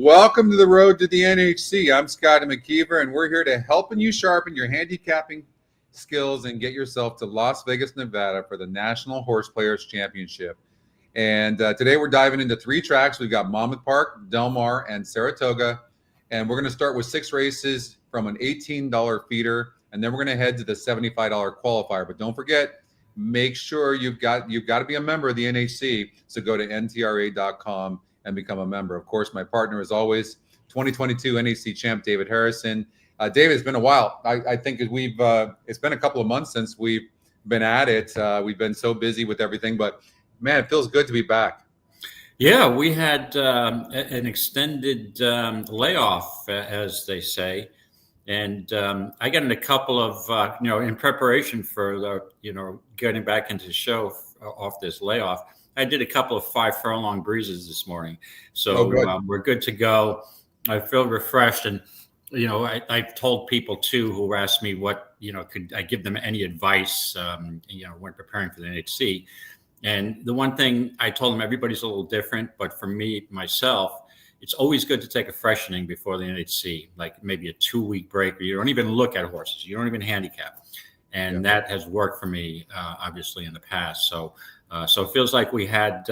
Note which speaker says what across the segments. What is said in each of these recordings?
Speaker 1: Welcome to the road to the NHC. I'm Scotty McKeever, and we're here to helping you sharpen your handicapping skills and get yourself to Las Vegas, Nevada for the National Horse Players Championship. And today we're diving into 3 tracks. We've got Monmouth Park, Delmare, and Saratoga. And we're going to start with 6 races from an $18 feeder, and then we're going to head to the $75 qualifier. But don't forget, make sure you've got to be a member of the NHC. So go to ntra.com and become a member. Of course, my partner is always 2022 NHC champ David Harrison. David, it's been a while. I think it's been a couple of months since we've been at it. We've been so busy with everything, but man, it feels good to be back.
Speaker 2: Yeah, we had an extended layoff, as they say, and I got in a couple of in preparation for getting back into the show off this layoff. I did a couple of 5 furlong breezes this morning, so we're good to go. I feel refreshed, and I've told people too who asked me what could I give them any advice when preparing for the NHC. And the one thing I told them, everybody's a little different, but for myself, it's always good to take a freshening before the NHC, like maybe a 2-week break where you don't even look at horses, you don't even handicap, and that has worked for me obviously in the past. So it feels like we had,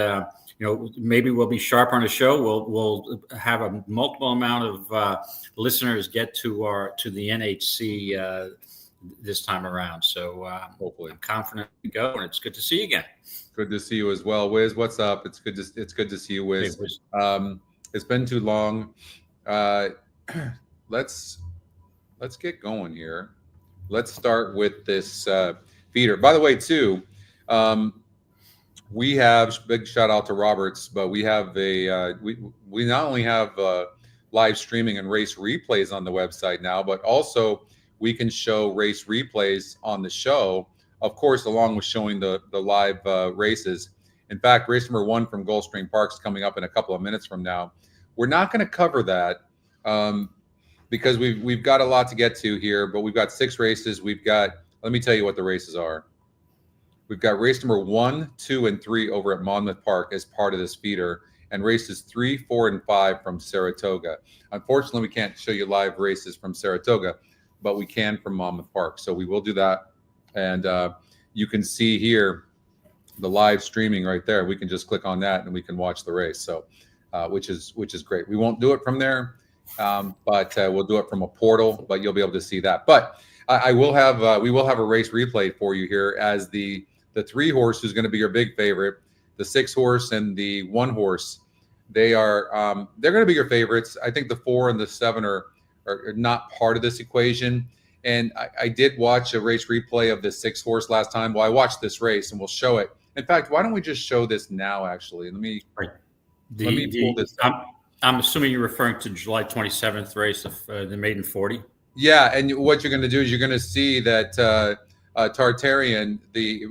Speaker 2: maybe we'll be sharp on the show. We'll have a multiple amount of listeners get to the NHC this time around. So hopefully, I'm confident to go, and it's good to see you again.
Speaker 1: Good to see you as well, Wiz. What's up? It's good to see you, Wiz. Hey, Wiz. It's been too long. Let's get going here. Let's start with this feeder. By the way, too. We have big shout out to Roberts, but we have we not only have live streaming and race replays on the website now, but also we can show race replays on the show, of course, along with showing the live races. In fact, race number 1 from Gulfstream Park is coming up in a couple of minutes from now. We're not going to cover that because we've got a lot to get to here, but we've got 6 races. Let me tell you what the races are. We've got race number 1, 2, and 3 over at Monmouth Park as part of this feeder, and races 3, 4, and 5 from Saratoga. Unfortunately, we can't show you live races from Saratoga, but we can from Monmouth Park. So we will do that. And you can see here the live streaming right there. We can just click on that and we can watch the race. So which is great. We won't do it from there, but we'll do it from a portal, but you'll be able to see that. But we will have a race replay for you here as the 3 horse who's going to be your big favorite, the 6 horse and the 1 horse. They're going to be your favorites. I think the 4 and the 7 are not part of this equation. And I did watch a race replay of the 6 horse last time. Well, I watched this race and we'll show it. In fact, why don't we just show this now? Actually, let me pull this up.
Speaker 2: I'm assuming you're referring to July 27th race of the maiden 40.
Speaker 1: Yeah, and what you're going to do is you're going to see that Tartarian,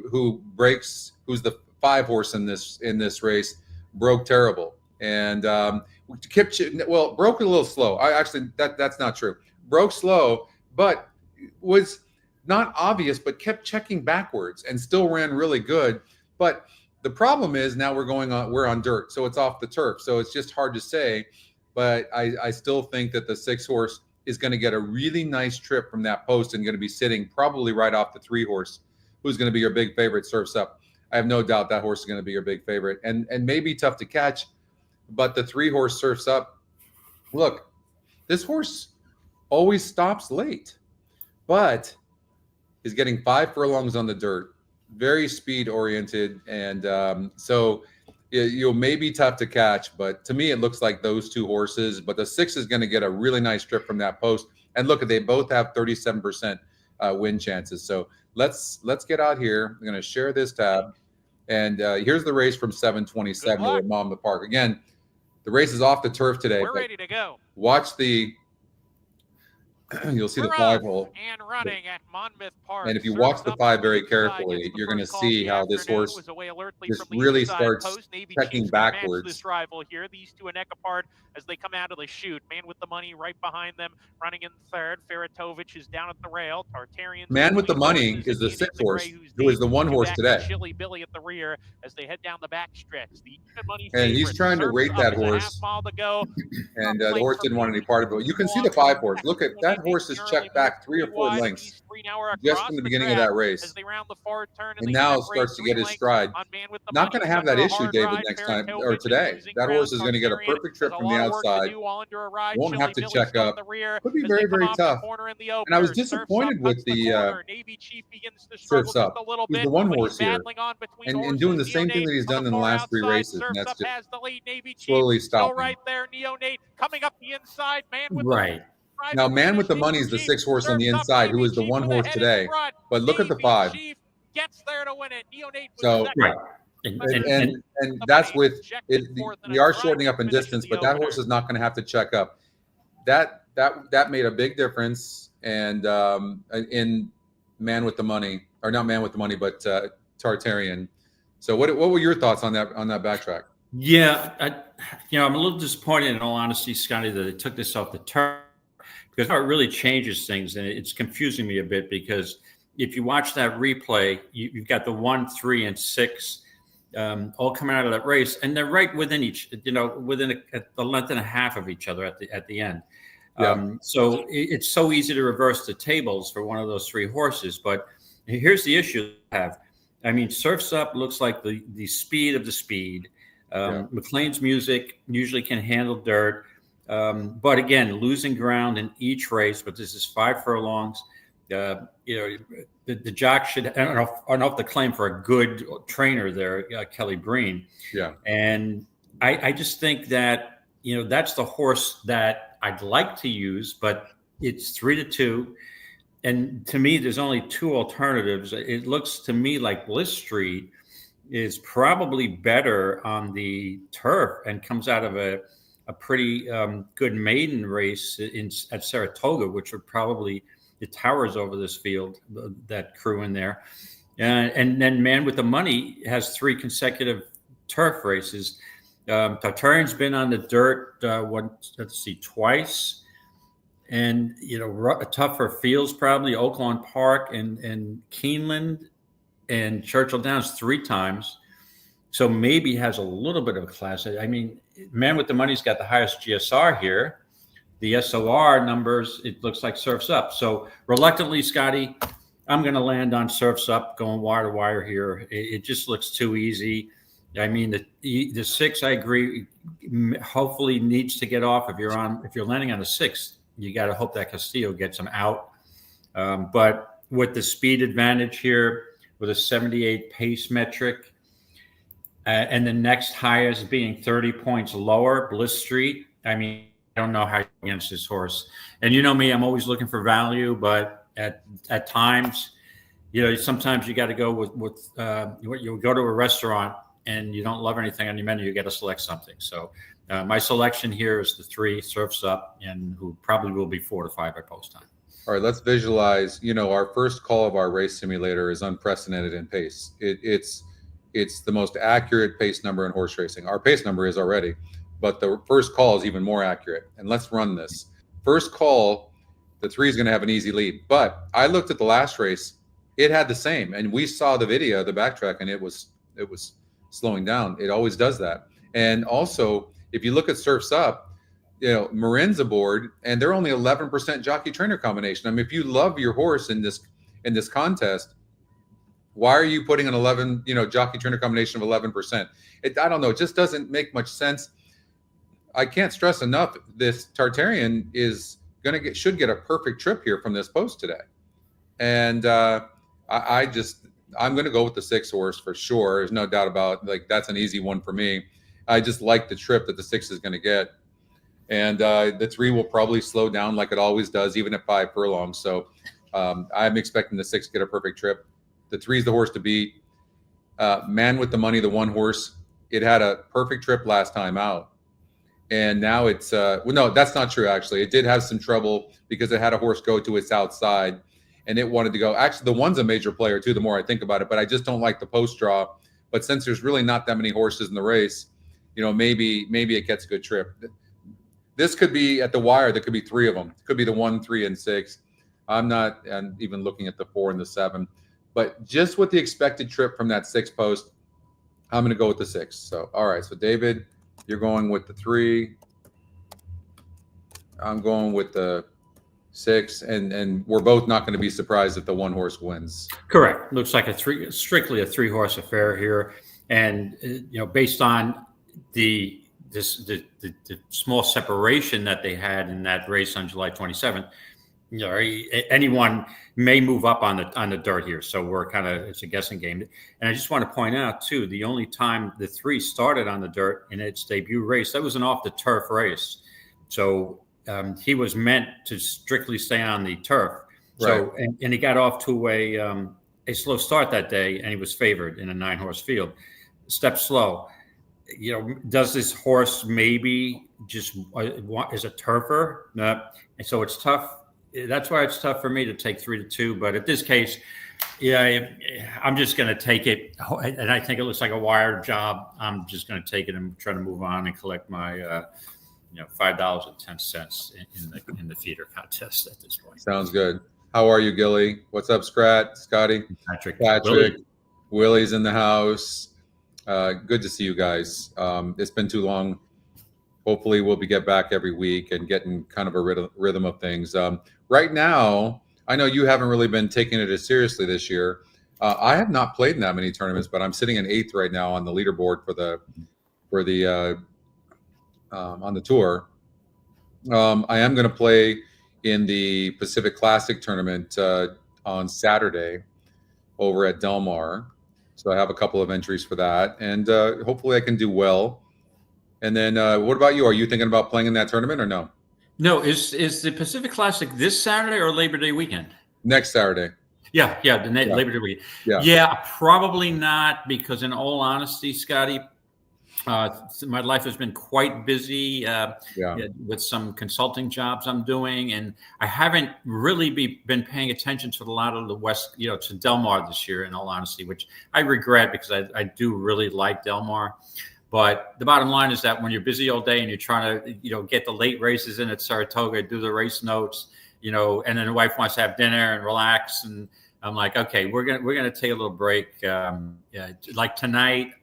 Speaker 1: who's the 5 horse in this race, broke terrible, and broke a little slow. That's not true. Broke slow, but was not obvious, but kept checking backwards and still ran really good. But the problem is now we're on dirt, so it's off the turf, so it's just hard to say. But I still think that the 6 horse is going to get a really nice trip from that post and going to be sitting probably right off the 3 horse, who's going to be your big favorite, Surfs Up. I have no doubt that horse is going to be your big favorite and maybe tough to catch, but the 3 horse Surfs Up. Look, this horse always stops late, but is getting 5 furlongs on the dirt, very speed oriented. And so you'll may be tough to catch, but to me, it looks like those 2 horses, but the 6 is going to get a really nice trip from that post. And look, they both have 37% win chances. So let's get out here. I'm going to share this tab. And here's the race from 727 at Monmouth Park. Again, the race is off the turf today.
Speaker 3: We're ready to go.
Speaker 1: Watch you'll see the 5 hole.
Speaker 3: And running at Monmouth Park.
Speaker 1: And if you watch the 5 very carefully, you're going to see how this horse
Speaker 3: certainly
Speaker 1: just
Speaker 3: from the
Speaker 1: really
Speaker 3: inside
Speaker 1: starts
Speaker 3: post. Navy
Speaker 1: checking
Speaker 3: Chief's gonna match
Speaker 1: backwards.
Speaker 3: this rival here. These two a neck apart as they come out of the chute. Man with the money right behind them, running in third. Feratovich is down at the rail. Tartarian's
Speaker 1: Man with the
Speaker 3: between
Speaker 1: money
Speaker 3: horses,
Speaker 1: is
Speaker 3: and
Speaker 1: the 6
Speaker 3: the gray,
Speaker 1: horse,
Speaker 3: who's
Speaker 1: who is
Speaker 3: the
Speaker 1: the 1 horse
Speaker 3: two-back
Speaker 1: today.
Speaker 3: Chili Billy at the rear as they head down the back stretch. The even money
Speaker 1: And he's
Speaker 3: favorite.
Speaker 1: trying to
Speaker 3: Surfs
Speaker 1: rate
Speaker 3: Up
Speaker 1: that
Speaker 3: is a half
Speaker 1: horse.
Speaker 3: mile to go.
Speaker 1: And the horse didn't want any part of it. You can see the 5 horse. Look at that horse is checked back 3 or 4 lengths just from the beginning of that race.
Speaker 3: As they round the forward turn,
Speaker 1: And now it starts to get his stride. Not going to have that issue, David, next time or today. That horse is going to get a perfect trip from the outside. Won't have to check up. Could be very, very tough. And I was disappointed with the Surfs Up. He's the 1 horse here. And doing the same thing that he's done in the last 3 races. And that's just slowly stopping.
Speaker 3: Right there, Neonate coming up the inside. Man with
Speaker 2: Right.
Speaker 1: Now, Man with the Money is the 6 horse on the inside, who is the 1 horse today. But look at the 5.
Speaker 3: Gets there to win it. Neonate
Speaker 1: So,
Speaker 2: right.
Speaker 1: And that's with it. We are shortening up in distance, but that horse is not going to have to check up. That made a big difference. And in Man with the Money, or not Man with the Money, but Tartarian. So what were your thoughts on that backtrack?
Speaker 2: Yeah, I'm a little disappointed, in all honesty, Scotty, that they took this off the turf, because it really changes things, and it's confusing me a bit, because if you watch that replay, you've got the 1, 3, and 6 all coming out of that race, and they're right within each, within a length and a half of each other at the end.
Speaker 1: Yeah.
Speaker 2: So it's so easy to reverse the tables for one of those 3 horses. But here's the issue I have. I mean, Surfs Up looks like the speed of the speed. McLean's Music usually can handle dirt. But again, losing ground in each race, but this is 5 furlongs. The jock should, I don't know if the claim for a good trainer there, Kelly Breen.
Speaker 1: Yeah.
Speaker 2: And I just think that, that's the horse that I'd like to use, but it's 3-2. And to me, there's only 2 alternatives. It looks to me like Bliss Street is probably better on the turf and comes out of a pretty good maiden race at Saratoga, which would probably, it towers over this field, that crew in there. And then Man with the Money has 3 consecutive turf races. Tartarian's been on the dirt, twice. And, tougher fields, probably Oaklawn Park and Keeneland and Churchill Downs 3 times. So maybe has a little bit of a class. I mean, Man with the Money's got the highest GSR here. The SOR numbers, it looks like Surfs Up. So reluctantly, Scotty, I'm going to land on Surfs Up, going wire to wire here. It just looks too easy. I mean, the 6, I agree, hopefully needs to get off. If you're landing on a 6, you got to hope that Castillo gets him out. But with the speed advantage here, with a 78 pace metric, and the next highest being 30 points lower, Bliss Street. I mean, I don't know how against this horse. And you know me, I'm always looking for value, but at times, sometimes you got to go with you go to a restaurant and you don't love anything on your menu, you got to select something. So my selection here is the 3, Surfs Up, and who probably will be 4 to 5 by post time.
Speaker 1: All right, let's visualize. Our first call of our race simulator is unprecedented in pace. It's the most accurate pace number in horse racing. Our pace number is already, but the first call is even more accurate. And let's run this. First call, the 3 is going to have an easy lead. But I looked at the last race; it had the same, and we saw the video, the backtrack, and it was slowing down. It always does that. And also, if you look at Surfs Up, Marin's aboard, and they're only 11% jockey trainer combination. I mean, if you love your horse in this contest, why are you putting an 11, jockey trainer combination of 11%? I don't know. It just doesn't make much sense. I can't stress enough, this Tartarian should get a perfect trip here from this post today. And I'm going to go with the 6 horse for sure. There's no doubt about that's an easy one for me. I just like the trip that the 6 is going to get. And the 3 will probably slow down like it always does, even at 5 furlongs. So I'm expecting the 6 to get a perfect trip. The 3 is the horse to beat. Man with the Money, the 1 horse, it had a perfect trip last time out. And now it's no, that's not true, actually. It did have some trouble because it had a horse go to its outside and it wanted to go. Actually, the 1's a major player too, the more I think about it, but I just don't like the post draw But since there's really not that many horses in the race, maybe it gets a good trip. This could be at the wire. There could be 3 of them. It could be the 1, 3, and 6. I'm not even looking at the 4 and the 7, but just with the expected trip from that 6 post, I'm going to go with the 6. So, all right. So, David, you're going with the 3. I'm going with the 6, and we're both not going to be surprised if the 1 horse wins.
Speaker 2: Correct. Looks like strictly a 3-horse affair here, and based on the small separation that they had in that race on July 27th. Anyone may move up on the dirt here, so it's a guessing game. And I just want to point out too, the only time the 3 started on the dirt in its debut race, that was an off the turf race. So he was meant to strictly stay on the turf. So right. and he got off to a slow start that day, and he was favored in a 9-horse field. Step slow. Does this horse maybe just is a turfer? No. And so it's tough. That's why it's tough for me to take 3-2. But at this case, I'm just going to take it. And I think it looks like a wired job. I'm just going to take it and try to move on and collect my, $5.10 in the feeder contest at this point.
Speaker 1: Sounds good. How are you, Gilly? What's up, Scotty?
Speaker 2: Patrick.
Speaker 1: Willie's in the house. Good to see you guys. It's been too long. Hopefully we'll get back every week and getting kind of a rhythm of things. Right now, I know you haven't really been taking it as seriously this year. I have not played in that many tournaments, but I'm sitting in 8th right now on the leaderboard for the on the tour. I am going to play in the Pacific Classic tournament on Saturday over at Delmare. So I have a couple of entries for that, and hopefully I can do well. And then what about you? Are you thinking about playing in that tournament or no?
Speaker 2: No. Is the Pacific Classic this Saturday or Labor Day weekend?
Speaker 1: Next Saturday.
Speaker 2: Yeah. Labor Day weekend. Yeah, probably not, because in all honesty, Scotty, my life has been quite busy with some consulting jobs I'm doing, and I haven't really been paying attention to a lot of the West, to Delmare this year, in all honesty, which I regret, because I do really like Delmare. But the bottom line is that when you're busy all day and you're trying to, get the late races in at Saratoga, do the race notes, and then the wife wants to have dinner and relax, and I'm like, okay, we're gonna take a little break. Like tonight,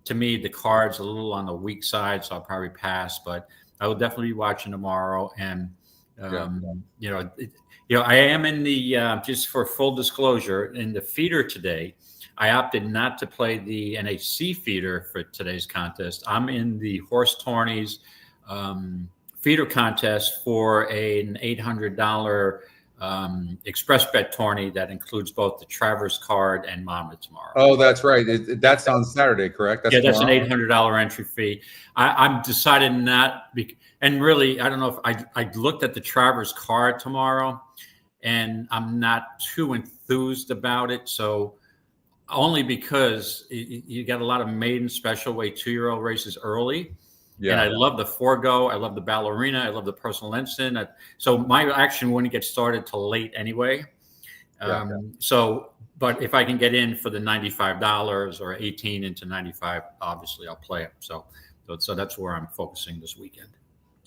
Speaker 2: to me, the card's a little on the weak side, so I'll probably pass. But I will definitely be watching tomorrow, and I am in the just for full disclosure, in the feeder today. I opted not to play the NHC feeder for today's contest. I'm in the horse tourneys feeder contest for an $800 express bet tourney that includes both the Travers card and Monmouth tomorrow.
Speaker 1: Oh, that's right. That's on Saturday, correct?
Speaker 2: That's an $800 entry fee. I'm decided not, and really, I don't know if I looked at the Travers card tomorrow, and I'm not too enthused about it. So only because you got a lot of maiden special weight 2-year-old races early. Yeah. And I love the Forgo. I love the Ballerina. I love the Personal Ensign. So my action wouldn't get started till late anyway. So, but if I can get in for the $95 or 18 into 95, obviously I'll play it. So that's where I'm focusing this weekend.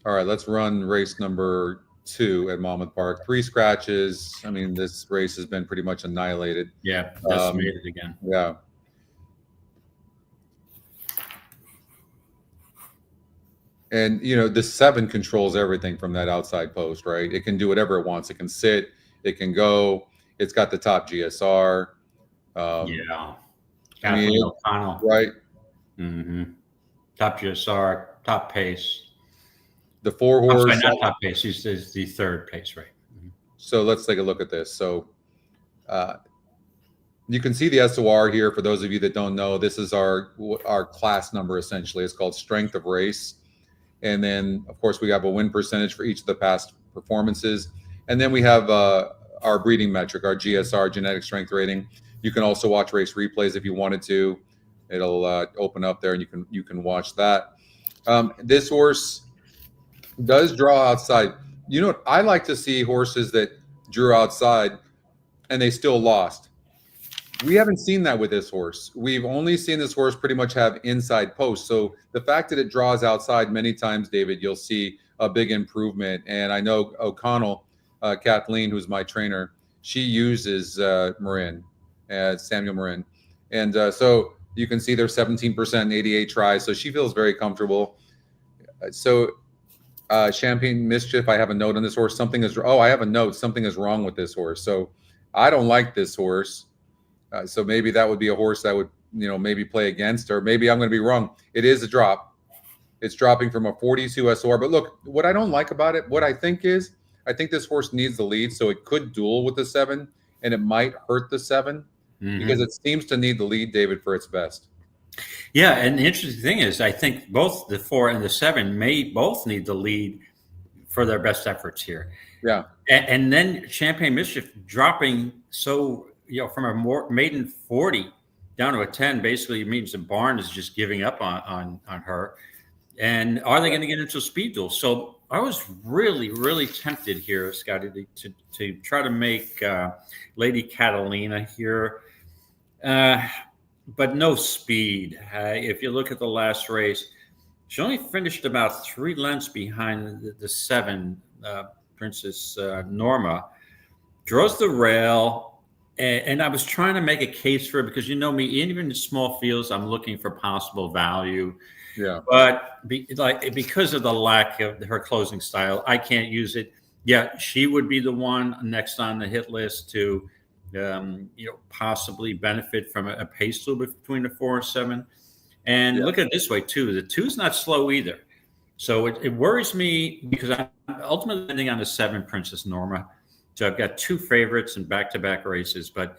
Speaker 1: All right, let's run race number 2 at Monmouth Park. 3 scratches. I mean, this race has been pretty much annihilated.
Speaker 2: Yeah, decimated again.
Speaker 1: Yeah. And, the 7 controls everything from that outside post, right? It can do whatever it wants. It can sit. It can go. It's got the top GSR.
Speaker 2: O'Connell.
Speaker 1: Right?
Speaker 2: Mm-hmm. Top GSR, top pace.
Speaker 1: The 4-horse.
Speaker 2: I'm sorry, not top pace. He's the 3rd pace, right? Mm-hmm.
Speaker 1: So let's take a look at this. So you can see the SOR here. For those of you that don't know, this is our class number, essentially. It's called Strength of Race. And then, of course, we have a win percentage for each of the past performances. And then we have our breeding metric, our GSR, genetic strength rating. You can also watch race replays if you wanted to. It'll open up there, and you can watch that. This horse does draw outside. I like to see horses that drew outside and they still lost. We haven't seen that with this horse. We've only seen this horse pretty much have inside posts. So the fact that it draws outside many times, David, you'll see a big improvement. And I know O'Connell, Kathleen, who's my trainer, she uses Marin, Samuel Marin. And so you can see they're 17%, 88 tries. So she feels very comfortable. So Champagne Mischief, I have a note on this horse. I have a note. Something is wrong with this horse. So I don't like this horse. So maybe that would be a horse that would, maybe play against, or maybe I'm going to be wrong. It is a drop. It's dropping from a 42 SOR. But look, what I don't like about it, what I think this horse needs the lead. So it could duel with the 7, and it might hurt the 7 because it seems to need the lead, David, for its best.
Speaker 2: Yeah, and the interesting thing is, I think both the 4 and the 7 may both need the lead for their best efforts here.
Speaker 1: Yeah,
Speaker 2: and then Champagne Mischief dropping from a maiden 40 down to a 10 basically means the barn is just giving up on her. And are they going to get into a speed duel? So I was really, really tempted here, Scotty, to try to make Lady Catalina here. But no speed. If you look at the last race, she only finished about 3 lengths behind the 7, Princess Norma. Draws the rail, and I was trying to make a case for it because you know me, even in small fields, I'm looking for possible value.
Speaker 1: Yeah.
Speaker 2: But because of the lack of her closing style, I can't use it. Yeah, she would be the one next on the hit list to possibly benefit from a pace little bit between the 4 and 7. And look at it this way too. The 2's not slow either. So it worries me because I'm ultimately ending on the 7, Princess Norma. So I've got 2 favorites in back-to-back races, but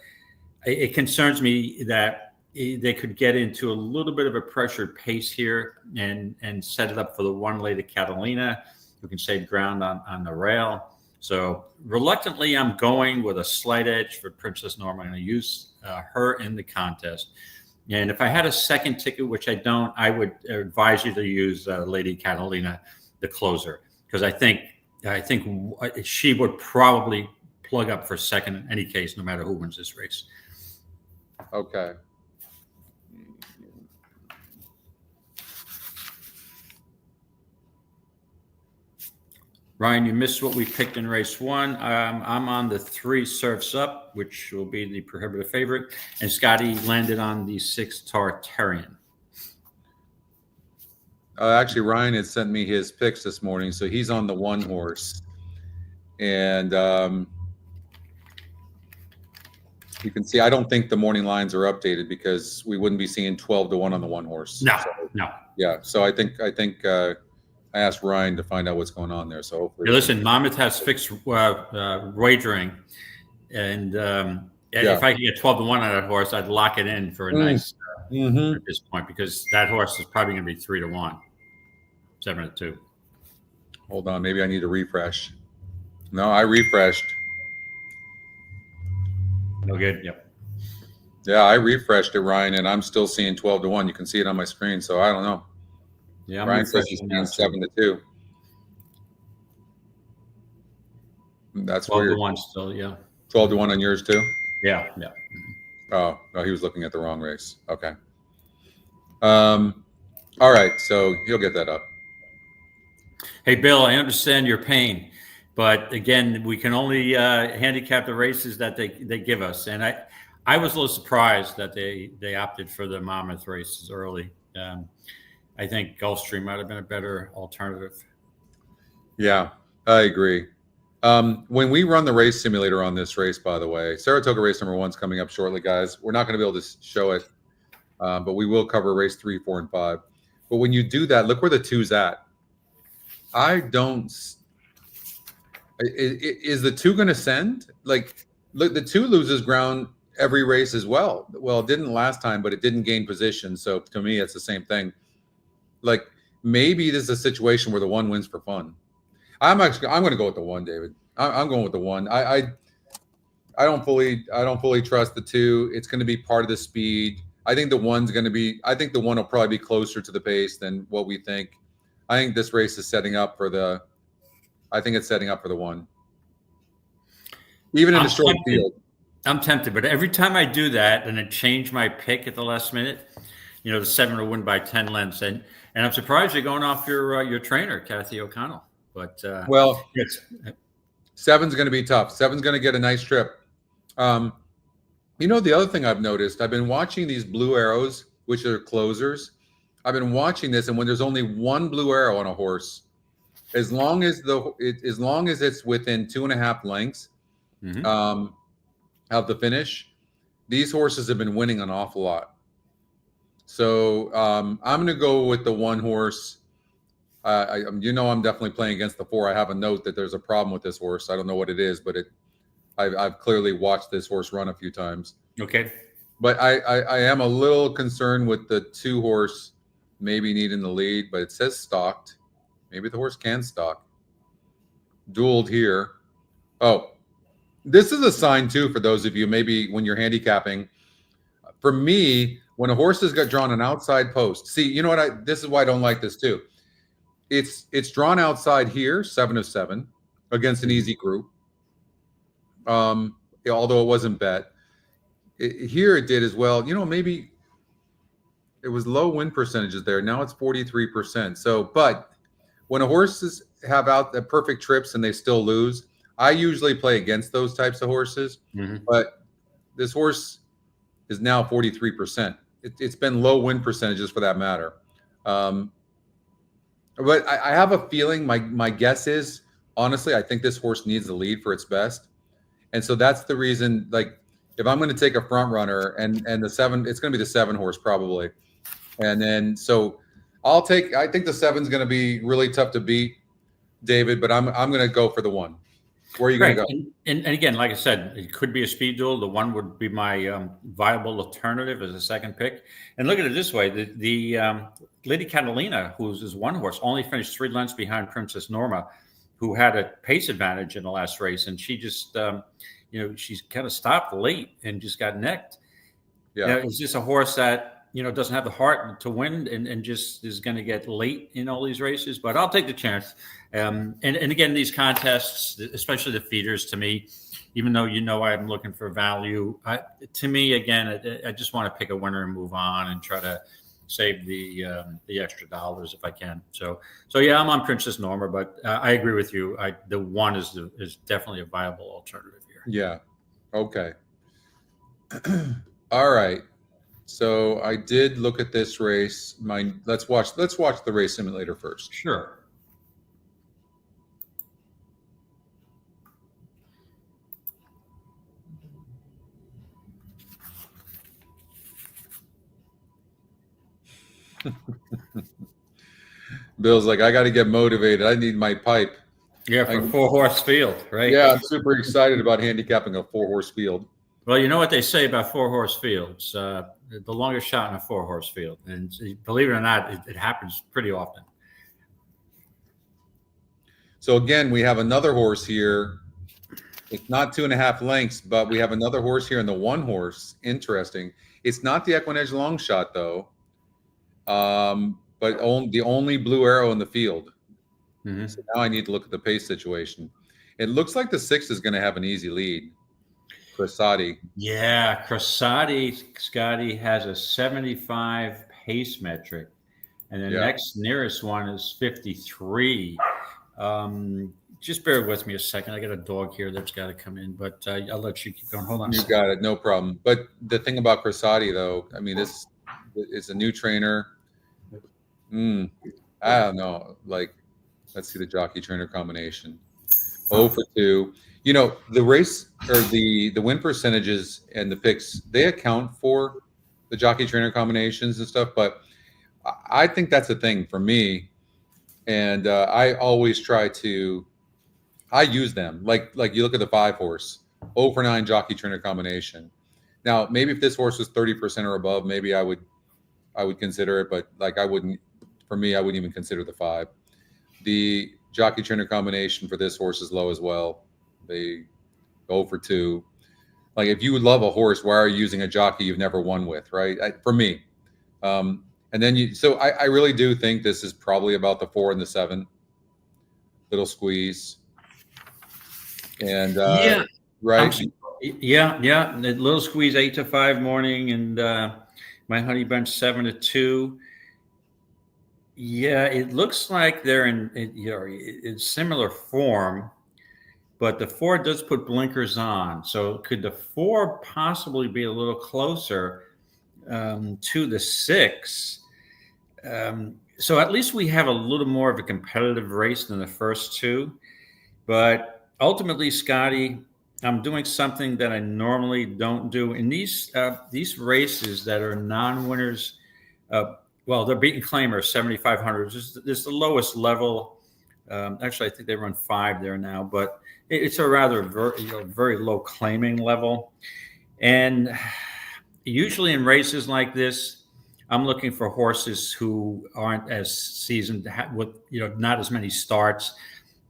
Speaker 2: it concerns me that they could get into a little bit of a pressured pace here and set it up for the 1 Lady Catalina, who can save ground on the rail. So reluctantly, I'm going with a slight edge for Princess Norma. I'm going to use her in the contest. And if I had a second ticket, which I don't, I would advise you to use Lady Catalina, the closer, because I think she would probably plug up for second in any case, no matter who wins this race.
Speaker 1: Okay.
Speaker 2: Ryan, you missed what we picked in race 1. I'm on the 3 Surfs Up, which will be the prohibitive favorite. And Scotty landed on the 6 Tartarian.
Speaker 1: Actually, Ryan had sent me his picks this morning, so he's on the 1 horse. And you can see, I don't think the morning lines are updated because we wouldn't be seeing 12-1 on the 1 horse.
Speaker 2: No.
Speaker 1: Yeah, so I think I asked Ryan to find out what's going on there. So hopefully,
Speaker 2: listen, Monmouth has fixed wagering, and if I could get 12-1 on that horse, I'd lock it in for a nice at this point, because that horse is probably going to be 3-1, 7-2.
Speaker 1: Hold on, maybe I need to refresh. No, I refreshed.
Speaker 2: No good. Yep.
Speaker 1: Yeah, I refreshed it, Ryan, and I'm still seeing 12-1. You can see it on my screen, so I don't know.
Speaker 2: Yeah,
Speaker 1: Ryan says he's seeing 7-2. That's
Speaker 2: 12-1 still. Yeah.
Speaker 1: 12-1 on yours too.
Speaker 2: Yeah.
Speaker 1: Oh, no, he was looking at the wrong race. Okay. All right, so he'll get that up.
Speaker 2: Hey, Bill, I understand your pain, but again, we can only handicap the races that they give us. And I was a little surprised that they opted for the Monmouth races early. I think Gulfstream might have been a better alternative. Yeah,
Speaker 1: I agree. When we run the race simulator on this race, by the way, Saratoga race number 1's coming up shortly, guys. We're not going to be able to show it, but we will cover race 3, 4, and 5. But when you do that, look where the 2's at. Is the 2 going to send? Like, look, the 2 loses ground every race as well. Well, it didn't last time, but it didn't gain position. So to me, it's the same thing. Like, maybe this is a situation where the 1 wins for fun. I'm going to go with the 1, David. I'm going with the 1. I don't fully trust the 2. It's going to be part of the speed. I think the 1's going to be. I think the 1 will probably be closer to the pace than what we think. I think this race is setting up for the. I think it's setting up for the 1. Even in a short field.
Speaker 2: I'm tempted, but every time I do that and then change my pick at the last minute, the 7 will win by 10 lengths, and I'm surprised you're going off your trainer, Kathy O'Connell. But
Speaker 1: well,
Speaker 2: it's
Speaker 1: 7's going to be tough. 7's going to get a nice trip. The other thing I've noticed, I've been watching these blue arrows, which are closers. I've been watching this, and when there's only one blue arrow on a horse, as long as it's within 2.5 lengths of the finish, these horses have been winning an awful lot. So I'm going to go with the one horse. I'm definitely playing against the 4. I have a note that there's a problem with this horse. I don't know what it is, but I've clearly watched this horse run a few times.
Speaker 2: Okay.
Speaker 1: But I am a little concerned with the 2 horse maybe needing the lead, but it says stalked. Maybe the horse can stalk. Dueled here. Oh, this is a sign too for those of you, maybe when you're handicapping. For me, when a horse has got drawn an outside post, see, you know what? This is why I don't like this too. It's drawn outside here, 7 of 7, against an easy group. Although it wasn't bet. Here it did as well. Maybe it was low win percentages there. Now it's 43%. So, but when a horses have out the perfect trips and they still lose, I usually play against those types of horses. But this horse is now 43%. It's been low win percentages for that matter. But I have a feeling, my guess is, honestly, I think this horse needs the lead for its best. And so that's the reason, like, if I'm going to take a front runner and the 7, it's going to be the 7 horse probably. And then, so I think the 7's going to be really tough to beat, David, but I'm going to go for the 1. Where are you going to go?
Speaker 2: And again, like I said, it could be a speed duel. The 1 would be my viable alternative as a second pick. And look at it this way: the Lady Catalina, who's his 1 horse, only finished 3 lengths behind Princess Norma, who had a pace advantage in the last race, and she just, she's kind of stopped late and just got necked. Yeah, is this a horse that doesn't have the heart to win and just is going to get late in all these races? But I'll take the chance. And again, these contests, especially the feeders, to me, even though I'm looking for value, to me, again, I just want to pick a winner and move on and try to save the extra dollars if I can. So yeah, I'm on Princess Norma, but I agree with you. The 1 is definitely a viable alternative here.
Speaker 1: Yeah. Okay. All right. So I did look at this race. Let's watch the race simulator first.
Speaker 2: Sure.
Speaker 1: Bill's like, I got to get motivated. I need my pipe.
Speaker 2: Yeah, for a 4-horse field, right?
Speaker 1: Yeah, I'm super excited about handicapping a 4-horse field.
Speaker 2: Well, you know what they say about 4-horse fields: the longest shot in a 4-horse field, and believe it or not, it happens pretty often.
Speaker 1: So again, we have another horse here. It's not 2.5 lengths, but we have another horse here in the 1 horse. Interesting. It's not the EquinEdge long shot though. But the only blue arrow in the field. So now I need to look at the pace situation. It looks like the 6 is going to have an easy lead. Cressati.
Speaker 2: Yeah, Cressati, Scotty, has a 75 pace metric, and the next nearest one is 53. Just bear with me a second. I got a dog here that's got to come in, but I'll let you keep going. Hold on.
Speaker 1: You got it. No problem. But the thing about Cressati, though, I mean, this is a new trainer. I don't know. Like, let's see the jockey trainer combination. 0 for 2. The race or the win percentages and the picks, they account for the jockey trainer combinations and stuff. But I think that's a thing for me. And I always try to, I use them. Like you look at the 5 horse, 0 for 9 jockey trainer combination. Now, maybe if this horse was 30% or above, maybe I would consider it. But like, I wouldn't even consider the 5. The jockey trainer combination for this horse is low as well. They go for 2. Like, if you would love a horse, why are you using a jockey you've never won with, right? For me. And then so I really do think this is probably about the 4 and the 7. Little squeeze. And right.
Speaker 2: Yeah, yeah. The little squeeze 8-5 morning, and my honey bunch 7-2. Yeah, it looks like they're in similar form, but the 4 does put blinkers on. So could the 4 possibly be a little closer to the 6? So at least we have a little more of a competitive race than the first 2. But ultimately, Scotty, I'm doing something that I normally don't do in these races that are non-winners. Well, they're beating claimers 7,500. This is the lowest level. Actually, I think they run 5 there now, but it's a rather very low claiming level. And usually in races like this, I'm looking for horses who aren't as seasoned, with not as many starts.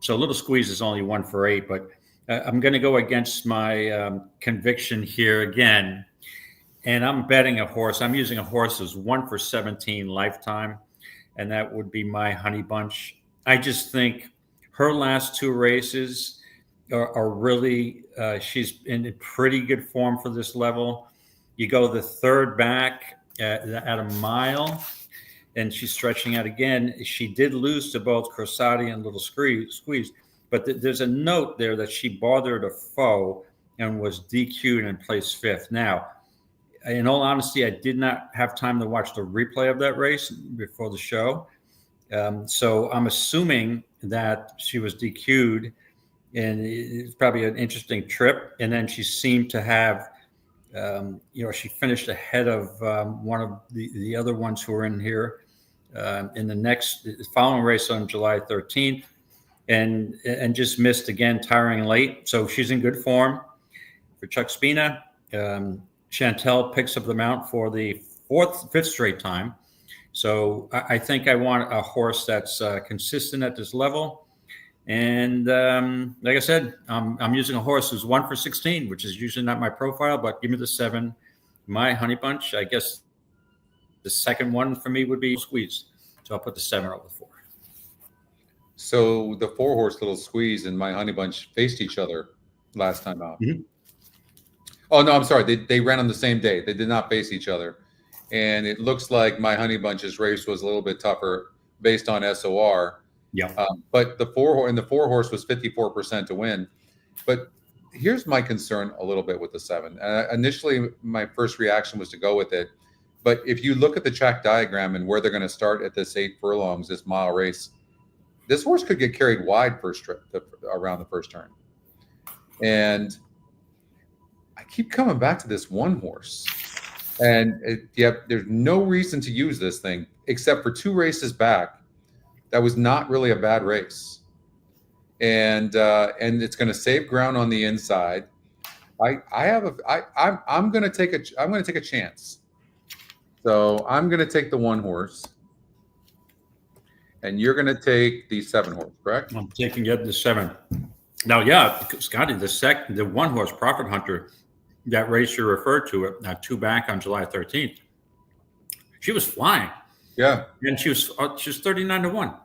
Speaker 2: So Little Squeeze is only 1 for 8, but I'm going to go against my conviction here again. And I'm betting a horse. I'm using a horse as 1 for 17 lifetime, and that would be my Honey Bunch. I just think her last 2 races are really, she's in pretty good form for this level. You go the 3rd back at a mile, and she's stretching out again. She did lose to both Corsati and Little Squeeze, but there's a note there that she bothered a foe and was DQ'd and placed 5th. Now, in all honesty, I did not have time to watch the replay of that race before the show. So I'm assuming that she was DQ'd, and it's probably an interesting trip. And then she seemed to have, she finished ahead of one of the other ones who were in here in the following race on July 13th, and just missed again, tiring late. So she's in good form. For Chuck Spina, Chantel picks up the mount for the 5th straight time. So I think I want a horse that's consistent at this level. And like I said, I'm using a horse who's 1 for 16, which is usually not my profile, but give me the 7. My Honey Bunch, I guess the second one for me would be Squeeze. So I'll put the 7 over 4.
Speaker 1: So the 4-horse Little Squeeze and my Honey Bunch faced each other last time out.
Speaker 2: Mm-hmm.
Speaker 1: Oh, no, I'm sorry. They ran on the same day. They did not face each other. And it looks like my Honey Bunch's race was a little bit tougher based on SOR.
Speaker 2: Yeah.
Speaker 1: But the 4-horse was 54% to win. But here's my concern a little bit with the 7. Initially, my first reaction was to go with it. But if you look at the track diagram and where they're going to start at this 8 furlongs, this mile race, this horse could get carried wide around the first turn. And I keep coming back to this 1 horse. And there's no reason to use this thing except for 2 races back. That was not really a bad race. And it's going to save ground on the inside. I'm going to take a chance. So I'm going to take the 1 horse. And you're going to take the 7 horse, correct?
Speaker 2: I'm taking the 7. Now, yeah, Scotty, the 1 horse Profit Hunter, that race you referred to, 2 back on July 13th, she was flying.
Speaker 1: Yeah.
Speaker 2: And she was 39-1.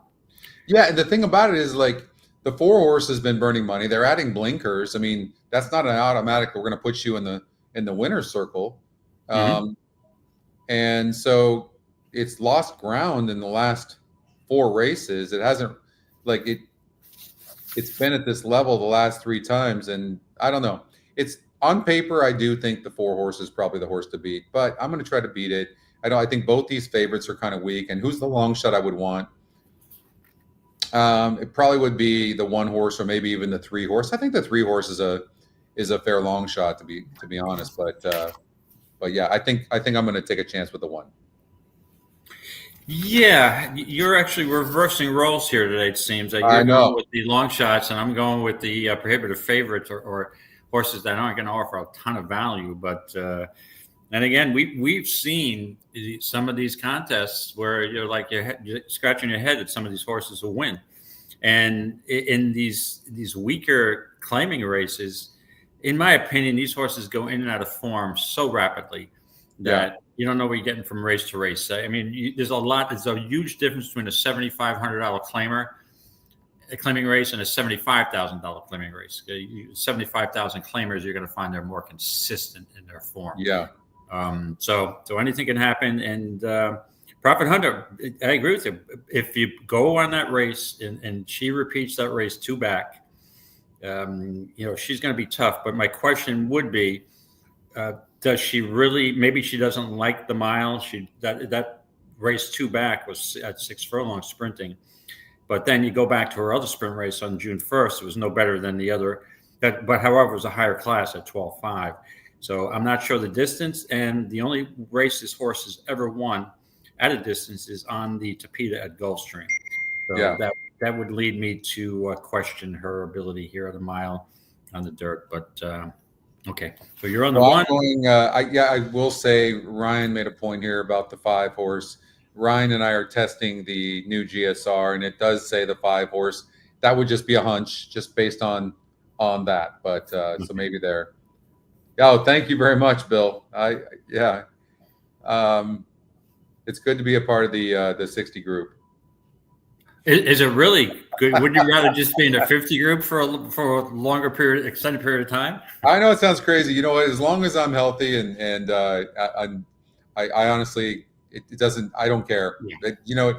Speaker 1: Yeah. And the thing about it is, like, the 4 horse has been burning money. They're adding blinkers. I mean, that's not an automatic. We're going to put you in the winner's circle.
Speaker 2: Mm-hmm.
Speaker 1: And so it's lost ground in the last 4 races. It hasn't, like, it's been at this level the last 3 times. And I don't know. It's on paper, I do think the 4 horse is probably the horse to beat, but I'm going to try to beat it. I think both these favorites are kind of weak. And who's the long shot I would want? It probably would be the 1 horse or maybe even the 3 horse. I think the 3 horse is a fair long shot to be honest. But yeah, I think I'm going to take a chance with the 1.
Speaker 2: Yeah, you're actually reversing roles here today. It seems that
Speaker 1: I
Speaker 2: you're
Speaker 1: know.
Speaker 2: going with the long shots, and I'm going with the prohibitive favorites or horses that aren't going to offer a ton of value. But and again, we've seen some of these contests where you're scratching your head at some of these horses who win, and in these weaker claiming races, in my opinion, these horses go in and out of form so rapidly that you don't know what you're getting from race to race. I mean, there's a huge difference between a $7,500 claimer claiming race and a $75,000 claiming race. 75,000 claimers, you're going to find they're more consistent in their form.
Speaker 1: Yeah.
Speaker 2: So anything can happen. And Prophet Hunter, I agree with you. If you go on that race and she repeats that race 2 back, she's going to be tough. But my question would be, does she really? Maybe she doesn't like the mile. That race 2 back was at 6 furlongs sprinting. But then you go back to her other sprint race on June 1st. It was no better than the other. But however, it was a higher class at 12.5. So I'm not sure the distance. And the only race this horse has ever won at a distance is on the Tapeta at Gulfstream. So that would lead me to question her ability here at a mile on the dirt. But okay, so you're on the one.
Speaker 1: I will say Ryan made a point here about the 5 horse. Ryan and I are testing the new GSR, and it does say the 5 horse. That would just be a hunch, just based on that. But so maybe there. Oh, thank you very much, Bill. It's good to be a part of the 60 group.
Speaker 2: Is it really good? Would you rather just be in the 50 group for a longer period, extended period of time? I
Speaker 1: know it sounds crazy. You know what? As long as I'm healthy and I honestly. It doesn't. I don't care. Yeah.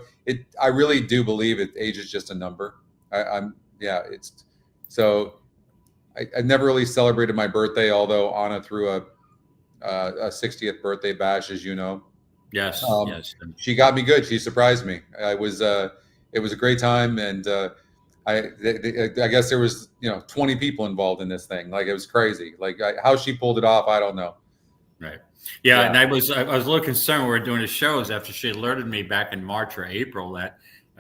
Speaker 1: I really do believe age is just a number. It's so. I never really celebrated my birthday, although Anna threw a 60th birthday bash, as you know.
Speaker 2: Yes. Yes.
Speaker 1: She got me good. She surprised me. It was a great time, and I guess there was 20 people involved in this thing. Like, it was crazy. Like, how she pulled it off, I don't know.
Speaker 2: Right. Yeah, and I was a little concerned when we were doing the shows after she alerted me back in March or April that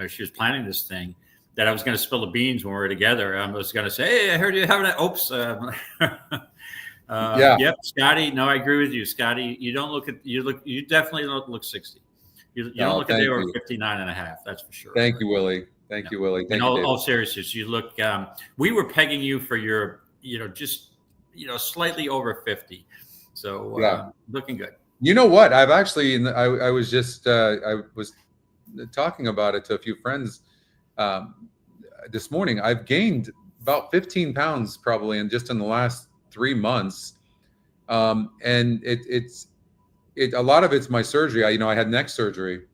Speaker 2: she was planning this thing, that I was going to spill the beans when we were together. I was going to say, "Hey, I heard you having that." Oops. Yep, Scotty. No, I agree with you, Scotty. You definitely don't look 60. You don't look a day over 59 and a half. That's for sure.
Speaker 1: Thank you, Willie. Thank you, Willie.
Speaker 2: In all seriousness, you look. We were pegging you for your, slightly over 50. So looking good.
Speaker 1: You know what? I've actually, I was just, I was talking about it to a few friends this morning. I've gained about 15 pounds probably in the last 3 months. And it's a lot of it's my surgery. I had neck surgery,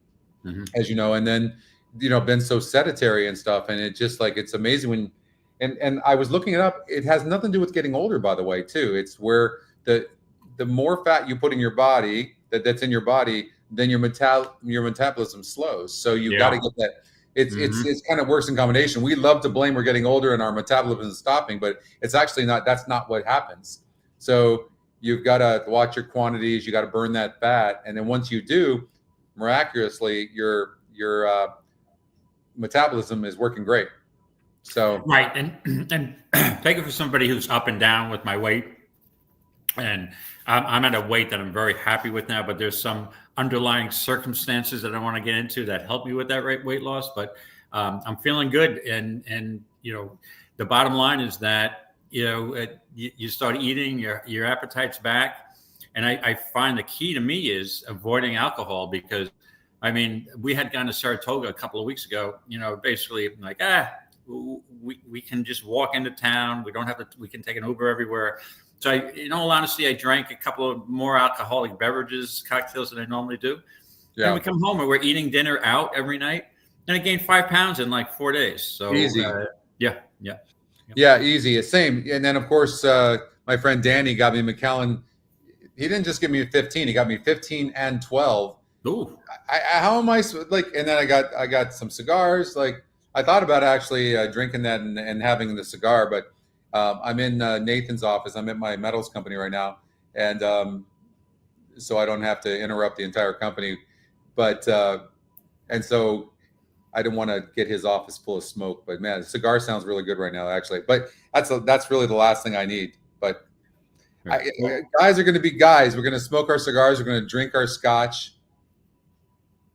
Speaker 1: as you know, and then, been so sedentary and stuff. And it just it's amazing when, and I was looking it up. It has nothing to do with getting older, by the way, too. It's where the more fat you put in your body, that's in your body, then your metabolism slows. So you've got to get that. It's kind of works in combination. We love to blame we're getting older and our metabolism is stopping, but it's actually not. That's not what happens. So you've got to watch your quantities. You got to burn that fat, and then once you do, miraculously, your metabolism is working great. So
Speaker 2: right, and take it for somebody who's up and down with my weight. And I'm at a weight that I'm very happy with now, but there's some underlying circumstances that I want to get into that help me with that weight loss. But I'm feeling good. And the bottom line is that, you start eating, your appetite's back. And I find the key to me is avoiding alcohol, because, we had gone to Saratoga a couple of weeks ago, basically like, we can just walk into town. We don't have to, we can take an Uber everywhere. So in all honesty, I drank a couple of more alcoholic beverages, cocktails than I normally do. Yeah. And we come home and we're eating dinner out every night. And I gained 5 pounds in 4 days. So
Speaker 1: easy.
Speaker 2: Yeah,
Speaker 1: easy. Same. And then, of course, my friend Danny got me Macallan. He didn't just give me 15. He got me 15 and 12.
Speaker 2: Ooh.
Speaker 1: How am I and then I got some cigars. I thought about actually drinking that and having the cigar, but I'm in Nathan's office. I'm at my metals company right now, and so I don't have to interrupt the entire company. But and so I didn't want to get his office full of smoke. But man, the cigar sounds really good right now, actually. But that's really the last thing I need. But guys are going to be guys. We're going to smoke our cigars. We're going to drink our scotch.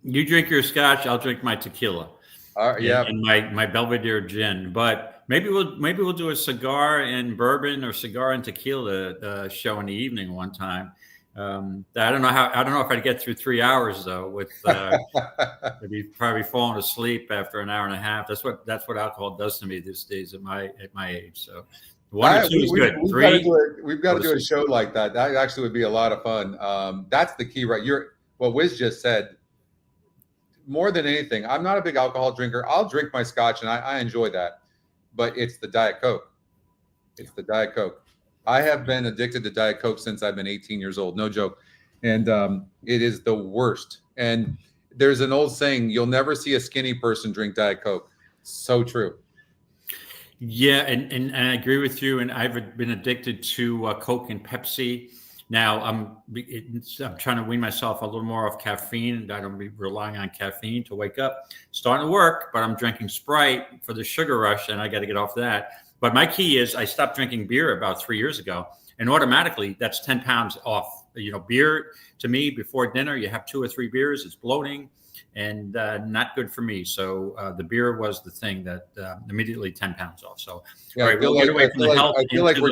Speaker 2: You drink your scotch. I'll drink my tequila.
Speaker 1: Yeah,
Speaker 2: and my Belvedere gin, but. Maybe we'll do a cigar and bourbon or cigar and tequila show in the evening one time, I don't know if I'd get through 3 hours though. With I'd be probably falling asleep after an hour and a half. That's what alcohol does to me these days at my age. So 1 or 2 is good.
Speaker 1: We've got to do a show like that. That actually would be a lot of fun. That's the key, right? What Wiz just said. More than anything, I'm not a big alcohol drinker. I'll drink my scotch and I enjoy that, but it's the Diet Coke. It's the Diet Coke. I have been addicted to Diet Coke since I've been 18 years old. No joke. And it is the worst. And there's an old saying, you'll never see a skinny person drink Diet Coke. So true.
Speaker 2: Yeah, and I agree with you. And I've been addicted to Coke and Pepsi. Now I'm trying to wean myself a little more off caffeine. I don't be relying on caffeine to wake up. Starting to work, but I'm drinking Sprite for the sugar rush, and I got to get off that. But my key is I stopped drinking beer about 3 years ago, and automatically that's 10 pounds off. Beer to me before dinner, you have 2 or 3 beers, it's bloating and not good for me. So the beer was the thing that immediately 10 pounds off. So
Speaker 1: yeah, I feel like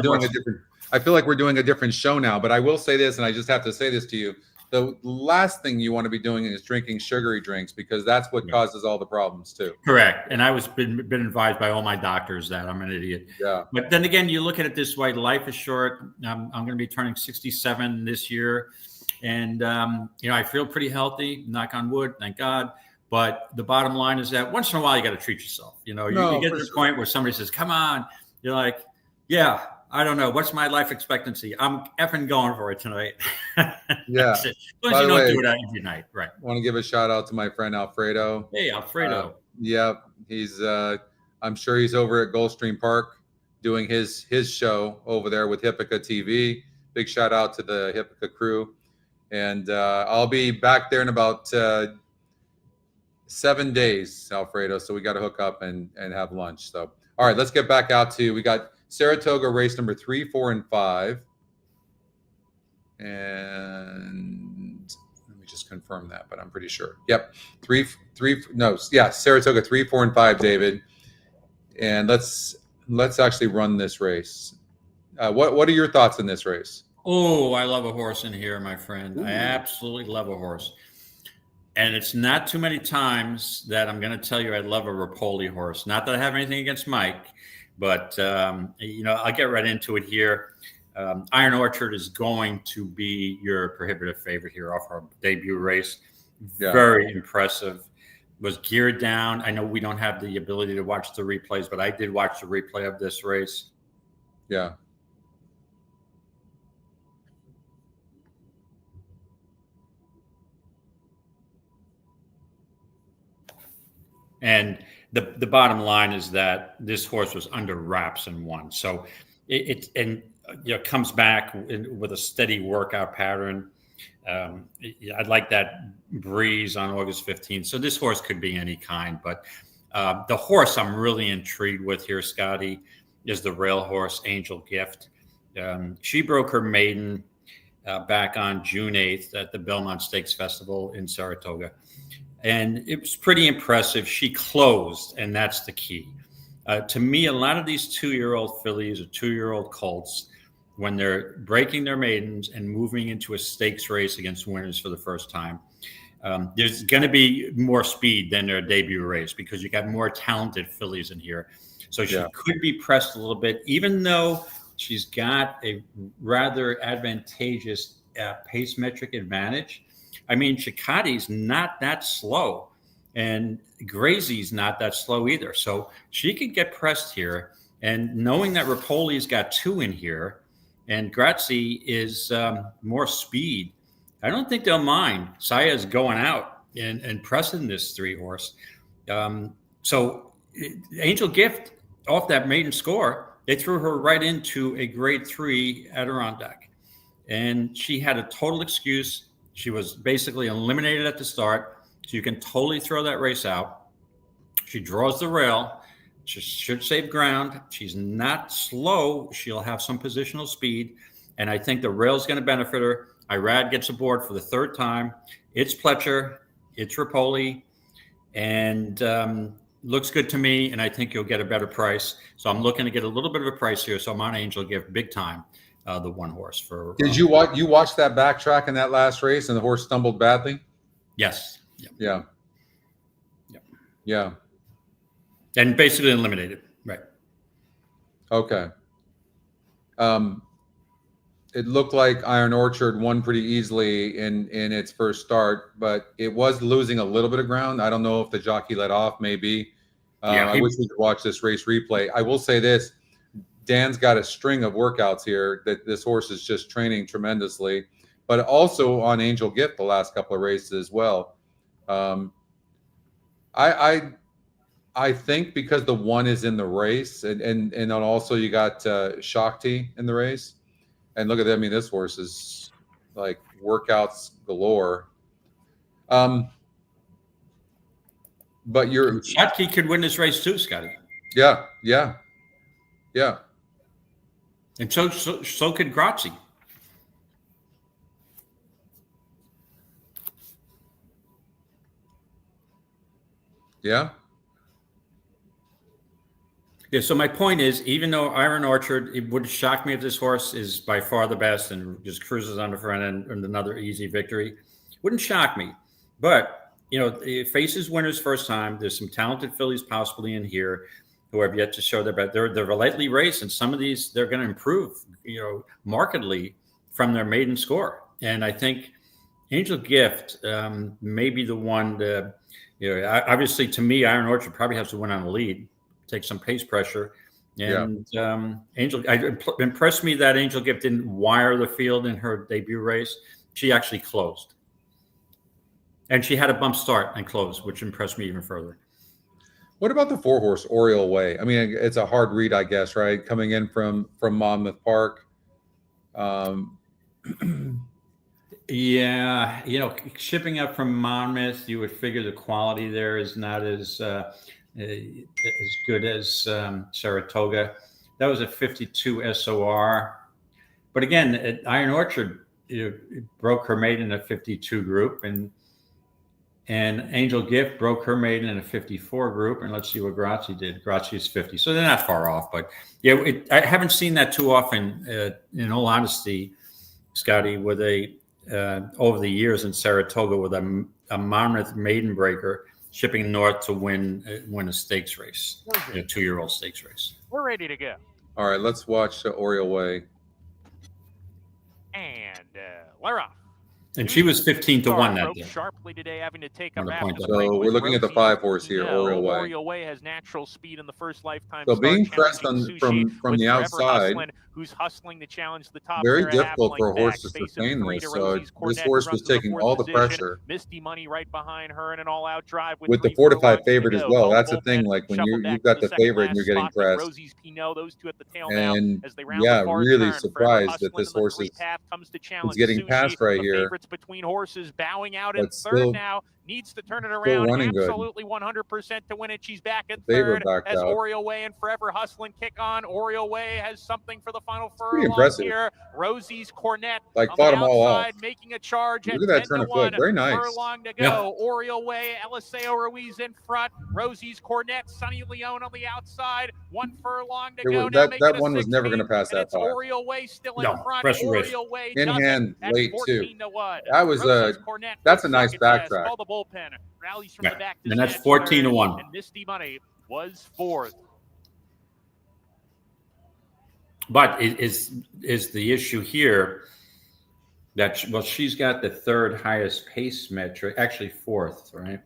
Speaker 1: we're doing a different show now, but I will say this, and I just have to say this to you. The last thing you want to be doing is drinking sugary drinks, because that's what causes all the problems too.
Speaker 2: Correct. And I was been advised by all my doctors that I'm an idiot.
Speaker 1: Yeah.
Speaker 2: But then again, you look at it this way, life is short. I'm going to be turning 67 this year. And, I feel pretty healthy, knock on wood, thank God. But the bottom line is that once in a while, you got to treat yourself. You get to the point where somebody says, come on. You're like, yeah. I don't know. What's my life expectancy? I'm effing going for it tonight.
Speaker 1: Yeah.
Speaker 2: As long as you don't do it every night. Right.
Speaker 1: I want to give a shout out to my friend Alfredo.
Speaker 2: Hey, Alfredo.
Speaker 1: Yeah. He's, I'm sure he's over at Gulfstream Park doing his show over there with Hippica TV. Big shout out to the Hippica crew. And I'll be back there in about 7 days, Alfredo. So we got to hook up and have lunch. So, all right, let's get back out to, we got Saratoga race number 3, 4, and 5. And let me just confirm that, but I'm pretty sure. Yep. Saratoga 3, 4, and 5, David. And let's actually run this race. What are your thoughts on this race?
Speaker 2: Oh, I love a horse in here, my friend. Ooh. I absolutely love a horse. And it's not too many times that I'm going to tell you I love a Rapoli horse. Not that I have anything against Mike, but, I'll get right into it here. Iron Orchard is going to be your prohibitive favorite here off our debut race. Yeah. Very impressive. Was geared down. I know we don't have the ability to watch the replays, but I did watch the replay of this race.
Speaker 1: Yeah.
Speaker 2: And the bottom line is that this horse was under wraps and won. So it comes back with a steady workout pattern. I'd like that breeze on August 15th. So this horse could be any kind, but the horse I'm really intrigued with here, Scotty, is the rail horse Angel Gift. She broke her maiden back on June 8th at the Belmont Stakes Festival in Saratoga. And it was pretty impressive. She closed, and that's the key. To me, a lot of these 2-year-old fillies or 2-year-old colts, when they're breaking their maidens and moving into a stakes race against winners for the first time, there's going to be more speed than their debut race because you got more talented fillies in here. So she could be pressed a little bit, even though she's got a rather advantageous pace metric advantage. I mean, Chicotti's not that slow, and Grazy's not that slow either. So she could get pressed here. And knowing that Rapoli's got 2 in here, and Grazie is more speed, I don't think they'll mind. Saya's going out and pressing this 3-horse. So Angel Gift, off that maiden score, they threw her right into a grade 3 Adirondack. And she had a total excuse. She was basically eliminated at the start, so you can totally throw that race out. She draws the rail. She should save ground. She's not slow. She'll have some positional speed, and I think the rail's going to benefit her. Irad gets aboard for the 3rd time. It's Pletcher. It's Rapoli, and looks good to me, and I think you'll get a better price. So I'm looking to get a little bit of a price here, so I'm on Angel Gift big time. the one horse for.
Speaker 1: Did you watch? You watched that backtrack in that last race, and the horse stumbled badly.
Speaker 2: Yes. Yep.
Speaker 1: Yeah.
Speaker 2: Yep.
Speaker 1: Yeah.
Speaker 2: And basically eliminated. Right.
Speaker 1: Okay. It looked like Iron Orchard won pretty easily in its first start, but it was losing a little bit of ground. I don't know if the jockey let off, maybe. I wish we could watch this race replay. I will say this. Dan's got a string of workouts here that this horse is just training tremendously, but also on Angel Gift the last couple of races as well. I think because the one is in the race, and then also you got Shakti in the race, and look at that. I mean, this horse is like workouts galore. But
Speaker 2: Shakti could win this race too, Scotty.
Speaker 1: Yeah.
Speaker 2: And so could Grazie.
Speaker 1: Yeah.
Speaker 2: Yeah. So my point is, even though Iron Orchard, it would shock me if this horse is by far the best and just cruises on the front end and another easy victory. Wouldn't shock me. But, it faces winners first time. There's some talented fillies possibly in here who have yet to show their best. They're lightly raced, and some of these they're going to improve, markedly from their maiden score. And I think Angel Gift may be the one to, obviously to me, Iron Orchard probably has to win on the lead, take some pace pressure. And impressed me that Angel Gift didn't wire the field in her debut race. She actually closed. And she had a bump start and close, which impressed me even further.
Speaker 1: What about the 4-horse Oriole Way? I mean, it's a hard read, I guess, right? Coming in from Monmouth Park.
Speaker 2: Yeah, shipping up from Monmouth, you would figure the quality there is not as good as Saratoga. That was a 52 SOR. But again, Iron Orchard broke her maiden in a 52 group, and Angel Gift broke her maiden in a 54 group. And let's see what Grazie did. Grazie is 50. So they're not far off. But yeah, I haven't seen that too often, in all honesty, Scotty, with over the years in Saratoga with a Monmouth maiden breaker shipping north to win a stakes race, a 2-year-old stakes race.
Speaker 3: We're ready to go.
Speaker 1: All right, let's watch the Oriole Way.
Speaker 3: And we're off.
Speaker 2: And she was 15 to 1 that day.
Speaker 3: Sharply today, having to take up
Speaker 1: So we're looking at the 5-horse here, Oriole Way.
Speaker 3: Oriole Way has natural speed in the first lifetime.
Speaker 1: So being pressed from the outside,
Speaker 3: who's hustling to challenge the top.
Speaker 1: Very difficult for a horse to sustain this. So this horse was taking all the pressure.
Speaker 3: Misty Money right behind her in an all-out drive
Speaker 1: with the 4-5 favorite as well. That's the thing. Like when you've got the favorite and you're getting pressed.
Speaker 3: Rosie's Pinot, those two at the tail
Speaker 1: and
Speaker 3: now as they round
Speaker 1: yeah,
Speaker 3: the far
Speaker 1: really
Speaker 3: turn.
Speaker 1: surprised that this horse is getting past right here.
Speaker 3: Favorites between horses bowing out in
Speaker 1: But
Speaker 3: third now. Needs to turn it around absolutely 100% to win it. She's back at third as Oriole Way and Forever Hustling kick on. Oriole Way has something for the final furlong here. Rosie's Cornet
Speaker 1: like
Speaker 3: on
Speaker 1: fought
Speaker 3: the
Speaker 1: them all
Speaker 3: outside,
Speaker 1: off.
Speaker 3: making a charge at
Speaker 1: Look at that turn of foot. Very nice.
Speaker 3: Furlong to go. Oriole Way, Eliseo Ruiz in front. Rosie's Cornet, Sonny Leone on the outside. 1 furlong to go.
Speaker 1: That one was never going to pass that far.
Speaker 3: Oriole Way still in front. Oriole Way
Speaker 1: in hand late too.
Speaker 3: 14-1.
Speaker 1: That was that's a nice backtrack.
Speaker 3: Call the bullpen. Rallies from the back.
Speaker 2: And that's 14-1.
Speaker 3: And Misty Money was 4th.
Speaker 2: But is the issue here that she's got the 3rd highest pace metric, actually 4th, right?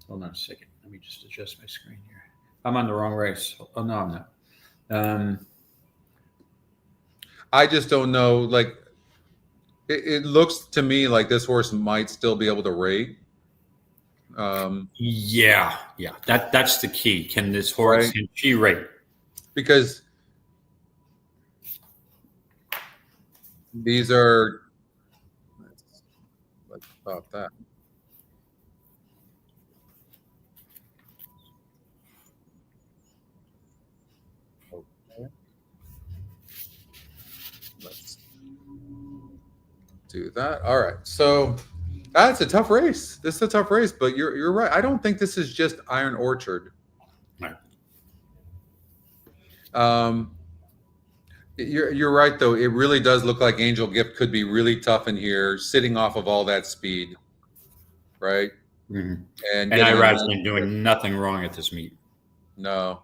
Speaker 2: Hold on a second. Let me just adjust my screen here. I'm on the wrong race. Oh no, I'm not.
Speaker 1: I just don't know. Like it looks to me like this horse might still be able to rate.
Speaker 2: Yeah. That's the key. Can this horse can she rate?
Speaker 1: Because these are let's about that. Okay. Let's do that. All right. So that's a tough race. This is a tough race, but you're right. I don't think this is just Iron Orchard.
Speaker 2: Right.
Speaker 1: You're right though. It really does look like Angel Gift could be really tough in here, sitting off of all that speed, right?
Speaker 2: Mm-hmm.
Speaker 1: And
Speaker 2: And
Speaker 1: getting
Speaker 2: Irad's been doing nothing wrong at this meet.
Speaker 1: No.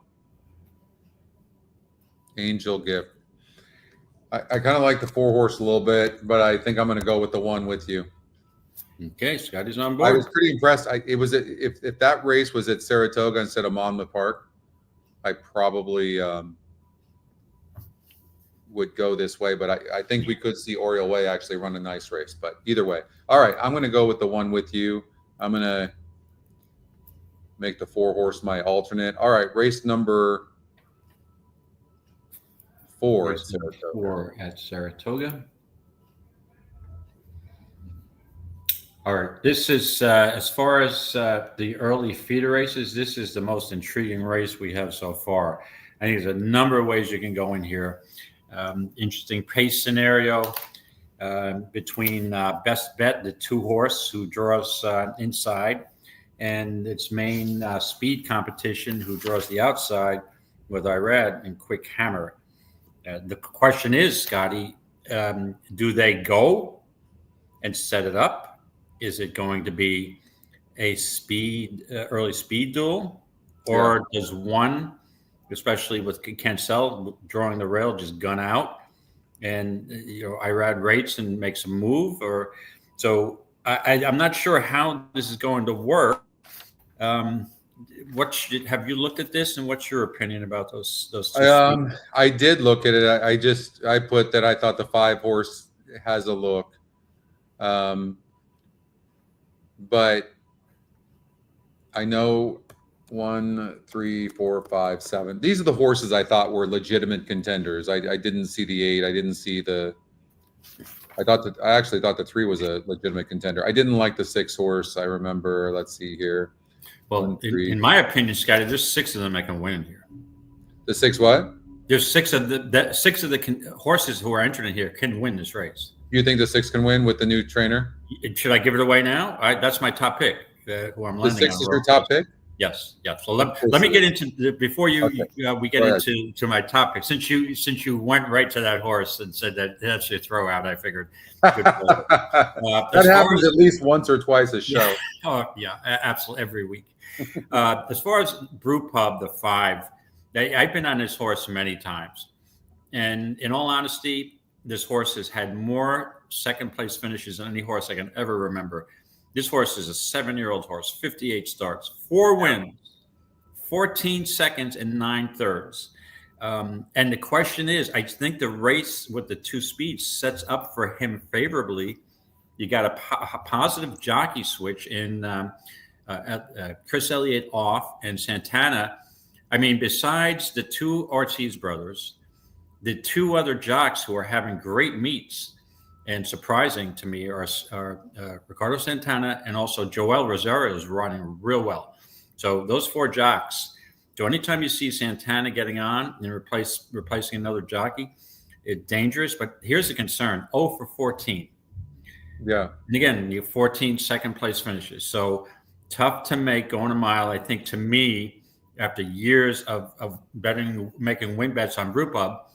Speaker 1: Angel Gift. I kind of like the 4-horse a little bit, but I think I'm going to go with the 1 with you.
Speaker 2: Okay, Scotty's on
Speaker 1: I
Speaker 2: board.
Speaker 1: was pretty impressed. If that race was at Saratoga instead of Monmouth Park, I probably would go this way. But I think we could see Oriole Way actually run a nice race. But either way, all right, I'm going to go with the 1 with you. I'm going to make the 4-horse my alternate. All right, race number 4 at Saratoga.
Speaker 2: 4 at Saratoga. All right, this is as far as the early feeder races, this is the most intriguing race we have so far. I think there's a number of ways you can go in here. Interesting pace scenario between Best Bet, the 2-horse who draws inside, and its main speed competition who draws the outside with Irad and Quick Hammer. The question is, Scotty, do they go and set it up? Is it going to be a early speed duel, or does one, especially with Cancel drawing the rail, just gun out and Irad rates and makes a move? Or so I'm not sure how this is going to work. Have you looked at this, and what's your opinion about those two?
Speaker 1: I did look at it. I put that I thought the 5-horse has a look. But I know 1, 3, 4, 5, 7. These are the horses I thought were legitimate contenders. I didn't see the 8. I didn't see the. I actually thought the 3 was a legitimate contender. I didn't like the 6-horse. I remember. Let's see here.
Speaker 2: Well, in my opinion, Scotty, there's 6 of them that can win here.
Speaker 1: The 6 what?
Speaker 2: There's 6 of the horses who are entering here can win this race.
Speaker 1: You think the 6 can win with the new trainer?
Speaker 2: Should I give it away now? That's my top pick. Who I'm landing on.
Speaker 1: The 6 is your top pick?
Speaker 2: Yes. So let me get into before we get into my topic. Since you went right to that horse and said that's your throw out, I figured.
Speaker 1: That happens at least once or twice a show.
Speaker 2: Yeah, absolutely, every week. As far as Brew Pub, the 5, I've been on this horse many times, and in all honesty, this horse has had more second place finishes than any horse I can ever remember. This horse is a 7-year-old horse, 58 starts, 4 wins, 14 seconds, and 9 thirds. And the question is, I think the race with the 2 speeds sets up for him favorably. You got a positive jockey switch in Chris Elliott off and Santana. I mean, besides the 2 Ortiz brothers, the 2 other jocks who are having great meets and surprising to me are Ricardo Santana and also Joel Rosario is running real well. So those 4 jocks. So anytime you see Santana getting on and replacing another jockey, it's dangerous. But here's the concern: 0 for 14.
Speaker 1: Yeah.
Speaker 2: And again, you have 14 second place finishes. So tough to make going a mile. I think to me, after years of betting, making win bets on Brew Pub,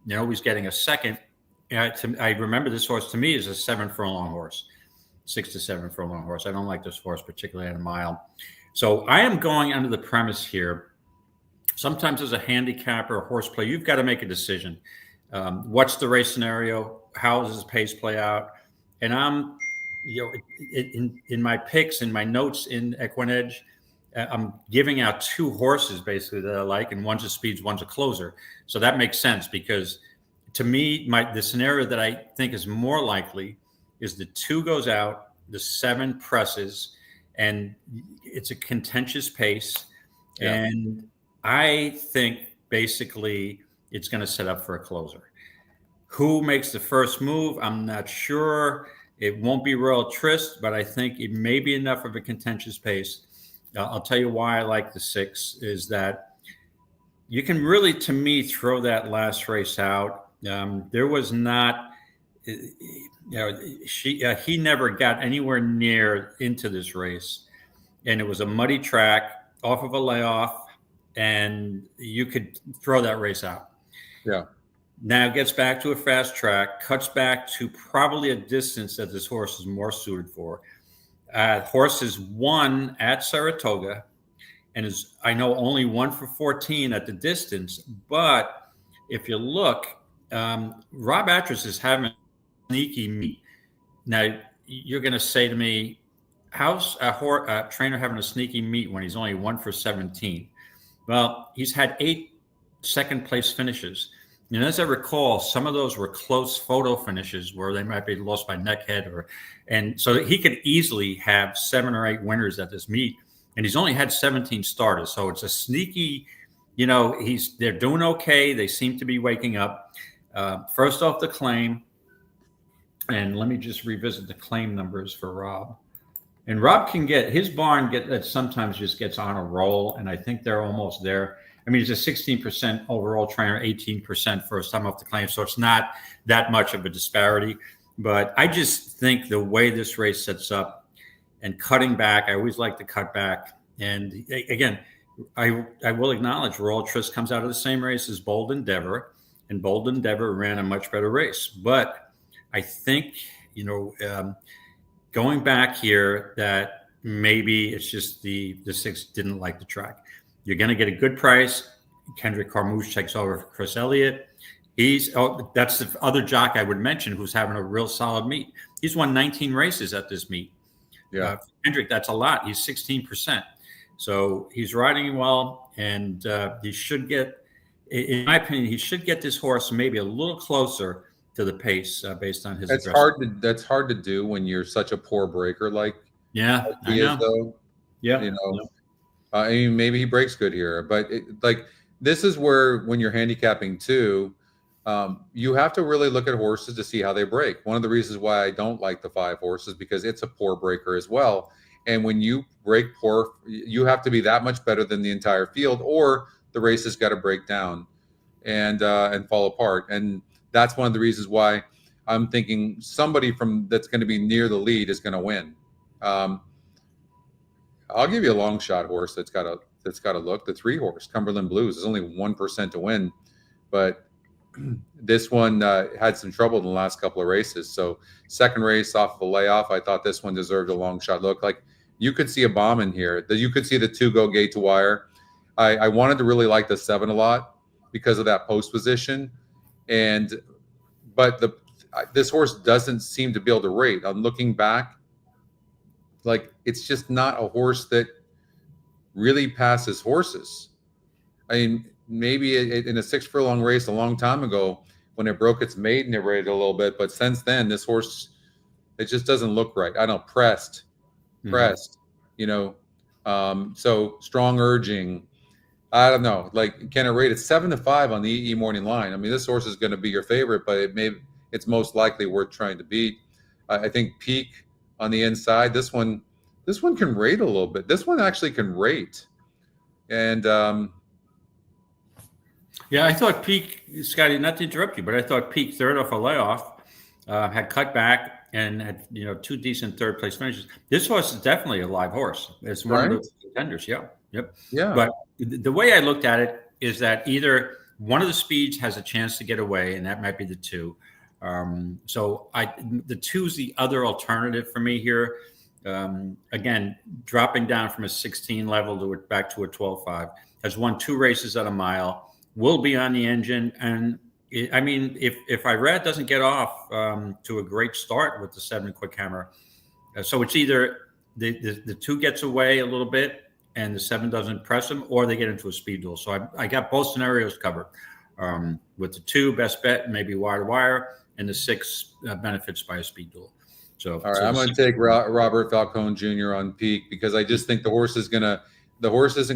Speaker 2: he's getting a second. I remember this horse to me is a 7 furlong horse, 6 to 7 furlong horse. I don't like this horse particularly at a mile. So I am going under the premise here. Sometimes as a handicapper or horse play, you've got to make a decision. What's the race scenario? How does this pace play out? And I'm, in my picks, in my notes in EquinEdge, I'm giving out 2 horses basically that I like, and one's a speeds, one's a closer. So that makes sense because to me, the scenario that I think is more likely is the 2 goes out, the 7 presses, and it's a contentious pace. Yeah. And I think basically it's going to set up for a closer. Who makes the first move? I'm not sure. It won't be Royal Tryst, but I think it may be enough of a contentious pace. I'll tell you why I like the 6 is that you can really, to me, throw that last race out. There was not, he never got anywhere near into this race, and it was a muddy track off of a layoff, and you could throw that race out.
Speaker 1: Yeah.
Speaker 2: Now gets back to a fast track, cuts back to probably a distance that this horse is more suited for. Horse is won at Saratoga and is, I know, only 1 for 14 at the distance. But if you look, Rob Atras is having a sneaky meet. Now, you're going to say to me, how's a trainer having a sneaky meet when he's only 1 for 17? Well, he's had 8 second-place finishes. And as I recall, some of those were close photo finishes where they might be lost by neck head, and so he could easily have 7 or 8 winners at this meet. And he's only had 17 starters, so it's a sneaky. They're doing okay. They seem to be waking up. First off, the claim, and let me just revisit the claim numbers for Rob. And Rob can get his barn that sometimes just gets on a roll, and I think they're almost there. I mean, he's a 16% overall trainer, 18% first time off the claim. So it's not that much of a disparity. But I just think the way this race sets up and cutting back, I always like to cut back. And again, I will acknowledge Royal Trist comes out of the same race as Bold Endeavor, and Bold Endeavor ran a much better race. But I think, going back here, that maybe it's just the 6 didn't like the track. You're going to get a good price. Kendrick Carmouche takes over for Chris Elliott. That's the other jock I would mention who's having a real solid meet. He's won 19 races at this meet.
Speaker 1: Yeah,
Speaker 2: Kendrick, that's a lot. He's 16%. So he's riding well, and he should get, in my opinion, he should get this horse maybe a little closer to the pace based on his.
Speaker 1: That's hard to do when you're such a poor breaker like
Speaker 2: he is, though. Yeah,
Speaker 1: I mean, maybe he breaks good here, but this is where, when you're handicapping too, you have to really look at horses to see how they break. One of the reasons why I don't like the 5 horses, because it's a poor breaker as well. And when you break poor, you have to be that much better than the entire field, or the race has got to break down and fall apart. And that's one of the reasons why I'm thinking somebody that's going to be near the lead is going to win. I'll give you a long shot horse that's got a look. The 3 horse, Cumberland Blues, is only 1% to win, but this one had some trouble in the last couple of races. So second race off of a layoff, I thought this one deserved a long shot look. Like, you could see a bomb in here. You could see the 2 go gate to wire. I wanted to really like the 7 a lot because of that post position, but this horse doesn't seem to be able to rate. I'm looking back. It's just not a horse that really passes horses. I mean, maybe in a 6 furlong race a long time ago, when it broke its maiden, it rated a little bit. But since then, this horse, it just doesn't look right. I don't know, pressed, so strong urging. I don't know. Can it rate? It's 7-5 on the EE morning line. I mean, this horse is going to be your favorite, but it's most likely worth trying to beat. I think Peak on the inside. This one can rate a little bit. This one actually can rate. And
Speaker 2: I thought Peak, Scotty, not to interrupt you, but I thought Peak, third off a layoff, had cut back and had 2 decent third place finishes. This horse is definitely a live horse. It's one of those contenders. Yeah. Yep. Yeah. But the way I looked at it is that either one of the speeds has a chance to get away, and that might be the 2. So the 2 is the other alternative for me here. Again, dropping down from a 16 level back to a 12.5, has won 2 races at a mile, will be on the engine. And if Irad doesn't get off to a great start with the 7 quick hammer, so it's either the 2 gets away a little bit and the 7 doesn't press him, or they get into a speed duel. So I got both scenarios covered. With the 2, best bet, maybe wire to wire, and the 6 benefits by a speed duel. So,
Speaker 1: all right, I'm going to take Robert Falcone Jr. on Peak, because I just think the horse isn't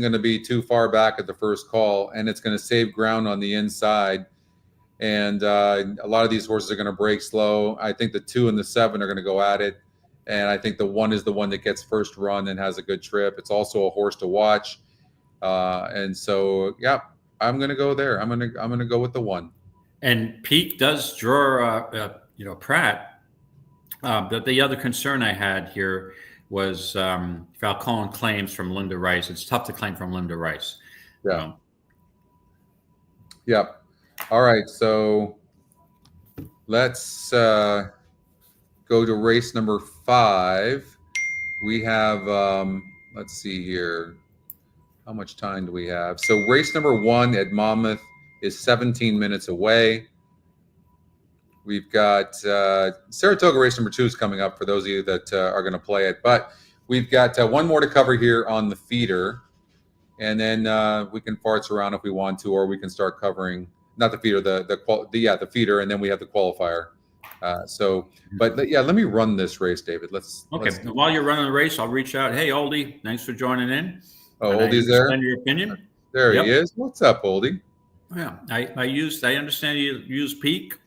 Speaker 1: going to be too far back at the first call, and it's going to save ground on the inside. And a lot of these horses are going to break slow. I think the 2 and the 7 are going to go at it, and I think the 1 is the one that gets first run and has a good trip. It's also a horse to watch, and so I'm going to go there. I'm going to go with the 1.
Speaker 2: And Peak does draw, Pratt. But the other concern I had here was Falcone claims from Linda Rice. It's tough to claim from Linda Rice.
Speaker 1: Yeah. All right, so let's go to race number 5. We have, let's see here. How much time do we have? So race number 1 at Monmouth is 17 minutes away. We've got Saratoga race number 2 is coming up for those of you that are going to play it. But we've got one more to cover here on the feeder. And then we can farts around if we want to, or we can start covering, not the feeder, the feeder, and then we have the qualifier. But let me run this race, David. Let's
Speaker 2: While you're running the race, I'll reach out. Hey, Oldie, thanks for joining in.
Speaker 1: Oh, Oldie's there.
Speaker 2: Your opinion.
Speaker 1: There he is. What's up, Oldie?
Speaker 2: Yeah, I understand you use peak,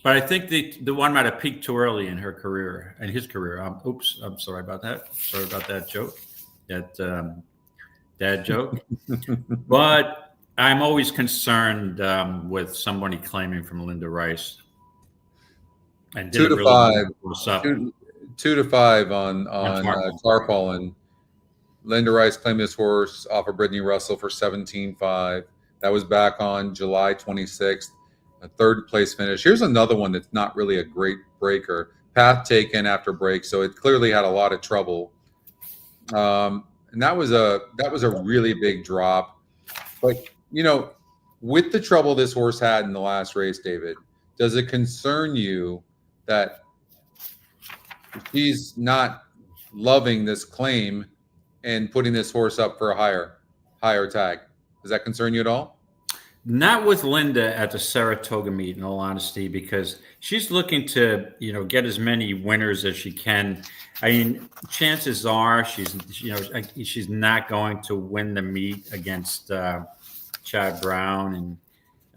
Speaker 2: but I think the one might have peaked too early in his career. I'm sorry about that. Sorry about that joke. That dad joke. But I'm always concerned with somebody claiming from Linda Rice. And
Speaker 1: 2 to 5. 2 to 5 on Tarpaulin. Linda Rice claimed this horse off of Brittany Russell for 17.5. That was back on July 26th. A 3rd place finish. Here's another one that's not really a great breaker. Path taken after break, so it clearly had a lot of trouble. And that was a really big drop. But with the trouble this horse had in the last race, David, does it concern you that she's not loving this claim and putting this horse up for a higher tag? Does that concern you at all?
Speaker 2: Not with Linda at the Saratoga meet, in all honesty, because she's looking to, get as many winners as she can. I mean, chances are she's not going to win the meet against Chad Brown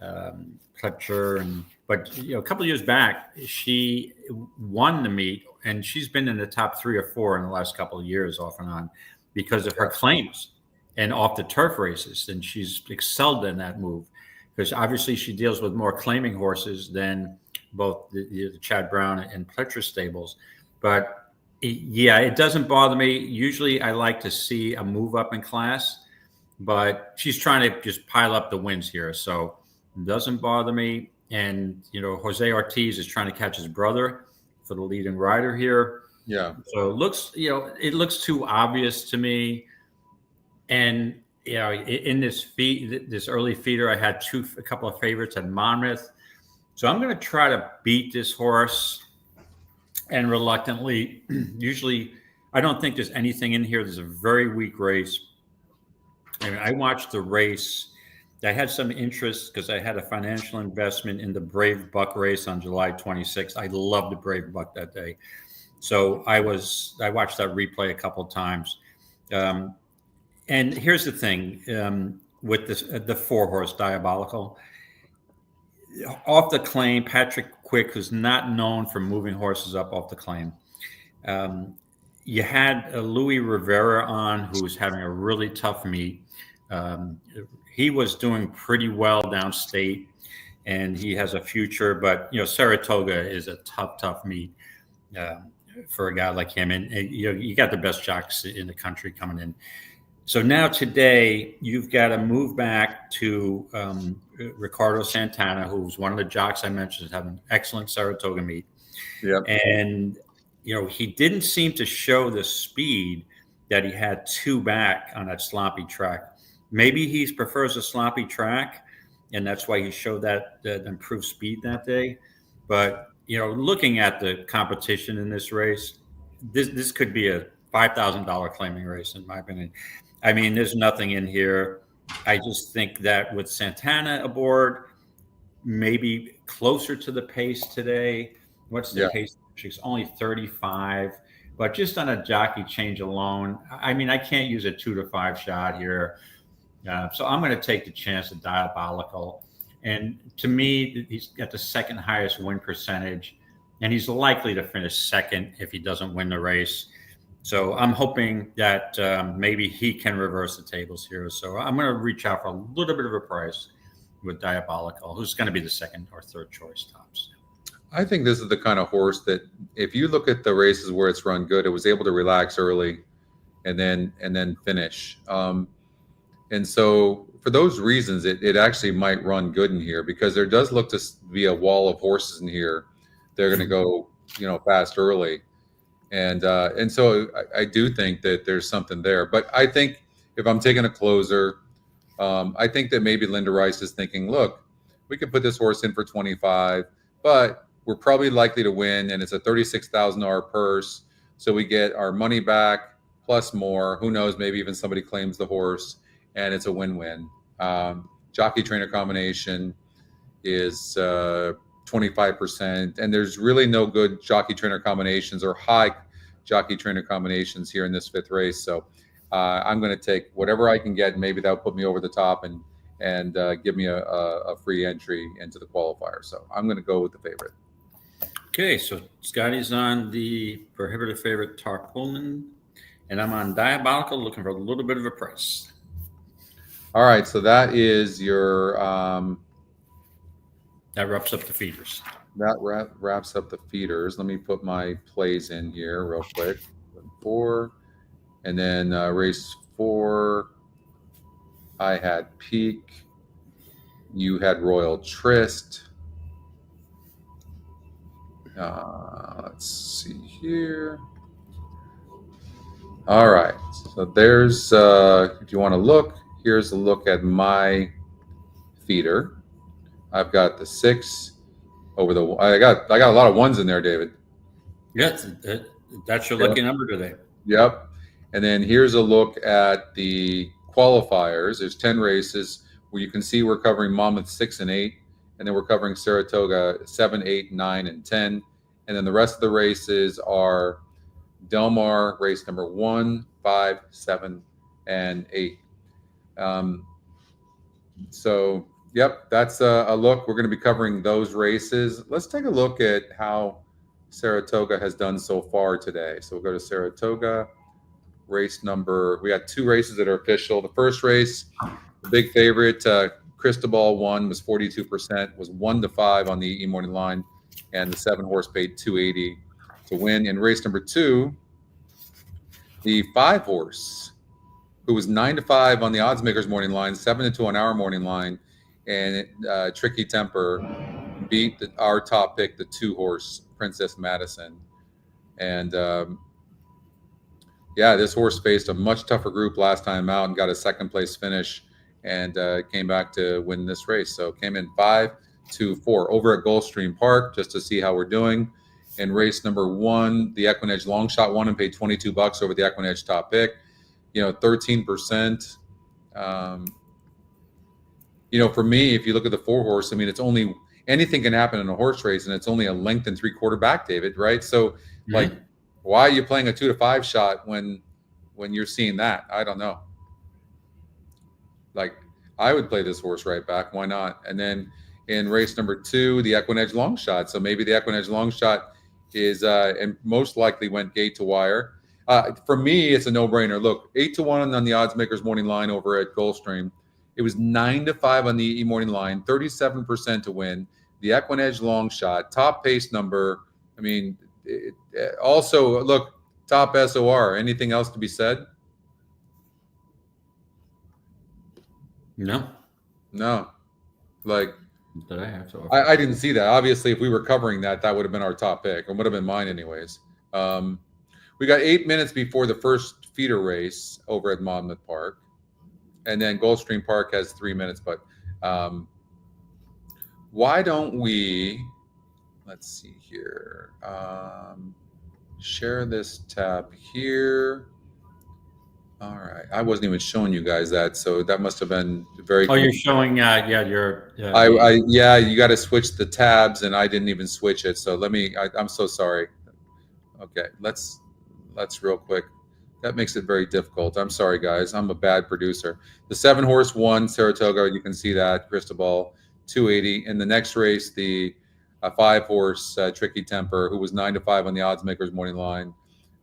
Speaker 2: and Pletcher, but a couple of years back she won the meet, and she's been in the top 3 or 4 in the last couple of years, off and on, because of her claims and off the turf races, and she's excelled in that move. Because obviously she deals with more claiming horses than both the Chad Brown and Pletcher stables. But it doesn't bother me. Usually I like to see a move up in class, but she's trying to just pile up the wins here. So it doesn't bother me. And, Jose Ortiz is trying to catch his brother for the leading rider here.
Speaker 1: Yeah.
Speaker 2: So it looks too obvious to me. And, in this early feeder, I had a couple of favorites at Monmouth. So I'm going to try to beat this horse, and reluctantly. Usually, I don't think there's anything in here. There's a very weak race. I mean, I watched the race. I had some interest because I had a financial investment in the Brave Buck race on July 26th. I loved the Brave Buck that day. So I watched that replay a couple of times. And here's the thing with the 4-horse Diabolical. Off the claim, Patrick Quick, who's not known for moving horses up off the claim. You had Louis Rivera on, who was having a really tough meet. He was doing pretty well downstate, and he has a future. But, Saratoga is a tough meet for a guy like him. And you got the best jocks in the country coming in. So now today, you've got to move back to Ricardo Santana, who's one of the jocks I mentioned, having an excellent Saratoga meet.
Speaker 1: Yep.
Speaker 2: And, he didn't seem to show the speed that he had 2 back on that sloppy track. Maybe he prefers a sloppy track, and that's why he showed that improved speed that day. But, looking at the competition in this race, this could be a $5,000 claiming race, in my opinion. I mean, there's nothing in here. I just think that with Santana aboard, maybe closer to the pace today. What's the pace? She's only 35, but just on a jockey change alone, I mean, I can't use a 2 to 5 shot here. So I'm going to take the chance of Diabolical. And to me, he's got the second highest win percentage, and he's likely to finish second if he doesn't win the race. So I'm hoping that maybe he can reverse the tables here. So I'm going to reach out for a little bit of a price with Diabolical, who's going to be the second or third choice tops.
Speaker 1: I think this is the kind of horse that, if you look at the races where it's run good, it was able to relax early and then finish. And so for those reasons, it actually might run good in here, because there does look to be a wall of horses in here. They're going to go, fast early. And so I do think that there's something there. But I think if I'm taking a closer, I think that maybe Linda Rice is thinking, look, we could put this horse in for 25, but we're probably likely to win, and it's a $36,000 purse. So we get our money back plus more. Who knows? Maybe even somebody claims the horse, and it's a win-win. Jockey trainer combination is 25%, and there's really no good jockey trainer combinations or high jockey trainer combinations here in this 5th race. So I'm going to take whatever I can get. Maybe that'll put me over the top and give me a free entry into the qualifier. So I'm going to go with the favorite.
Speaker 2: Okay, so Scotty's on the prohibitive favorite Tarpaulin, and I'm on Diabolical, looking for a little bit of a price.
Speaker 1: All right, so that is your
Speaker 2: that wraps up the feeders.
Speaker 1: That wraps up the feeders. Let me put my plays in here real quick. 4, and then race 4. I had Peak. You had Royal Tryst. Let's see here. All right. So there's, if you want to look, here's a look at my feeder. I've got the 6 over the. I got a lot of 1s in there, David.
Speaker 2: Yes, that's your lucky number today.
Speaker 1: Yep. And then here's a look at the qualifiers. There's 10 races where you can see we're covering Monmouth 6 and 8, and then we're covering Saratoga 7, 8, 9, and 10. And then the rest of the races are Delmare, race number 1, 5, 7, and 8. So, yep, that's a look. We're going to be covering those races. Let's take a look at how Saratoga has done so far today. So we'll go to Saratoga. Race number, we got 2 races that are official. The first race, the big favorite, Cristobal won, was 42%, was 1-5 on the morning line, and the 7 horse paid $280 to win. In race number 2, the 5 horse, who was 9-5 on the odds makers morning line, 7-2 on our morning line, and Tricky Temper beat our top pick, the 2 horse Princess Madison. And yeah, this horse faced a much tougher group last time out and got a 2nd place finish, and came back to win this race. So came in 5-4 over at Gulfstream Park, just to see how we're doing. In race number 1, the EquinEdge long shot won and paid $22 over the EquinEdge top pick. 13%. For me, if you look at the 4 horse, I mean, it's only anything can happen in a horse race, and it's only a length and 3/4 back, David, right? So like, why are you playing a 2-5 shot when you're seeing that? I don't know. Like, I would play this horse right back. Why not? And then in race number 2, the EquinEdge long shot. So maybe the EquinEdge long shot is and most likely went gate to wire. For me, it's a no-brainer. Look, 8-1 on the odds makers morning line over at Gulfstream. It was 9-5 on the morning line, 37% to win. The EquinEdge long shot, top pace number. I mean, also, look, top SOR. Anything else to be said?
Speaker 2: No.
Speaker 1: Like,
Speaker 2: that I have to.
Speaker 1: I didn't see that. Obviously, if we were covering that, that would have been our top pick, and would have been mine anyways. We got 8 minutes before the first feeder race over at Monmouth Park, and then Gulfstream Park has 3 minutes. But why don't we? Let's see here. Share this tab here. All right. I wasn't even showing you guys that, so that must have been very.
Speaker 2: Oh, you're showing. You're.
Speaker 1: You got to switch the tabs, and I didn't even switch it. So let me. I'm so sorry. Okay, let's real quick. That makes it very difficult. I'm sorry, guys. I'm a bad producer. The 7 horse won Saratoga. You can see that Cristobal 280. In the next race, the 5 horse Tricky Temper, who was 9-5 on the odds makers morning line,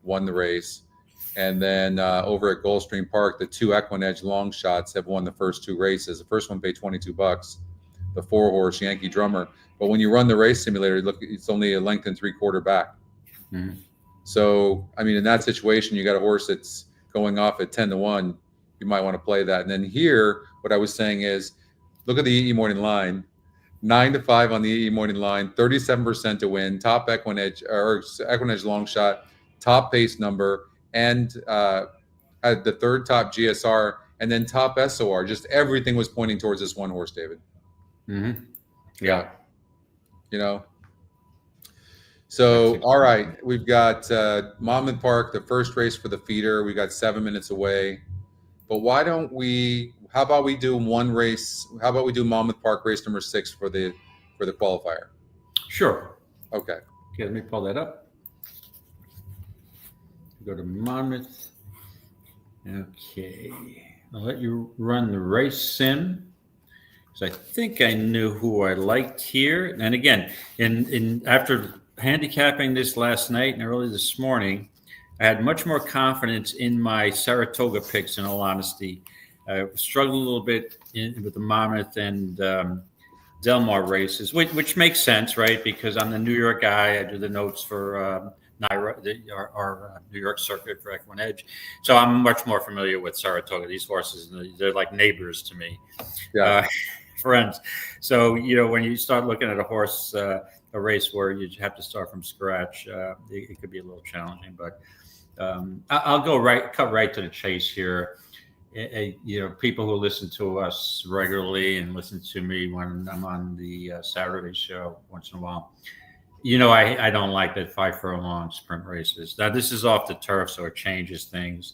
Speaker 1: won the race. And then over at Gulfstream Park, the 2 EquinEdge long shots have won the first 2 races. The first one paid $22. The 4 horse Yankee Drummer. But when you run the race simulator, look, it's only a length and 3/4 back. So, I mean, in that situation, you got a horse that's going off at 10-1. you might want to play that. And then here, what I was saying is, look at the EE morning line, 9-5 on the EE morning line, 37% to win, top EquinEdge long shot, top pace number, and at the third top GSR, and then top SOR. Just everything was pointing towards this one horse, David.
Speaker 2: Mm-hmm. Yeah.
Speaker 1: You know. So, all right, we've got Monmouth Park, the first race for the feeder. We got 7 minutes away. But how about we do one race? How about we do Monmouth Park race number 6 for the qualifier?
Speaker 2: Sure.
Speaker 1: Okay,
Speaker 2: let me pull that up. Go to Monmouth. Okay. I'll let you run the race sim. So I think I knew who I liked here. And again, after handicapping this last night and early this morning, I had much more confidence in my Saratoga picks, in all honesty. I struggled a little bit with the Monmouth and Delmare races, which makes sense, right? Because I'm the New York guy. I do the notes for NYRA, our New York circuit for EquinEdge. So I'm much more familiar with Saratoga. These horses, they're like neighbors to me, friends. So, when you start looking at a horse, a race where you have to start from scratch, it could be a little challenging. But I'll cut right to the chase here. People who listen to us regularly and listen to me when I'm on the Saturday show once in a while, I don't like that 5 furlong sprint races. Now, this is off the turf, so it changes things.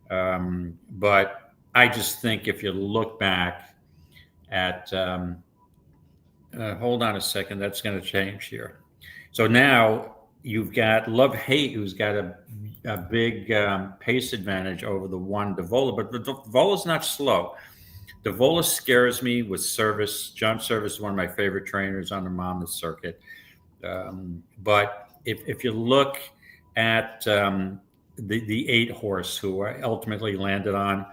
Speaker 2: But I just think if you look back at, hold on a second, that's going to change here. So now you've got Love Hate, who's got a big pace advantage over the one Devola, but the Devola's not slow. Devola scares me with service. John Service is one of my favorite trainers on the Monmouth circuit. But if you look at the 8 horse who I ultimately landed on,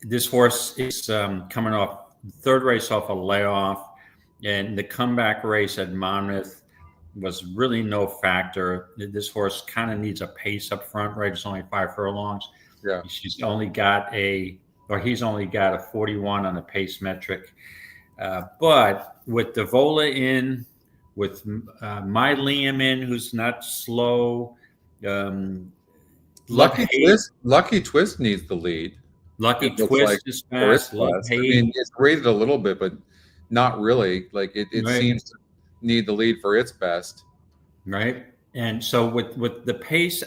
Speaker 2: this horse is coming off third race off a layoff, and the comeback race at Monmouth was really no factor. This horse kind of needs a pace up front, right? It's only 5 furlongs.
Speaker 1: Yeah.
Speaker 2: He's only got a 41 on the pace metric. But with Devola in, with my Liam in, who's not slow.
Speaker 1: Lucky Twist needs the lead.
Speaker 2: Lucky Twist is fast.
Speaker 1: I mean, it's rated a little bit, but not really. Like it right. Seems to need the lead for its best.
Speaker 2: Right. And so with the pace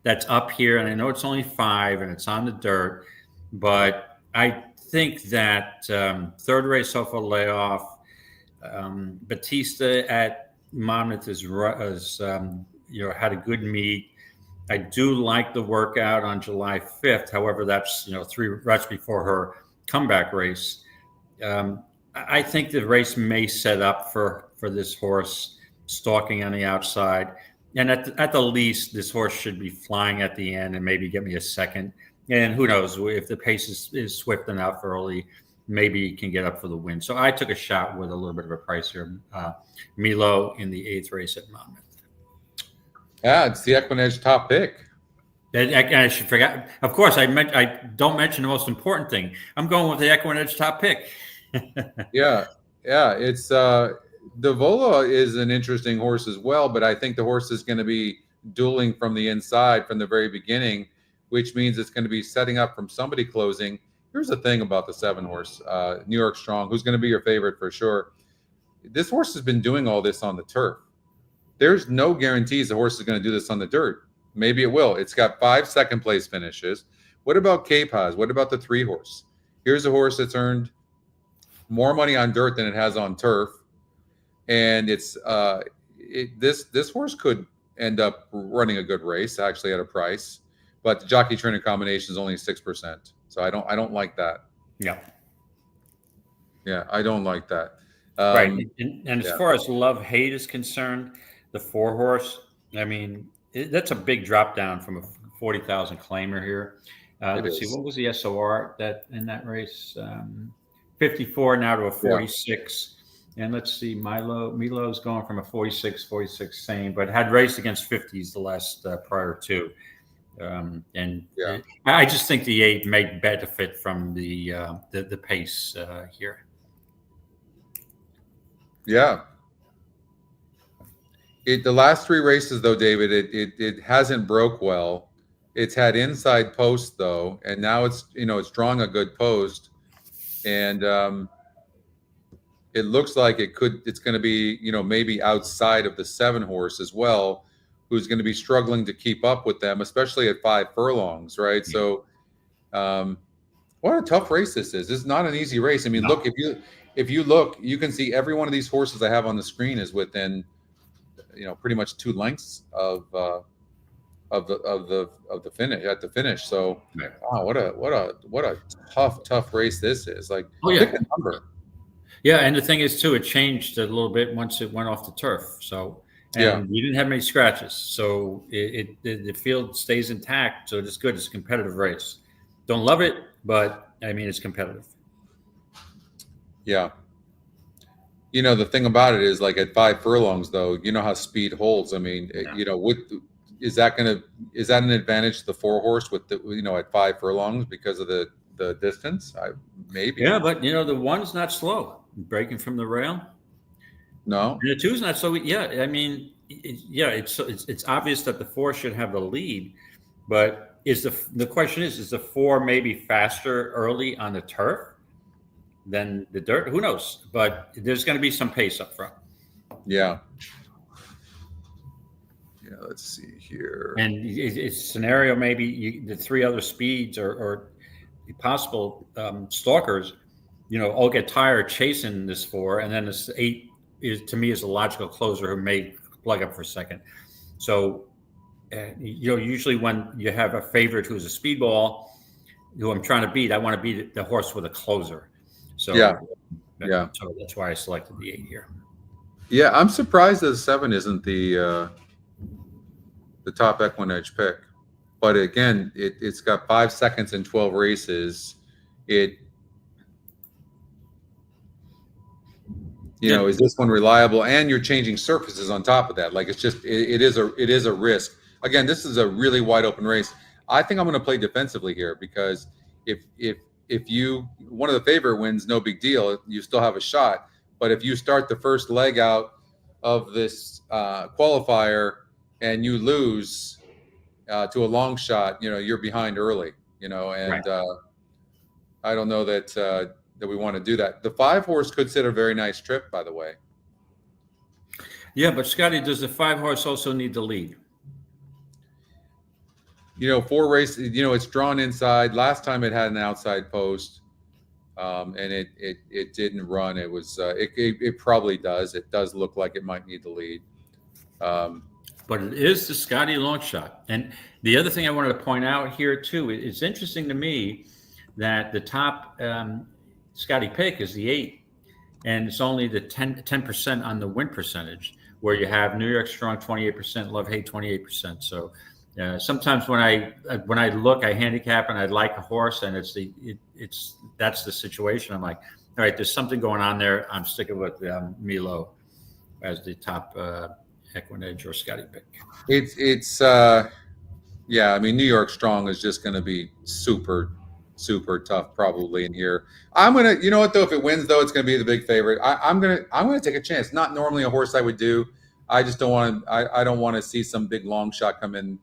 Speaker 2: that's up here, and I know it's only 5 and it's on the dirt, but I think that third race off a layoff, Batista at Monmouth has had a good meet. I do like the workout on July 5th. However, that's 3 runs before her comeback race. I think the race may set up for this horse stalking on the outside, and at the least, this horse should be flying at the end and maybe get me a second. And who knows, if the pace is swift enough early, maybe he can get up for the win. So I took a shot with a little bit of a price here. Milo in the 8th race at Monmouth.
Speaker 1: Yeah, it's the EquinEdge top pick.
Speaker 2: I should forget. Of course, I don't mention the most important thing. I'm going with the EquinEdge top pick.
Speaker 1: Yeah. It's Devola is an interesting horse as well, but I think the horse is going to be dueling from the inside from the very beginning, which means it's going to be setting up from somebody closing. Here's the thing about the 7 horse, New York Strong, who's going to be your favorite for sure. This horse has been doing all this on the turf. There's no guarantees the horse is going to do this on the dirt. Maybe it will. It's got 5 second place finishes. What about Cape Haas? What about the 3 horse? Here's a horse that's earned more money on dirt than it has on turf. And this horse could end up running a good race, actually, at a price. But the jockey trainer combination is only 6%. So I don't like that.
Speaker 2: Yeah.
Speaker 1: Yeah, I don't like that.
Speaker 2: Right. And as far as Love Hate is concerned, the 4 horse, I mean, that's a big drop down from a 40,000 claimer here. Let's see, what was the SOR in that race? 54 now to a 46. Yeah. And let's see, Milo's going from a 46 same, but had raced against 50s the last prior 2. And I just think the 8 may benefit from the pace here.
Speaker 1: Yeah. The last 3 races, though, David, it hasn't broke well. It's had inside post, though, and now it's drawing a good post, and it looks like it's going to be maybe outside of the 7 horse as well, who's going to be struggling to keep up with them, especially at 5 furlongs, right? Yeah. So, what a tough race this is. This is not an easy race. I mean, look, if you look, you can see every one of these horses I have on the screen is within pretty much 2 lengths of the finish at the finish. So, wow, what a tough race this is. Like, pick a number.
Speaker 2: Yeah, and the thing is too, it changed a little bit once it went off the turf. So, and you didn't have many scratches, so the field stays intact. So it's good. It's a competitive race. Don't love it, but I mean it's competitive.
Speaker 1: Yeah. The thing about it is, like, at 5 furlongs, though, you know how speed holds. I mean, is that an advantage to the 4 horse with at 5 furlongs because of the distance? Maybe.
Speaker 2: Yeah, but the 1's not slow breaking from the rail.
Speaker 1: No,
Speaker 2: and the 2's not so. Yeah, I mean, it's obvious that the 4 should have the lead, but the question is the 4 maybe faster early on the turf than the dirt? Who knows? But there's going to be some pace up front.
Speaker 1: Yeah. Yeah. Let's see here.
Speaker 2: And it's scenario maybe the 3 other speeds or possible stalkers, all get tired chasing this 4, and then this 8 to me is a logical closer who may plug up for a second. So, usually when you have a favorite who's a speedball, who I'm trying to beat, I want to beat the horse with a closer. So so that's why I selected the 8 here.
Speaker 1: Yeah, I'm surprised that the 7 isn't the top EquinEdge pick. But again, it's got 5 seconds in 12 races. Is this one reliable? And you're changing surfaces on top of that. Like, it's just it is a risk. Again, this is a really wide open race. I think I'm going to play defensively here, because if one of the favorite wins, no big deal. You still have a shot. But if you start the first leg out of this qualifier and you lose to a long shot, you're behind early. And I don't know that we want to do that. The 5 horse could sit a very nice trip, by the way.
Speaker 2: Yeah, but Scotty, does the 5 horse also need the lead?
Speaker 1: 4 races, it's drawn inside. Last time it had an outside post, and it didn't run. It was it probably does. It does look like it might need the lead.
Speaker 2: But it is the Scotty long shot. And the other thing I wanted to point out here too, it's interesting to me that the top Scotty pick is the 8, and it's only the 10% on the win percentage, where you have New York Strong 28%, Love Hate 28%. So sometimes when I look, I handicap and I like a horse, and that's the situation. I'm like, all right, there's something going on there. I'm sticking with Milo as the top EquinEdge or Scotty pick.
Speaker 1: It's I mean, New York Strong is just going to be super tough probably in here. I'm gonna, though, if it wins, though, it's gonna be the big favorite. I'm gonna take a chance. Not normally a horse I would do. I just don't want to. I don't want to see some big long shot come in,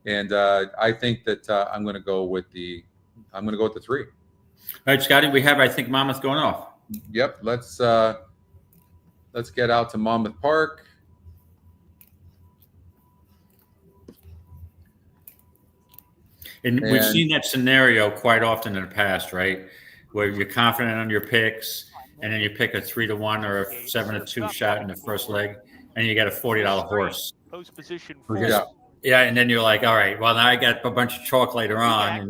Speaker 1: and I think that I'm gonna go with the 3.
Speaker 2: All right, Scotty, we have, I think, Monmouth going off.
Speaker 1: Yep. Let's get out to Monmouth Park.
Speaker 2: And we've seen that scenario quite often in the past, right? Where you're confident on your picks, and then you pick a 3-1 or a 7-2 shot in the first leg, and you got a $40 horse.
Speaker 3: Post position.
Speaker 2: Yeah, and then you're like, all right, well, now I got a bunch of chalk later on, and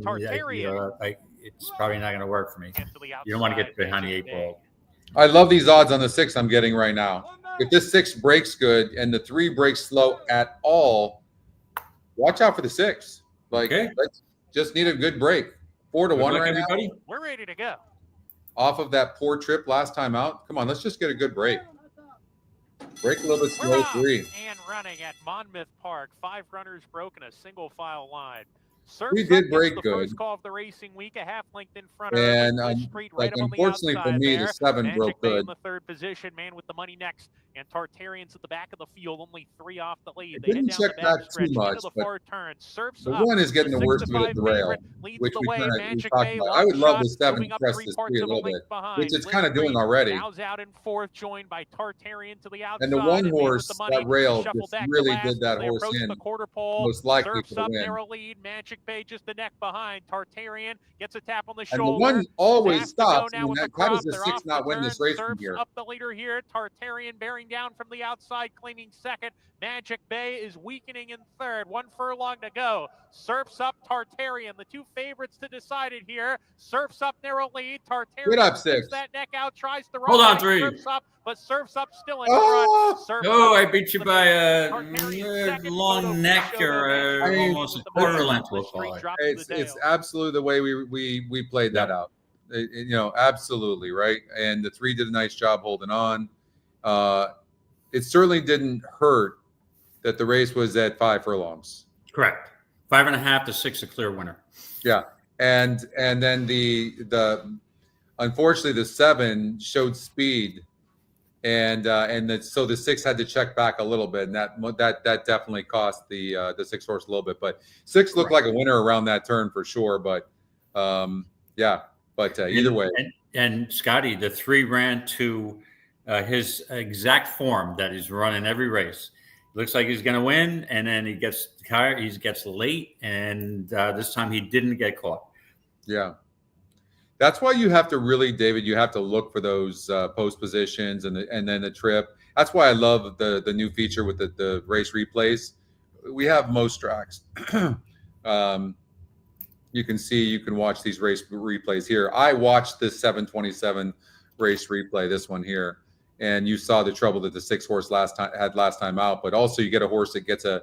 Speaker 2: it's probably not going to work for me. You don't want to get behind the 8 ball.
Speaker 1: I love these odds on the 6 I'm getting right now. If this 6 breaks good and the 3 breaks slow at all, watch out for the 6. Let's just need a good break. 4-1 right now.
Speaker 3: We're ready to go.
Speaker 1: Off of that poor trip last time out. Come on, let's just get a good break. Break a little bit slow. 3.
Speaker 3: And running at Monmouth Park. 5 runners broken, a single file line. We did break good. First call of the racing week, a half length in front of her.
Speaker 1: And
Speaker 3: Street right up on the outside
Speaker 1: for me,
Speaker 3: there.
Speaker 1: the 7
Speaker 3: Magic
Speaker 1: broke
Speaker 3: Bay
Speaker 1: good.
Speaker 3: in the third position, man with the money next, and Tartarian's at the back of the field, only 3 off the lead.
Speaker 1: It
Speaker 3: they
Speaker 1: didn't
Speaker 3: head down
Speaker 1: check
Speaker 3: the
Speaker 1: back
Speaker 3: stretch
Speaker 1: too much,
Speaker 3: into the far turn. Surfs
Speaker 1: the
Speaker 3: up.
Speaker 1: 1 is getting the worst of it at the rail,
Speaker 3: which we
Speaker 1: kind of
Speaker 3: Magic
Speaker 1: talked
Speaker 3: Bay,
Speaker 1: about. I would love the 7
Speaker 3: moving
Speaker 1: to
Speaker 3: up
Speaker 1: press
Speaker 3: 3
Speaker 1: this
Speaker 3: parts
Speaker 1: 3 a
Speaker 3: of a
Speaker 1: little
Speaker 3: length
Speaker 1: bit,
Speaker 3: behind.
Speaker 1: which it's kind of doing already.
Speaker 3: Now's out in 4th, joined by Tartarian to the outside.
Speaker 1: And the 1 horse, that rail just really did that horse in.
Speaker 3: The quarter pole.
Speaker 1: Most likely
Speaker 3: Surfs
Speaker 1: to
Speaker 3: up,
Speaker 1: win.
Speaker 3: narrow lead. Magic Bay just the neck behind. Tartarian gets a tap on the
Speaker 1: And
Speaker 3: shoulder.
Speaker 1: the 1 always stops.
Speaker 3: Now with
Speaker 1: how does the 6 not win this race from here?
Speaker 3: Up the leader here. Tartarian bearing down from the outside, claiming 2nd. Magic Bay is weakening in 3rd. 1 furlong to go. Surfs up, Tartarian. The 2 favorites to decide it here. Surfs up, narrow lead. Tartarian
Speaker 1: get up 6.
Speaker 3: That neck out, tries to run.
Speaker 2: Hold on, 3.
Speaker 3: Surfs up, but Surfs up still in front. Surfs
Speaker 2: oh,
Speaker 3: up,
Speaker 2: I beat you by a long neck or almost a quarter length.
Speaker 1: It's absolutely the way we played that out. Absolutely right. And the 3 did a nice job holding on. It certainly didn't hurt that the race was at 5 furlongs.
Speaker 2: Correct. 5.5 to 6, a clear winner.
Speaker 1: Yeah. And then the unfortunately the 7 showed speed, so the 6 had to check back a little bit, and that definitely cost the 6 horse a little bit. But 6 looked like a winner around that turn for sure. But either way.
Speaker 2: And Scotty, the 3 ran to his exact form that he's running every race. Looks like he's going to win, and then he gets tired. He gets late, and this time he didn't get caught.
Speaker 1: Yeah, that's why you have to really, David. You have to look for those post positions and then the trip. That's why I love the new feature with the race replays. We have most tracks. You can watch these race replays here. I watched this 727 race replay, this one here. And you saw the trouble that the 6 horse last time out, but also you get a horse that gets a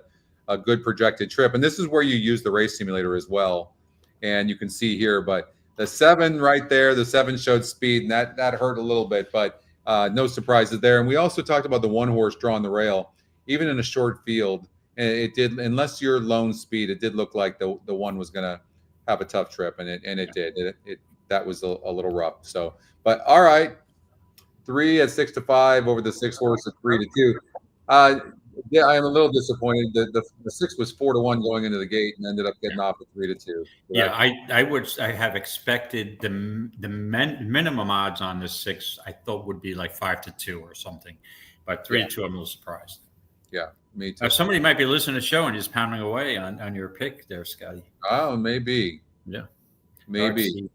Speaker 1: good projected trip. And this is where you use the race simulator as well. And you can see here, but the 7 right there, the 7 showed speed, and that hurt a little bit, but no surprises there. And we also talked about the 1 horse drawing the rail, even in a short field. And it did, unless you're lone speed, it did look like the 1 was going to have a tough trip, and it did. That was a little rough. So, but all right. 3 at 6 to 5 over the 6 horse at 3 to 2. Yeah, I am a little disappointed. The 6 was 4 to 1 going into the gate and ended up getting off at 3 to 2.
Speaker 2: Yeah, I have expected the minimum odds on this 6. I thought would be like 5 to 2 or something, but 3 to 2. I'm a little surprised.
Speaker 1: Yeah, me too.
Speaker 2: Somebody might be listening to the show and just pounding away on your pick there, Scotty.
Speaker 1: Oh, maybe.
Speaker 2: Yeah,
Speaker 1: maybe.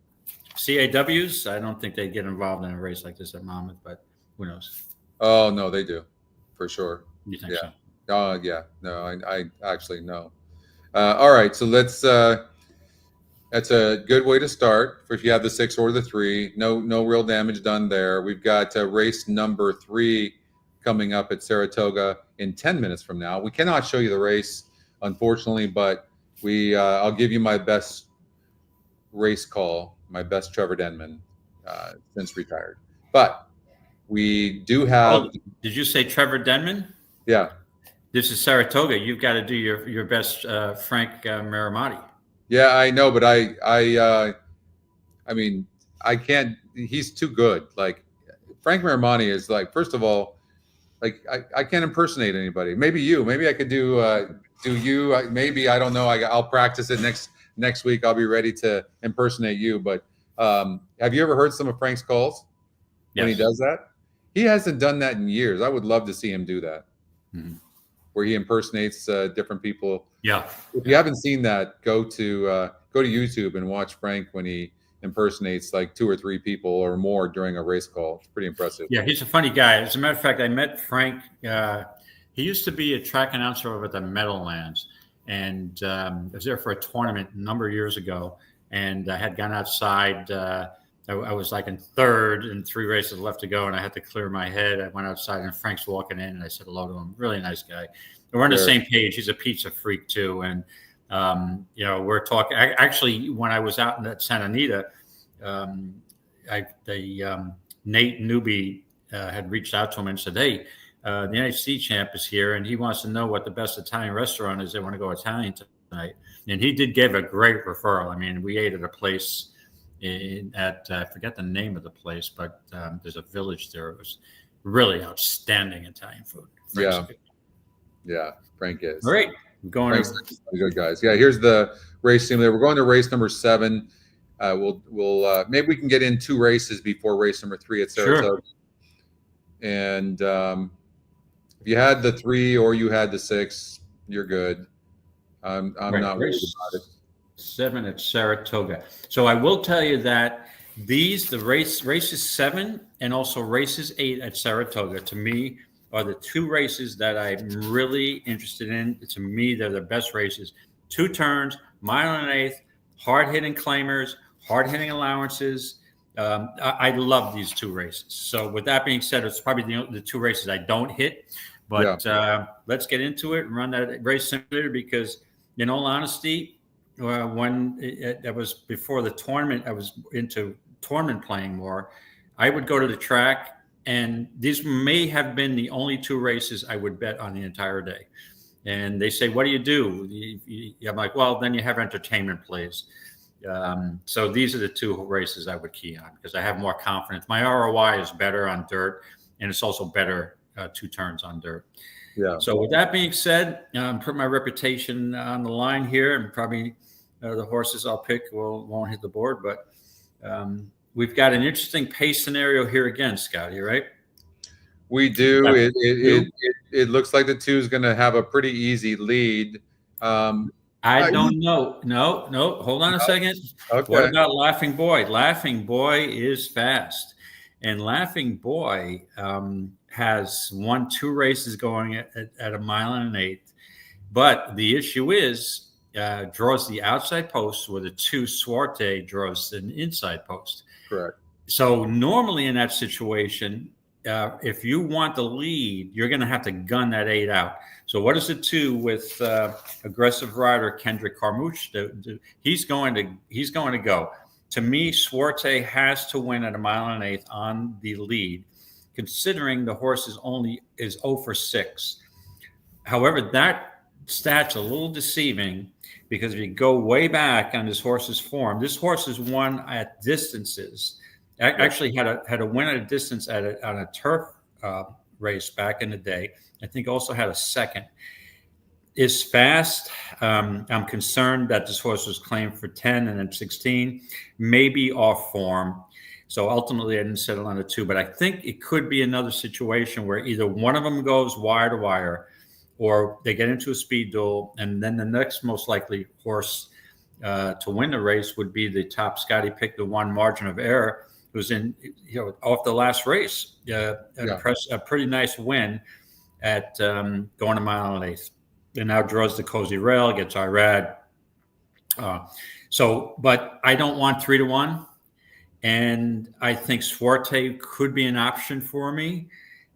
Speaker 2: CAWs, I don't think they get involved in a race like this at Monmouth, but who knows?
Speaker 1: Oh, no, they do, for sure.
Speaker 2: You think so?
Speaker 1: Oh, yeah. No, I actually know. All right, so let's. That's a good way to start for if you have the 6 or the 3. No real damage done there. We've got race number 3 coming up at Saratoga in 10 minutes from now. We cannot show you the race, unfortunately, but I'll give you my best race call. My best Trevor Denman since retired. But we do have.
Speaker 2: Oh, did you say Trevor Denman?
Speaker 1: Yeah.
Speaker 2: This is Saratoga. You've got to do your best Frank Maramati.
Speaker 1: Yeah, I know, but I mean, I can't. He's too good. Like Frank Maramati is like, first of all, like I can't impersonate anybody. Maybe you. Maybe I could do you. Maybe I don't know. I'll practice it next week. I'll be ready to impersonate you. But have you ever heard some of Frank's calls when he does that? He hasn't done that in years. I would love to see him do that, where he impersonates different people.
Speaker 2: Yeah.
Speaker 1: If you haven't seen that, go to YouTube and watch Frank when he impersonates like 2 or 3 people or more during a race call. It's pretty impressive.
Speaker 2: Yeah, he's a funny guy. As a matter of fact, I met Frank. He used to be a track announcer over at the Meadowlands. And I was there for a tournament a number of years ago, and I had gone outside. I was like in 3rd and 3 races left to go, and I had to clear my head. I went outside, and Frank's walking in, and I said hello to him. Really nice guy. And we're on the same page. He's a pizza freak too, and we're talking. Actually, when I was out in Santa Anita, Nate Newby had reached out to him and said, "Hey, the NHC champ is here, and he wants to know what the best Italian restaurant is. They want to go Italian night. And he did give a great referral. I mean, we ate at a place at I forget the name of the place, but there's a village there. It was really outstanding Italian food.
Speaker 1: Yeah, Frank is.
Speaker 2: All right.
Speaker 1: Frank's good, guys. Yeah, here's the race simulator. We're going to race number 7. We'll maybe we can get in 2 races before race number 3 at Saratoga. Sure. And if you had the 3 or you had the 6, you're good. I'm not worried about it.
Speaker 2: 7 at Saratoga. So I will tell you that races 7 and also races 8 at Saratoga, to me, are the 2 races that I'm really interested in. To me, they're the best races. 2 turns, mile and 1/8, hard-hitting claimers, hard-hitting allowances. I love these 2 races. So with that being said, it's probably the 2 races I don't hit. But let's get into it and run that race simulator, because in all honesty, when that was before the tournament, I was into tournament playing more. I would go to the track, and these may have been the only 2 races I would bet on the entire day. And they say, what do you do? I'm like, well, then you have entertainment plays. So these are the 2 races I would key on, because I have more confidence. My ROI is better on dirt, and it's also better 2 turns on dirt.
Speaker 1: Yeah.
Speaker 2: So with that being said, put my reputation on the line here, and probably the horses I'll pick won't hit the board, but we've got an interesting pace scenario here again, Scotty, right?
Speaker 1: We do. It looks like the 2 is going to have a pretty easy lead.
Speaker 2: I don't know. No. Hold on a second. Okay. What about Laughing Boy? Laughing Boy is fast, and Laughing Boy has won 2 races going at 1 mile and 1/8. But the issue is draws the outside post, where the 2 Suerte draws an inside post.
Speaker 1: Correct.
Speaker 2: So normally in that situation, if you want the lead, you're going to have to gun that 8 out. So what does the 2 with aggressive rider Kendrick Carmouche do? He's going to go. To me, Suerte has to win at 1 mile and 1/8 on the lead, considering the horse is 0 for 6. However, that stat's a little deceiving, because if you go way back on this horse's form, this horse has won at distances. Actually had a win at a distance on a turf race back in the day. I think also had a second. Is fast. I'm concerned that this horse was claimed for 10 and then 16, maybe off form. So ultimately, I didn't settle on a 2, but I think it could be another situation where either one of them goes wire to wire, or they get into a speed duel, and then the next most likely horse to win the race would be the top Scotty picked, the 1 margin of error, who's in, off the last race, a pretty nice win at going 1 mile and 1/8. And now draws the cozy rail, gets Irad. But I don't want 3 to 1. And I think Suerte could be an option for me.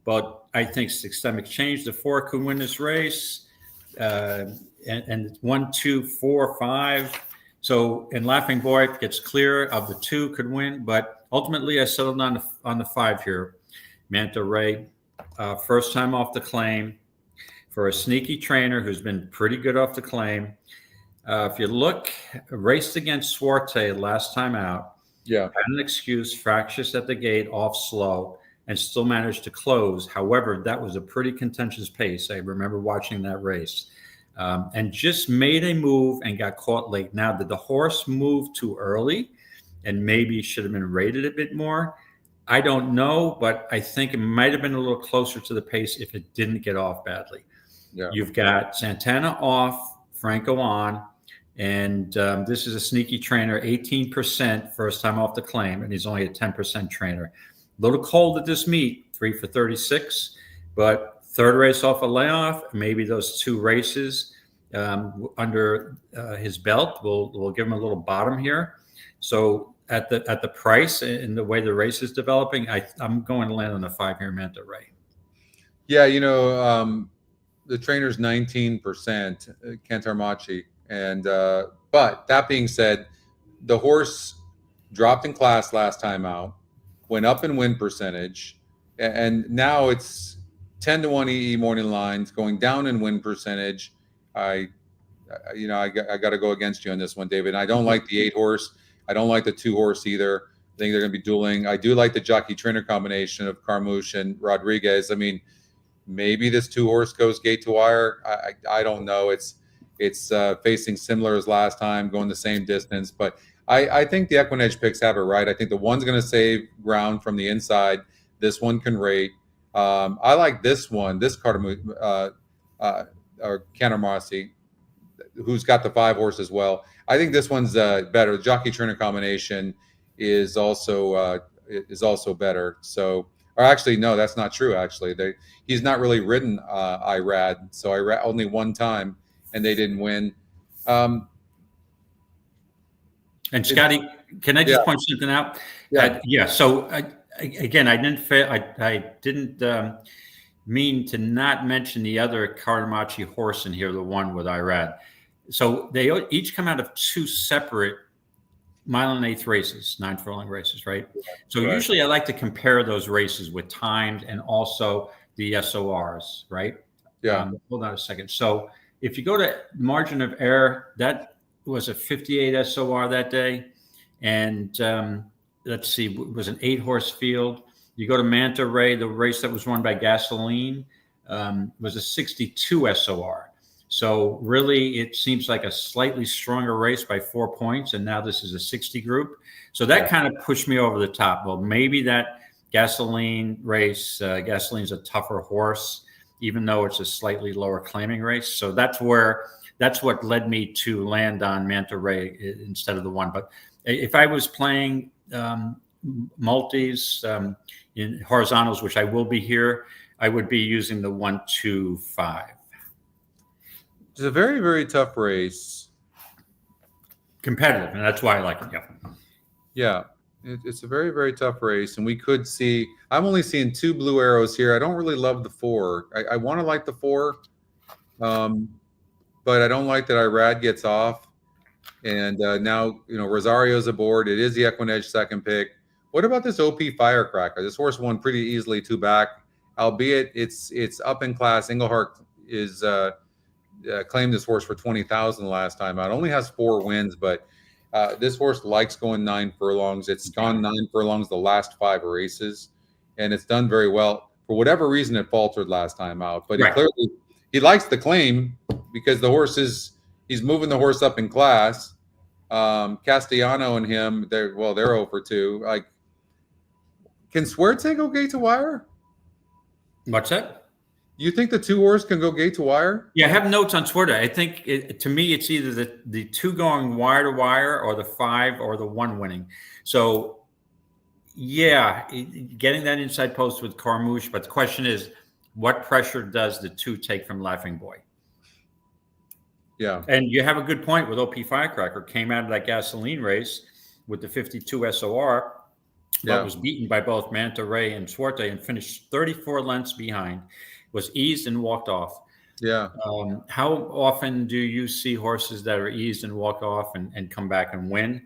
Speaker 2: But I think Systemic Change, the 4, could win this race. And 1, 2, 4, 5. So, and Laughing Boy gets clear of the 2, could win. But ultimately, I settled on the 5 here. Manta Ray, first time off the claim, for a sneaky trainer who's been pretty good off the claim. If you look, raced against Suerte last time out.
Speaker 1: Yeah.
Speaker 2: Had an excuse, fractious at the gate, off slow, and still managed to close. However, that was a pretty contentious pace. I remember watching that race. And just made a move and got caught late. Now, did the horse move too early and maybe should have been rated a bit more? I don't know, but I think it might have been a little closer to the pace if it didn't get off badly. Yeah. You've got Santana off, Franco on, and this is a sneaky trainer, 18% first time off the claim, and he's only a 10% trainer. A little cold at this meet, 3 for 36, but 3rd race off a layoff, maybe those 2 races under his belt will give him a little bottom here. So at the price and the way the race is developing, I'm going to land on the 5 here Manta Ray.
Speaker 1: Yeah, the trainer's 19%, Cantarmachi, and but that being said, the horse dropped in class last time out, went up in win percentage, and now it's 10 to 1 EE morning lines, going down in win percentage. I I got to go against you on this one, David. And I don't like the 8 horse. I don't like the 2 horse either. I think they're going to be dueling. I do like the jockey trainer combination of Carmouche and Rodriguez. I mean, maybe this 2 horse goes gate to wire. I don't know. It's facing similar as last time, going the same distance. But I think the EquinEdge picks have it right. I think the one's going to save ground from the inside. This one can rate. I like this one, this Carmouche, or Cantermossi, who's got the 5 horse as well. I think this one's better. The jockey trainer combination is also better. So, or actually, no, that's not true. Actually, he's not really ridden IRAD. So IRAD only one time, and they didn't win.
Speaker 2: And Scotty, can I just point something out?
Speaker 1: Yeah.
Speaker 2: So again, I didn't mean to not mention the other Carmouche horse in here, the one with IRAD. So they each come out of 2 separate 1 1/8 races, 9 furlong races, right? So usually I like to compare those races with timed and also the SORs, right?
Speaker 1: Yeah.
Speaker 2: Hold on a second. So if you go to margin of error, that was a 58 SOR that day. And let's see, it was an 8 horse field. You go to Manta Ray, the race that was won by Gasoline, was a 62 SOR. So really, it seems like a slightly stronger race by 4 points, and now this is a 60 group. So that kind of pushed me over the top. Well, maybe that Gasoline race, Gasoline's a tougher horse, even though it's a slightly lower claiming race. So that's what led me to land on Manta Ray instead of the 1. But if I was playing multis in horizontals, which I will be here, I would be using the 1, 2, 5.
Speaker 1: It's a very, very tough race.
Speaker 2: Competitive, and that's why I like it.
Speaker 1: Yeah. It's a very, very tough race. And we could see, I'm only seeing 2 blue arrows here. I don't really love the 4. I want to like the 4, but I don't like that IRAD gets off. And now, Rosario's aboard. It is the EquinEdge second pick. What about this OP Firecracker? This horse won pretty easily 2 back, albeit it's up in class. Engelhart is claimed this horse for $20,000 last time out. Only has 4 wins, but this horse likes going 9 furlongs. It's gone 9 furlongs the last 5 races, and it's done very well. For whatever reason, it faltered last time out, but he likes the claim because the horse he's moving the horse up in class. Castellano and him, they're 0 for 2. Like, can Suerte go gate to wire?
Speaker 2: What's that?
Speaker 1: You think the 2 horse can go gate to wire?
Speaker 2: Yeah, I have notes on Twitter. I think to me, it's either the 2 going wire to wire, or the 5 or the 1 winning. So, yeah, getting that inside post with Carmouche. But the question is, what pressure does the 2 take from Laughing Boy?
Speaker 1: Yeah.
Speaker 2: And you have a good point with OP Firecracker. Came out of that Gasoline race with the 52 SOR, but was beaten by both Manta Ray and Suerte and finished 34 lengths behind. Was eased and walked off.
Speaker 1: Yeah.
Speaker 2: How often do you see horses that are eased and walk off and come back and win?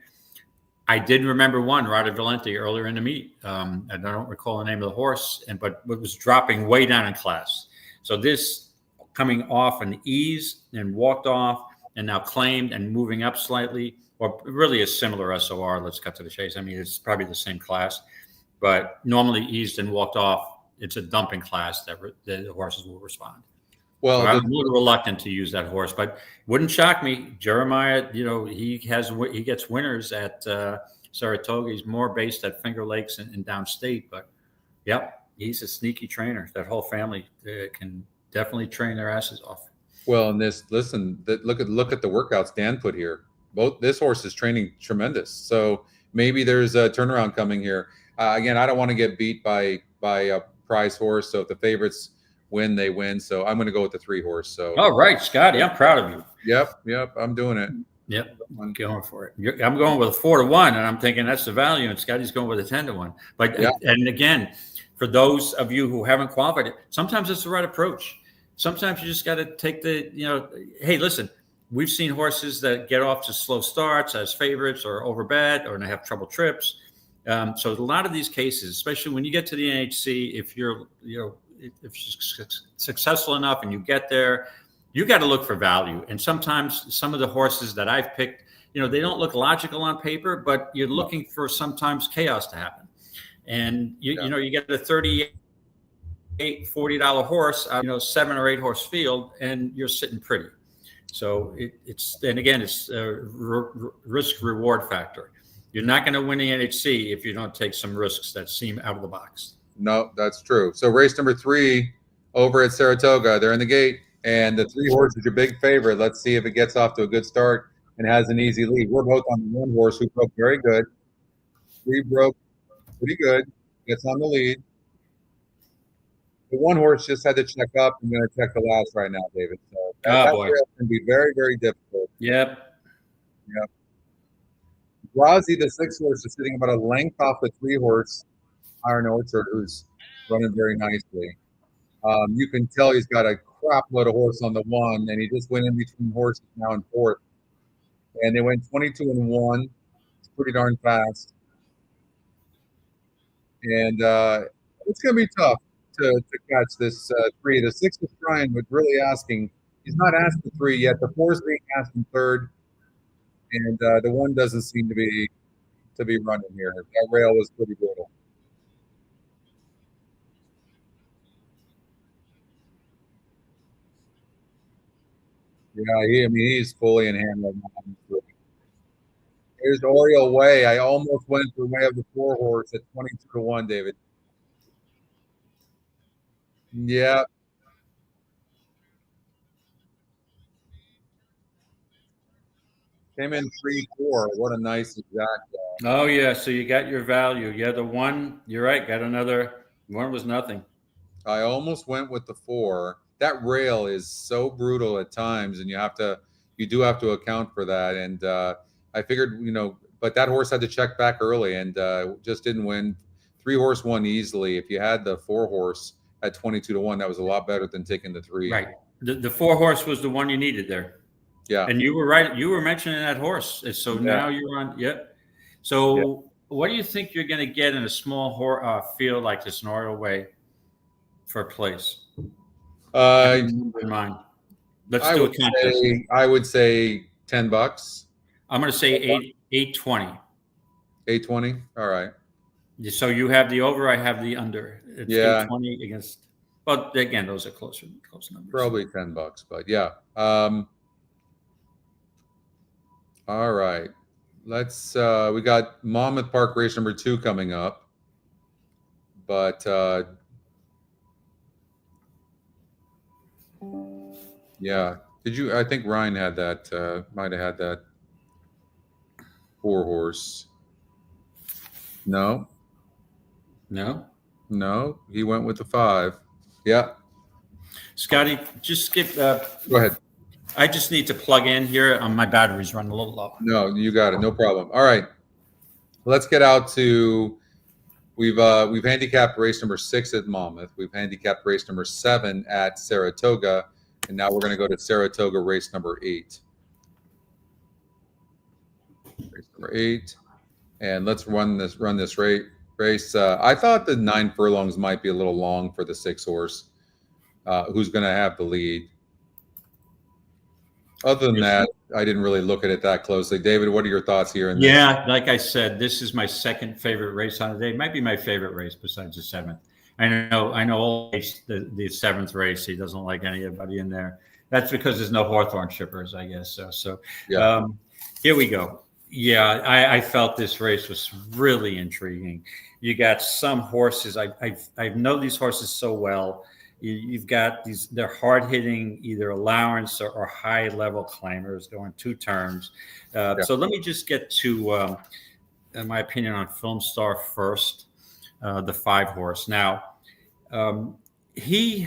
Speaker 2: I did remember one, Rada Valente, earlier in the meet. And I don't recall the name of the horse, but it was dropping way down in class. So this coming off an ease and walked off and now claimed and moving up slightly, or really a similar SOR. Let's cut to the chase. I mean, it's probably the same class, but normally eased and walked off, it's a dumping class that the horses will respond. Well, so I'm a little reluctant to use that horse, but wouldn't shock me. Jeremiah, he gets winners at Saratoga. He's more based at Finger Lakes and downstate, but he's a sneaky trainer. That whole family can definitely train their asses off.
Speaker 1: Well, and look at the workouts Dan put here. This horse is training tremendous. So maybe there's a turnaround coming here. Again, I don't want to get beat by a prize horse. So if the favorites win, they win. So I'm going to go with the 3 horse. So
Speaker 2: all right, Scotty, I'm proud of you.
Speaker 1: Yep, I'm doing it.
Speaker 2: Yep, I'm going for it. I'm going with a 4-1, and I'm thinking that's the value, and Scotty's going with a 10-1. But and again, for those of you who haven't qualified, sometimes it's the right approach. Sometimes you just got to take hey, listen, we've seen horses that get off to slow starts as favorites or overbet or they have trouble trips. So a lot of these cases, especially when you get to the NHC, if you're successful enough and you get there, you got to look for value. And sometimes some of the horses that I've picked, they don't look logical on paper, but you're looking for sometimes chaos to happen. And you get a $38, $40 horse, $7 or $8 horse field, and you're sitting pretty. So it's a risk reward factor. You're not going to win the NHC if you don't take some risks that seem out of the box.
Speaker 1: No, that's true. So race number 3 over at Saratoga, they're in the gate, and the 3 horse is your big favorite. Let's see if it gets off to a good start and has an easy lead. We're both on the 1 horse who broke very good. 3 broke pretty good, gets on the lead. The 1 horse just had to check up. I'm going to check the last right now, David. So that rail can be very, very difficult.
Speaker 2: Yep.
Speaker 1: Rozzy, the 6 horse, is sitting about a length off the 3 horse, Iron Orchard, who's running very nicely. You can tell he's got a crap load of horse on the 1, and he just went in between horses now in 4th. And they went 22-1. It's pretty darn fast. And it's going to be tough to catch this 3. The 6 is trying, but really asking. He's not asking 3 yet. The 4 is being asked in 3rd. And the 1 doesn't seem to be running here. That rail was pretty brutal. Yeah, he's fully in hand right now. Here's Oriole Way. I almost went the way of the 4 horse at 22-1, David. Yeah. Came in 3-4. What a nice exact.
Speaker 2: Oh, yeah. So you got your value. Yeah, the 1, you're right. Got another 1 was nothing.
Speaker 1: I almost went with the 4. That rail is so brutal at times, and you do have to account for that. And I figured, but that horse had to check back early and just didn't win. 3 horse won easily. If you had the 4 horse at 22-1, that was a lot better than taking the 3.
Speaker 2: Right. The 4 horse was the one you needed there.
Speaker 1: Yeah.
Speaker 2: And you were right. You were mentioning that horse. So now you're on. Yep. So what do you think you're going to get in a small field like this in Oriole Way for a place? In mind. Let's do a contest.
Speaker 1: I would say $10.
Speaker 2: I'm going to say $8.20.
Speaker 1: $8.20. All right.
Speaker 2: So you have the over. I have the under. It's $8.20 against. But again, those are close numbers.
Speaker 1: Probably $10, but yeah. All right. Let's. We got Monmouth Park race number 2 coming up, but yeah. Did you? I think Ryan had that. Might have had that 4 horse. No. He went with the 5. Yeah.
Speaker 2: Scotty, just skip.
Speaker 1: Go ahead.
Speaker 2: I just need to plug in here. My battery's running a little low.
Speaker 1: No, you got it. No problem. All right. Let's get out to. We've handicapped race number 6 at Monmouth. We've handicapped race number 7 at Saratoga, and now we're going to go to Saratoga race number 8. Race number 8, and let's run this race. I thought the 9 furlongs might be a little long for the 6 horse, who's going to have the lead. Other than that, I didn't really look at it that closely. David, what are your thoughts here?
Speaker 2: Like I said, this is my 2nd favorite race on the day. It might be my favorite race besides the 7th. I know the 7th race, he doesn't like anybody in there. That's because there's no Hawthorne shippers, I guess. So here we go. Yeah, I felt this race was really intriguing. You got some horses. I know these horses so well. You've got these, they're hard hitting, either allowance or high level claimers going 2 terms. So let me just get to my opinion on Film Star first, the 5 horse. Now, he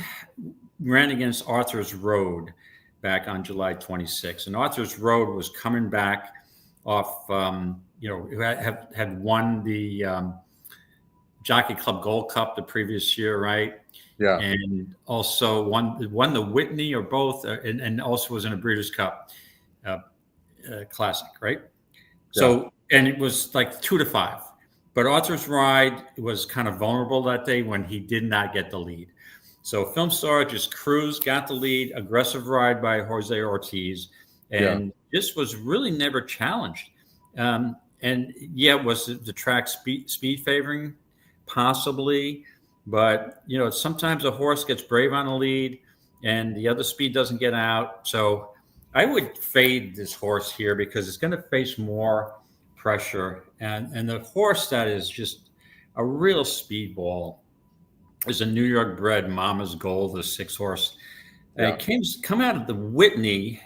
Speaker 2: ran against Arthur's Road back on July 26th, and Arthur's Road was coming back off, had won the Jockey Club Gold Cup the previous year, right?
Speaker 1: Yeah,
Speaker 2: and also won the Whitney or both, and also was in a Breeders' Cup Classic, right? Yeah. So, and it was like 2-5. But Arthur's Ride was kind of vulnerable that day when he did not get the lead. So Film Star just cruised, got the lead, aggressive ride by Jose Ortiz, and just was really never challenged. And yeah, was the track speed favoring? Possibly. But, sometimes a horse gets brave on the lead and the other speed doesn't get out. So I would fade this horse here because it's going to face more pressure. And the horse that is just a real speedball is a New York bred Mama's Gold, the 6 horse. It come out of the Whitney.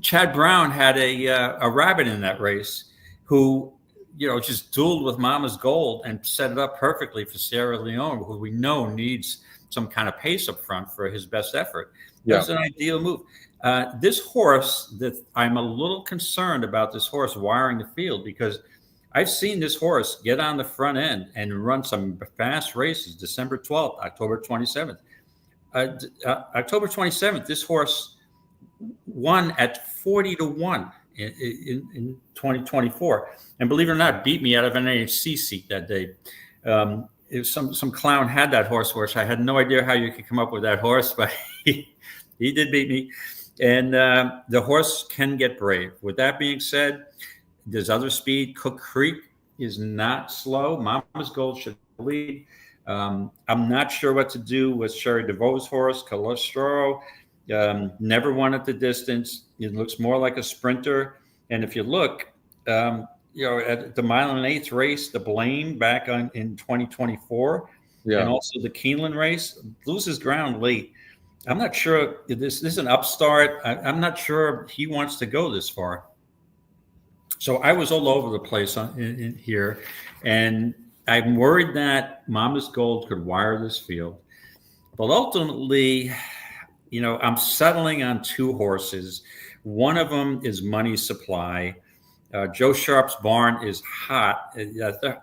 Speaker 2: Chad Brown had a rabbit in that race who, just dueled with Mama's Gold and set it up perfectly for Sierra Leone, who we know needs some kind of pace up front for his best effort. That's an ideal move. This horse, that I'm a little concerned about this horse wiring the field, because I've seen this horse get on the front end and run some fast races. December 12th, October 27th. October 27th, this horse won at 40-1 in 2024, and believe it or not, beat me out of an NHC seat that day. It was some clown had that horse. I had no idea how you could come up with that horse, but he did beat me. And the horse can get brave. With that being said, there's other speed. Cook Creek is not slow. Mama's Gold should lead. I'm not sure what to do with Sherry DeVoe's horse, Calistro. Never won at the distance. It looks more like a sprinter. And if you look, at the 1 1/8 race, the Blame back in 2024, and also the Keeneland race, loses ground late. I'm not sure if this is an upstart. I'm not sure he wants to go this far. So I was all over the place in here, and I'm worried that Mama's Gold could wire this field. But ultimately, I'm settling on 2 horses. One of them is Money Supply. Joe Sharp's barn is hot.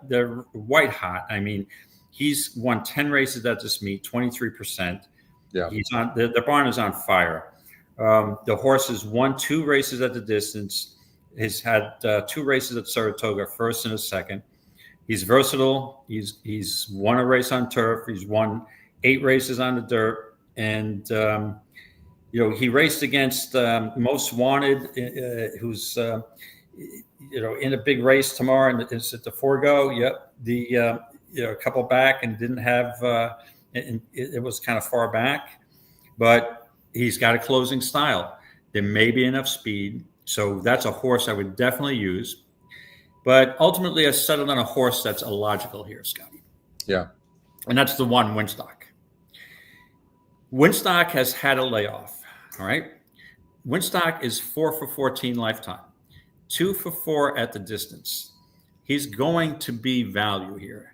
Speaker 2: They're white hot. I mean, he's won 10 races at this meet, 23%. Yeah, he's on. The barn is on fire. The horse has won 2 races at the distance. He's had 2 races at Saratoga, first and a second. He's versatile. He's won a race on turf. He's won 8 races on the dirt. And, he raced against Most Wanted, who's, in a big race tomorrow. And it's at the Forgo. Yep. A couple back and didn't have, and it was kind of far back. But he's got a closing style. There may be enough speed. So that's a horse I would definitely use. But ultimately, I settled on a horse that's illogical here, Scotty.
Speaker 1: Yeah. And
Speaker 2: that's the one, Winstock. Winstock has had a layoff, all right? Winstock is 4 for 14 lifetime, 2 for 4 at the distance. He's going to be value here.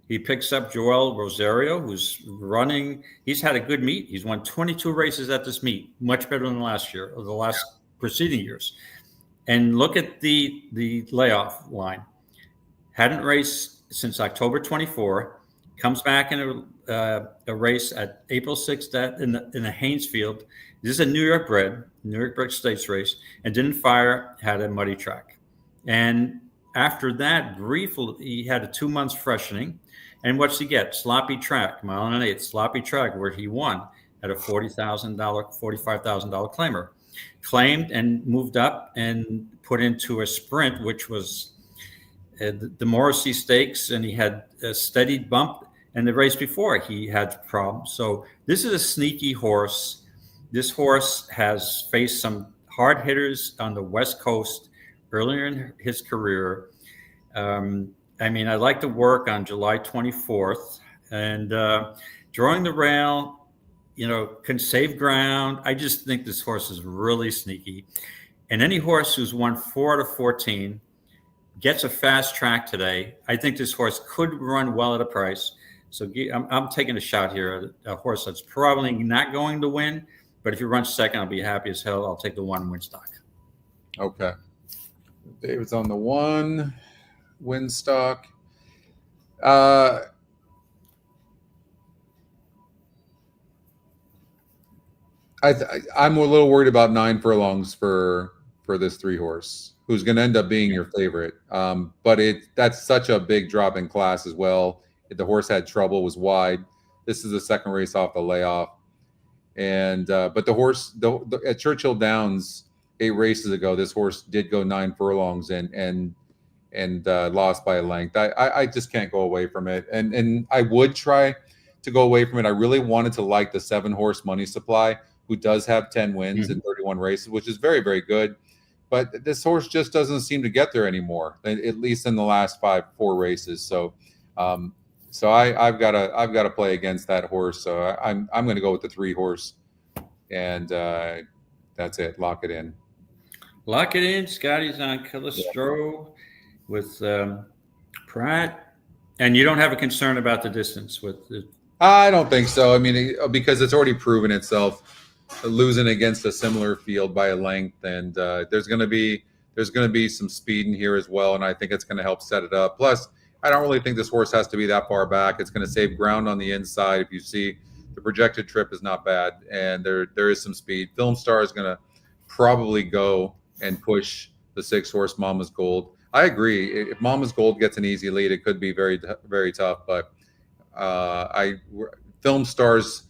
Speaker 2: He picks up Joel Rosario, who's running. He's had a good meet. He's won 22 races at this meet, much better than last year or the last preceding years. And look at the layoff line. Hadn't raced since October 24. Comes back in a race at April 6th in the Haynesfield. This is a New York bred Stakes race, and didn't fire. Had a muddy track. And after that, briefly, he had a 2 months freshening. And what's he get? Sloppy track, 1 1/8 sloppy track, where he won at a $45,000 claimer. Claimed and moved up and put into a sprint, which was the Morrissey Stakes, and he had a steady bump. And the race before, he had problems. So this is a sneaky horse. This horse has faced some hard hitters on the West Coast earlier in his career. I like the work on July 24th, and drawing the rail, can save ground. I just think this horse is really sneaky. And any horse who's won 4 out of 14 gets a fast track today. I think this horse could run well at a price. So I'm taking a shot here at a horse that's probably not going to win. But if you run second, I'll be happy as hell. I'll take the 1 Winstock.
Speaker 1: Okay. David's on the 1 Winstock. I'm a little worried about 9 furlongs for this 3 horse, who's going to end up being your favorite. But that's such a big drop in class as well. The horse had trouble, was wide. This is the second race off the layoff. And but the horse at Churchill Downs 8 races ago, this horse did go 9 furlongs and lost by a length. I just can't go away from it. And I would try to go away from it. I really wanted to like the 7-horse Money Supply, who does have 10 wins in 31 races, which is very, very good. But this horse just doesn't seem to get there anymore, at least in the last 4 races. So, so I've got to play against that horse. So I'm going to go with the 3-horse, and that's it. Lock it in.
Speaker 2: Lock it in. Scotty's on Calistro with Pratt, and you don't have a concern about the distance with the.
Speaker 1: I don't think so. I mean, because it's already proven itself, losing against a similar field by a length, and there's going to be some speed in here as well, and I think it's going to help set it up. Plus, I don't really think this horse has to be that far back. It's going to save ground on the inside. If you see, the projected trip is not bad, and there is some speed. Film Star is going to probably go and push the 6-horse Mama's Gold. I agree. If Mama's Gold gets an easy lead, it could be very, very tough. But Film Star's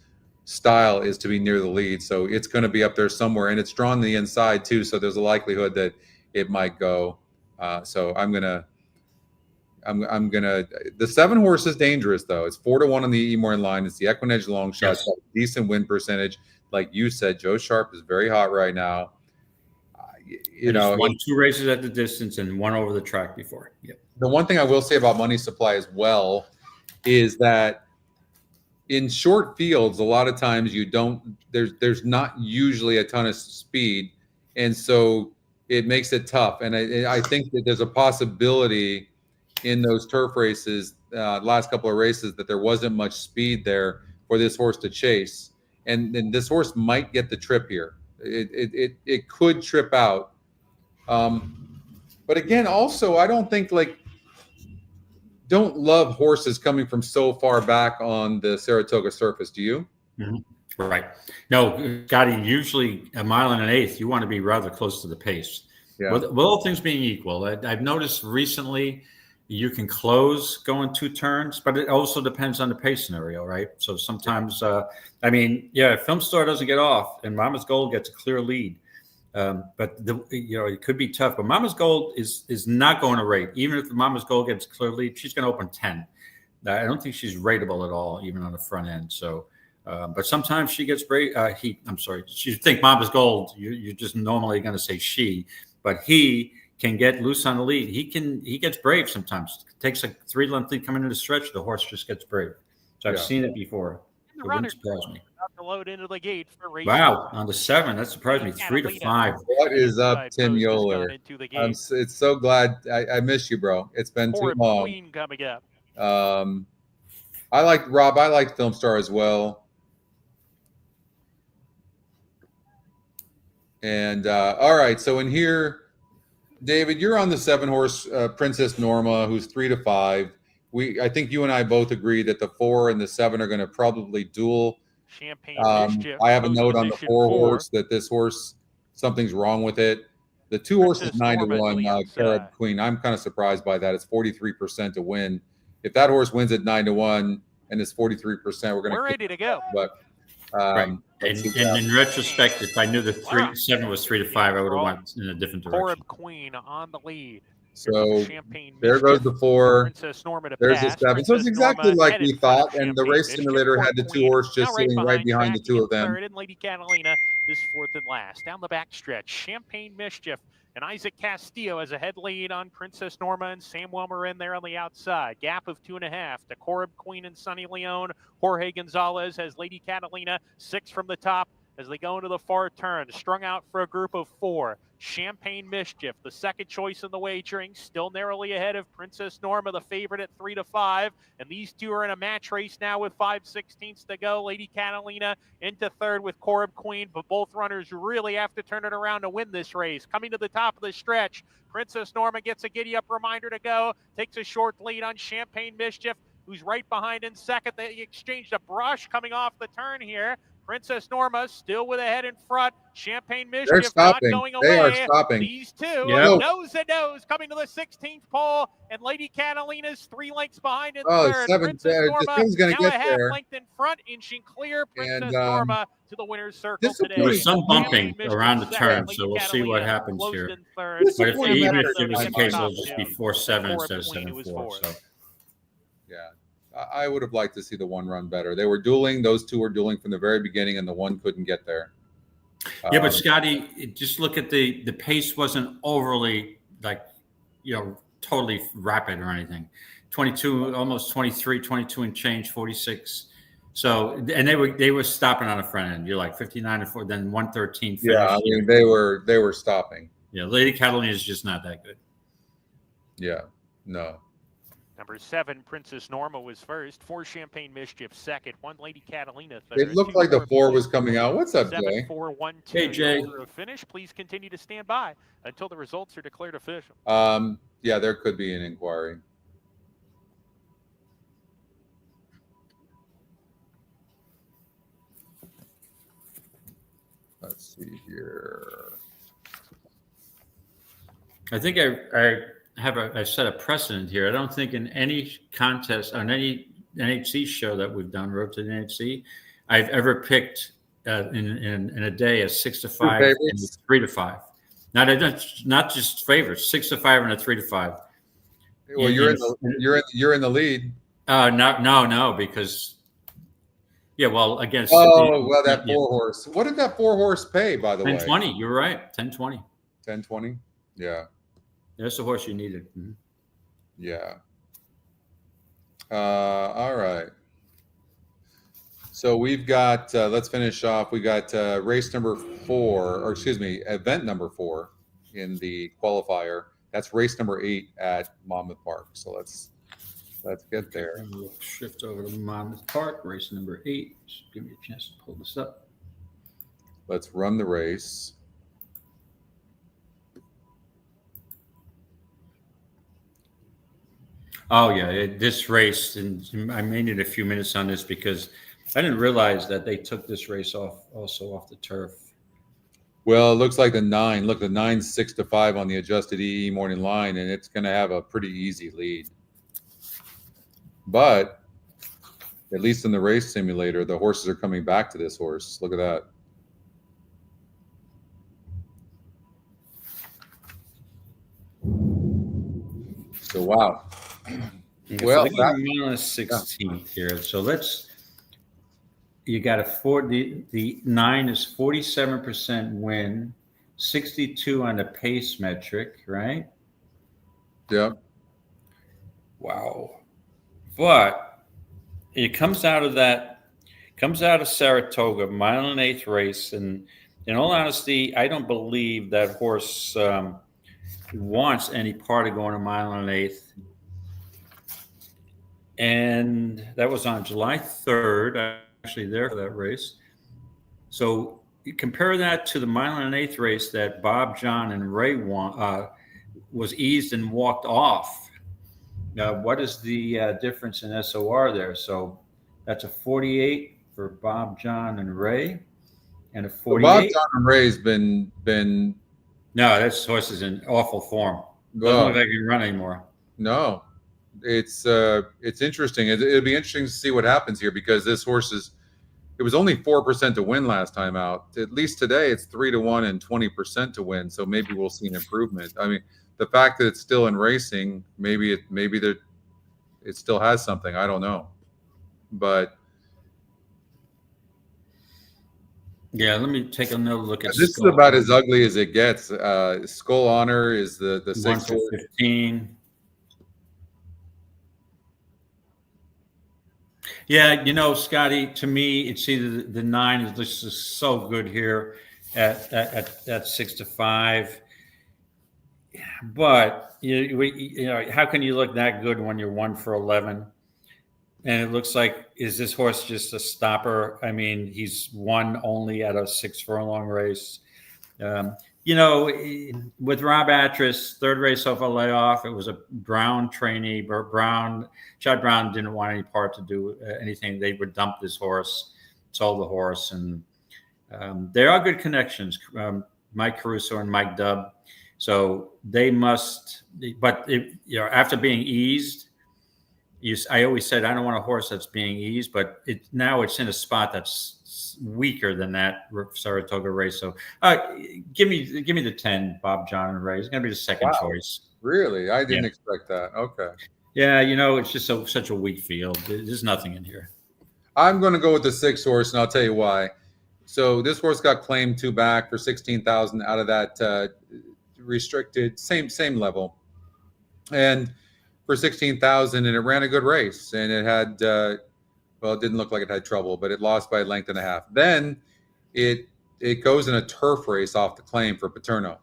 Speaker 1: style is to be near the lead, so it's going to be up there somewhere, and it's drawn the inside too. So there's a likelihood that it might go. So I'm gonna. The 7-horse is dangerous though. It's 4-1 on the Emorn line. It's the EquinEdge long shot.
Speaker 2: Yes.
Speaker 1: Decent win percentage, like you said. Joe Sharp is very hot right now.
Speaker 2: He's won 2 races at the distance and 1 over the track before. Yep.
Speaker 1: The one thing I will say about Money Supply as well is that in short fields, a lot of times there's not usually a ton of speed, and so it makes it tough. And I think that there's a possibility in those turf races, last couple of races, that there wasn't much speed there for this horse to chase, and this horse might get the trip here. It could trip out, but again, also I don't love horses coming from so far back on the Saratoga surface. Do you?
Speaker 2: Mm-hmm. Right. No, Scotty, usually 1.1 1/8, you want to be rather close to the pace. Yeah. With all things being equal, I've noticed recently you can close going 2 turns, but it also depends on the pace scenario, right? So sometimes, Film Star doesn't get off and Mama's Gold gets a clear lead. But it could be tough. But Mama's Gold is not going to rate. Even if the Mama's Gold gets a clear lead, she's going to open 10. I don't think she's rateable at all, even on the front end. So, but sometimes she gets brave. You think Mama's Gold, you're just normally going to say she, but he can get loose on the lead. He gets brave sometimes. It takes a 3-length lead coming into the stretch. The horse just gets brave. So I've seen it before. It wouldn't surprise me.
Speaker 3: To load into the gate for race.
Speaker 2: Wow, on the 7, that surprised me. 3-5.
Speaker 1: What is up, Tim Yoler? It's so glad I miss you, bro. It's been too long.
Speaker 3: Queen coming up.
Speaker 1: I liked Film Star as well. And all right, so in here, David, you're on the 7-horse Princess Norma, who's 3-5. I think you and I both agree that the 4 and the 7 are going to probably duel.
Speaker 3: Champagne Mischief.
Speaker 1: I have a note on the 4-horse that this horse, something's wrong with it. The 2 horses 9-1, Carib Queen. I'm kind of surprised by that. It's 43% to win. If that horse wins at 9-1 and it's 43%, we're
Speaker 3: ready to go.
Speaker 1: But
Speaker 2: right. And in retrospect, if I knew the 7 was 3-5, I would have went in a different direction.
Speaker 3: Carib Queen on the lead.
Speaker 1: So there goes the 4. There's the 7. So it's exactly like we thought. And the race simulator had the 2 horse just sitting right behind the 2 of them.
Speaker 3: And Lady Catalina is 4th and last. Down the backstretch, Champagne Mischief and Isaac Castillo as a head lead on Princess Norma, and Sam Wilmer in there on the outside. Gap of 2.5 to Corib Queen and Sunny Leone. Jorge Gonzalez has Lady Catalina 6 from the top as they go into the far turn. Strung out for a group of 4. Champagne Mischief, the second choice in the wagering, still narrowly ahead of Princess Norma, the favorite at 3-5. And these two are in a match race now with 5/16 to go. Lady Catalina into third with Corib Queen, but both runners really have to turn it around to win this race. Coming to the top of the stretch, Princess Norma gets a giddy-up reminder to go, takes a short lead on Champagne Mischief, who's right behind in second. They exchanged a brush coming off the turn here. Princess Norma still with a head in front. Champagne
Speaker 1: They're
Speaker 3: Mischief
Speaker 1: stopping.
Speaker 3: not going away.
Speaker 1: They are stopping.
Speaker 3: These two,
Speaker 2: Yep.
Speaker 3: nose to nose, coming to the 16th pole, and Lady Catalina's 3 lengths behind in
Speaker 1: Oh,
Speaker 3: third.
Speaker 1: 7.
Speaker 3: Princess Norma
Speaker 1: Gonna
Speaker 3: now
Speaker 1: get
Speaker 3: a half
Speaker 1: there.
Speaker 3: length in front, inching clear. Princess
Speaker 1: And,
Speaker 3: Norma to the winner's circle today.
Speaker 2: There was some bumping
Speaker 3: Champagne
Speaker 2: around the
Speaker 3: Mischief
Speaker 2: turn,
Speaker 3: second,
Speaker 2: so we'll
Speaker 3: Lady
Speaker 2: see what
Speaker 3: Catalina
Speaker 2: happens
Speaker 3: closed
Speaker 2: here.
Speaker 3: in third.
Speaker 2: But if
Speaker 1: Disappointing
Speaker 2: even
Speaker 1: effort
Speaker 2: if it was
Speaker 1: by
Speaker 2: the case,
Speaker 1: Monmouth.
Speaker 2: it'll just be 4-7 instead of 7-4. So.
Speaker 1: Yeah. I would have liked to see the one run better. They were dueling. Those two were dueling from the very beginning, and the one couldn't get there.
Speaker 2: Yeah, but Scotty, just look at the pace wasn't overly totally rapid or anything. 22, almost 23, 22 and change, 46. So, and they were stopping on the front end. You're like 59 to 4, then 113.
Speaker 1: Yeah, I mean they were stopping.
Speaker 2: Yeah, Lady Catalina is just not that good.
Speaker 1: Yeah, no.
Speaker 3: Number 7, Princess Norma was first. 4, Champagne Mischief second. 1, Lady Catalina third.
Speaker 1: It looked like the 4 was coming out. What's up,
Speaker 3: 7,
Speaker 1: Jay?
Speaker 3: 4, 1, 2.
Speaker 2: Hey, Jay.
Speaker 3: Order of finish. Please continue to stand by until the results are declared official.
Speaker 1: Yeah, there could be an inquiry. Let's see here.
Speaker 2: I think I set a precedent here. I don't think in any contest, on any NHC show that we've done, Road to the NHC, I've ever picked in a day a 6 to 5 and a 3 to 5. Not just favorites, 6 to 5 and a 3 to 5.
Speaker 1: Well, you're in the lead.
Speaker 2: No, because against.
Speaker 1: That 4 horse. What did that 4 horse pay, by the way?
Speaker 2: 10-20. You're right. 10-20.
Speaker 1: 10-20. Yeah.
Speaker 2: That's the horse you needed. Mm-hmm.
Speaker 1: Yeah. All right. So we've got, let's finish off. We got race number 4, or excuse me, event number 4 in the qualifier. That's race number 8 at Monmouth Park. So let's get there.
Speaker 2: We'll shift over to Monmouth Park, race number 8. Just give me a chance to pull this up.
Speaker 1: Let's run the race.
Speaker 2: Oh yeah, this race, and I may need a few minutes on this because I didn't realize that they took this race off the turf.
Speaker 1: Well, it looks like the 9. Look, the 9's 6 to 5 on the adjusted EE morning line, and it's going to have a pretty easy lead. But at least in the race simulator, the horses are coming back to this horse. Look at that. So wow.
Speaker 2: Well, so on the 16th here. So you got the 9 is 47% win, 62 on the pace metric, right?
Speaker 1: Yeah.
Speaker 2: Wow. But it comes out of Saratoga, 1.8 mile race, and in all honesty, I don't believe that horse wants any part of going 1.8 miles. And that was on July 3rd. I'm actually there for that race. So you compare that to the 1.8 mile race that Bob, John, and Ray won, was eased and walked off. Now, what is the difference in SOR there? So that's a 48 for Bob, John, and Ray, and a 48.
Speaker 1: Bob, John, and Ray's been.
Speaker 2: No, this horse is in awful form. Doesn't look like he can run anymore.
Speaker 1: No. It's interesting. It'll be interesting to see what happens here because this horse it was only 4% to win last time out. At least today it's 3 to 1 and 20% to win. So maybe we'll see an improvement. I mean, the fact that it's still in racing, maybe it still has something. I don't know, but
Speaker 2: yeah, let me take another look at
Speaker 1: this. Is about as ugly as it gets. Skull Honor is the 6 horse.
Speaker 2: 15. Yeah, Scotty, to me, it's either the 9 is just so good here at 6 to 5. But how can you look that good when you're 1 for 11? And it looks like, is this horse just a stopper? I mean, he's won only at a 6 furlong race. With Rob Atras, 3rd race off a layoff, it was a Brown trainee. Chad Brown didn't want any part to do anything. They would dump this horse. sold the horse, and there are good connections. Mike Caruso and Mike Dubb. So they must, but after being eased, I always said I don't want a horse that's being eased, but now it's in a spot that's weaker than that Saratoga race. So give me the 10, Bob, John, and Ray. It's going to be the second choice.
Speaker 1: Really? I didn't expect that. Okay.
Speaker 2: Yeah, it's just such a weak field. There's nothing in here.
Speaker 1: I'm going to go with the 6 horse, and I'll tell you why. So this horse got claimed 2 back for 16,000 out of that restricted same level, and for 16,000, and it ran a good race, and it had it didn't look like it had trouble, but it lost by a length and a half. Then it goes in a turf race off the claim for Paterno,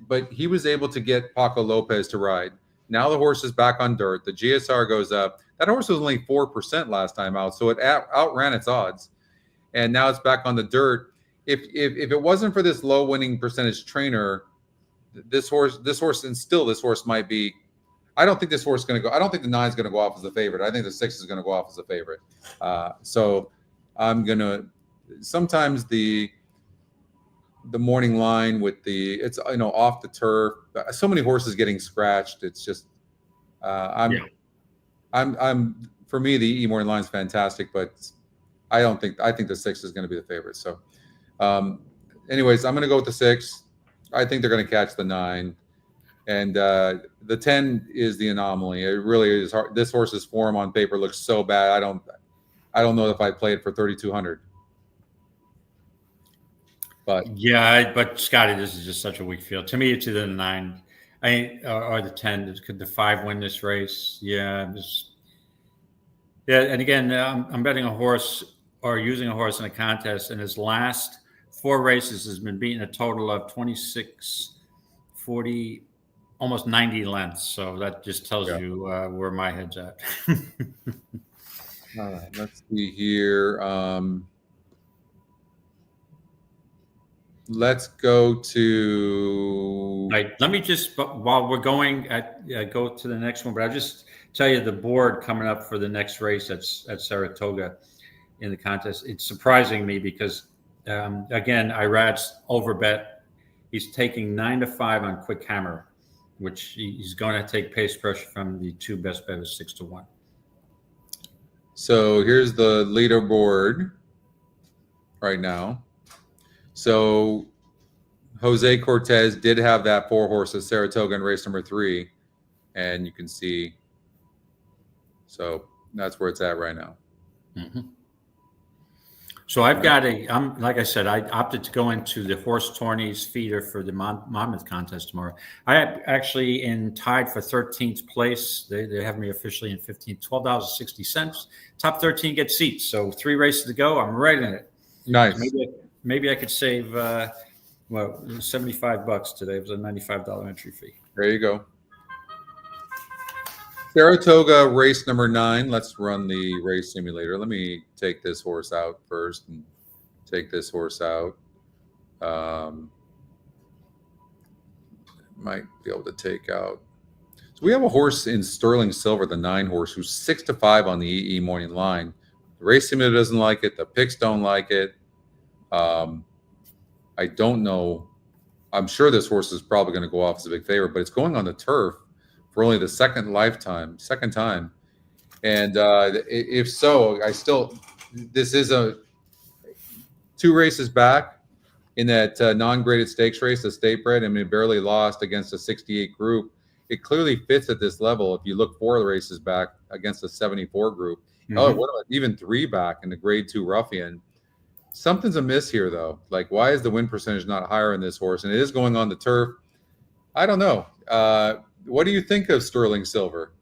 Speaker 1: but he was able to get Paco Lopez to ride. Now the horse is back on dirt. The GSR goes up. That horse was only 4% last time out, so it outran its odds, and now it's back on the dirt. If it wasn't for this low winning percentage trainer, this horse might be. I don't think this horse is going to go. I don't think the 9 is going to go off as a favorite. I think the 6 is going to go off as a favorite. So I'm going to. Sometimes the morning line with it's off the turf. So many horses getting scratched. It's just I'm for me the morning line is fantastic, but I think the 6 is going to be the favorite. So anyways, I'm going to go with the 6. I think they're going to catch the 9, and the 10 is the anomaly. It really is hard. This horse's form on paper looks so bad. I don't know if I'd play it for 3,200. But
Speaker 2: but Scotty, this is just such a weak field. To me, it's either the 9, or the 10. Could the 5 win this race? Yeah. And again, I'm betting a horse or using a horse in a contest, and his last 4 races has been beaten a total of 26, 40, almost 90 lengths. So that just tells you where my head's at.
Speaker 1: All right, let's see here. Let's go to.
Speaker 2: Right. Let me just, while we're going, go to the next one. But I'll just tell you the board coming up for the next race at Saratoga in the contest. It's surprising me because. Again, Irad's overbet. He's taking 9-5 on Quick Hammer, which he's going to take pace pressure from the 2 best bettors 6-1.
Speaker 1: So here's the leaderboard right now. So Jose Cortez did have that 4 horse at Saratoga in race number 3, and you can see. So that's where it's at right now.
Speaker 2: Mm-hmm. So I've got like I said, I opted to go into the horse tourneys feeder for the Monmouth contest tomorrow. I actually tied for 13th place. They have me officially in 15th, $12.60. Top 13 get seats. So 3 races to go. I'm right in it.
Speaker 1: Nice.
Speaker 2: Maybe I could save, $75 today. It was a $95 entry fee.
Speaker 1: There you go. Saratoga race number 9. Let's run the race simulator. Let me take this horse out first and take this horse out. Might be able to take out. So we have a horse in Sterling Silver, the 9 horse, who's 6-5 on the EE morning line. The race simulator doesn't like it. The picks don't like it. I don't know. I'm sure this horse is probably going to go off as a big favorite, but it's going on the turf for only the second time. And if so, this is 2 races back in that non-graded stakes race, the state bred. I mean, it barely lost against a 68 group. It clearly fits at this level. If you look 4 races back against a 74 group, what about even 3 back in the grade 2 ruffian? Something's amiss here, though. Like, why is the win percentage not higher in this horse? And it is going on the turf. I don't know. What do you think of Sterling Silver?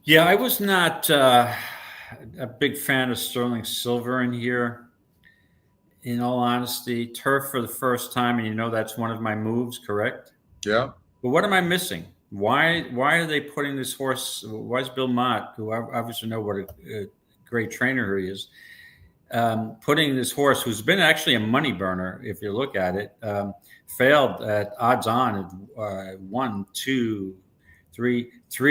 Speaker 2: Yeah, I was not a big fan of Sterling Silver in here. In all honesty, turf for the first time, and that's one of my moves, correct?
Speaker 1: Yeah.
Speaker 2: But what am I missing? Why are they putting this horse? Why is Bill Mott, who I obviously know what a great trainer he is, putting this horse, who's been actually a money burner, if you look at it, failed at odds on 1, 2, 3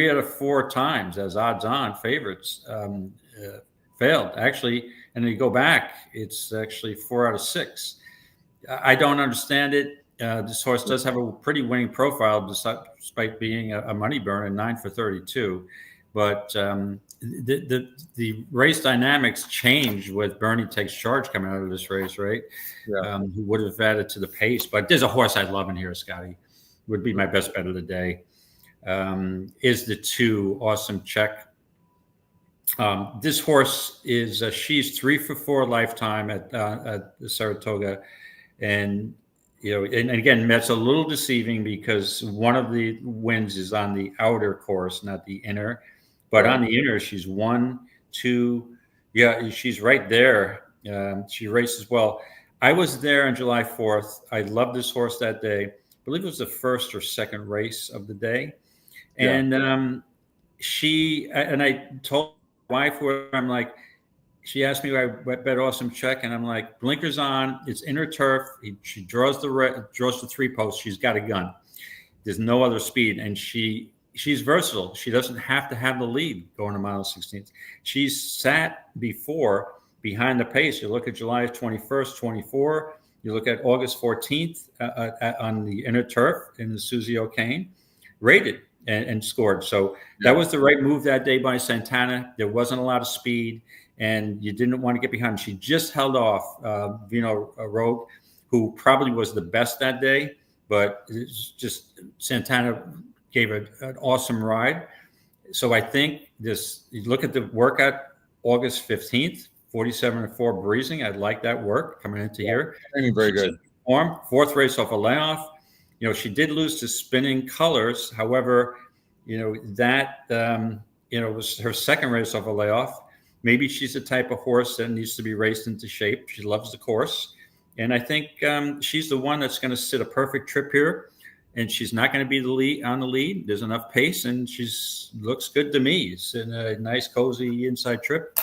Speaker 2: out of 4 times as odds on favorites. failed actually. And then you go back, it's actually 4 out of 6. I don't understand it. This horse does have a pretty winning profile, despite being a money burner, 9 for 32. But the race dynamics changed with Bernie Takes Charge coming out of this race, right?
Speaker 1: Yeah.
Speaker 2: Who would have added to the pace. But there's a horse I love in here, Scotty. Would be my best bet of the day. Is the 2 Awesome Check. This horse is she's 3 for 4 lifetime at the Saratoga, and and again, that's a little deceiving because one of the wins is on the outer course, not the inner. But on the inner, she's 1, 2. Yeah, she's right there. She races well. I was there on July 4th. I loved this horse that day. I believe it was the first or second race of the day. And I told my wife, I'm like, she asked me where I bet Awesome Check, and I'm like, blinkers on. It's inner turf. She draws the 3 posts. She's got a gun. There's no other speed, and she's versatile. She doesn't have to have the lead going a mile 16th. She's sat before behind the pace. You look at July 21st, 24. You look at August 14th on the inner turf in the Susie O'Kane, rated and scored. So that was the right move that day by Santana. There wasn't a lot of speed, and you didn't want to get behind. She just held off Vino Rogue, who probably was the best that day, but it's just Santana gave an awesome ride. So I think you look at the workout August 15th, 47-4 breezing. I like that work coming into here.
Speaker 1: Very good.
Speaker 2: Form, 4th race off a layoff. She did lose to Spinning Colors. However, that was her 2nd race off a layoff. Maybe she's the type of horse that needs to be raced into shape. She loves the course. And I think she's the one that's going to sit a perfect trip here. And she's not going to be on the lead. There's enough pace, and looks good to me. It's in a nice, cozy inside trip.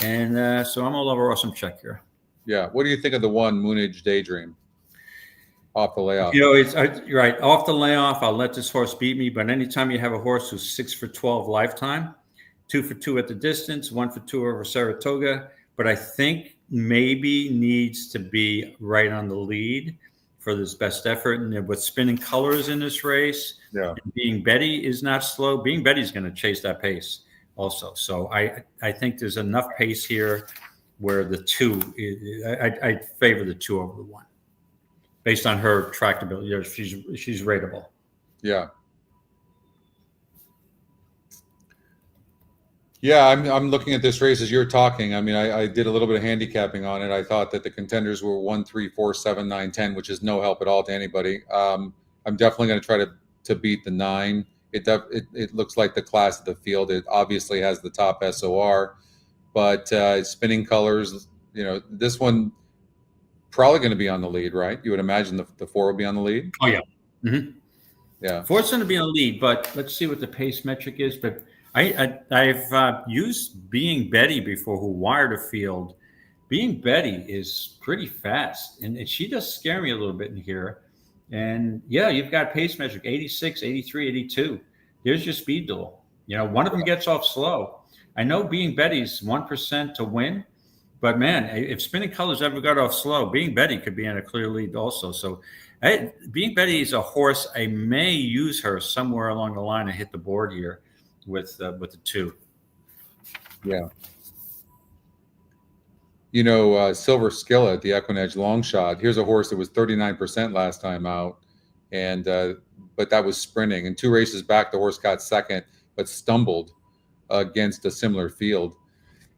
Speaker 2: And so I'm all over Awesome Check here.
Speaker 1: Yeah. What do you think of the 1 Moonage Daydream off the layoff?
Speaker 2: You're right. Off the layoff, I'll let this horse beat me. But anytime you have a horse who's 6 for 12 lifetime, 2 for 2 at the distance, 1 for 2 over Saratoga. But I think maybe needs to be right on the lead for this best effort. And with Spinning Colors in this race, Being Betty is not slow. Being Betty is going to chase that pace also. So I think there's enough pace here where the 2, I favor the 2 over the 1 based on her tractability. She's rateable.
Speaker 1: Yeah. Yeah, I'm looking at this race as you're talking. I mean, I did a little bit of handicapping on it. I thought that the contenders were 1, 3, 4, 7, 9, 10, which is no help at all to anybody. I'm definitely going to try to beat the 9. It looks like the class of the field. It obviously has the top SOR, but Spinning Colors, this one probably going to be on the lead, right? You would imagine the 4 will be on the lead.
Speaker 2: Oh yeah, mm-hmm.
Speaker 1: Yeah.
Speaker 2: 4's going to be on the lead, but let's see what the pace metric is. But I've used Being Betty before, who wired a field. Being Betty is pretty fast, and she does scare me a little bit in here. And yeah, you've got pace metric 86, 83, 82. There's your speed duel. One of them gets off slow. I know Being Betty's 1% to win, but man, if Spinning Colors ever got off slow, Being Betty could be in a clear lead also. So Being Betty is a horse. I may use her somewhere along the line and hit the board here with the 2.
Speaker 1: Yeah. Silver Skillet, the EquinEdge long shot. Here's a horse that was 39% last time out, and but that was sprinting. And 2 races back, the horse got 2nd, but stumbled against a similar field.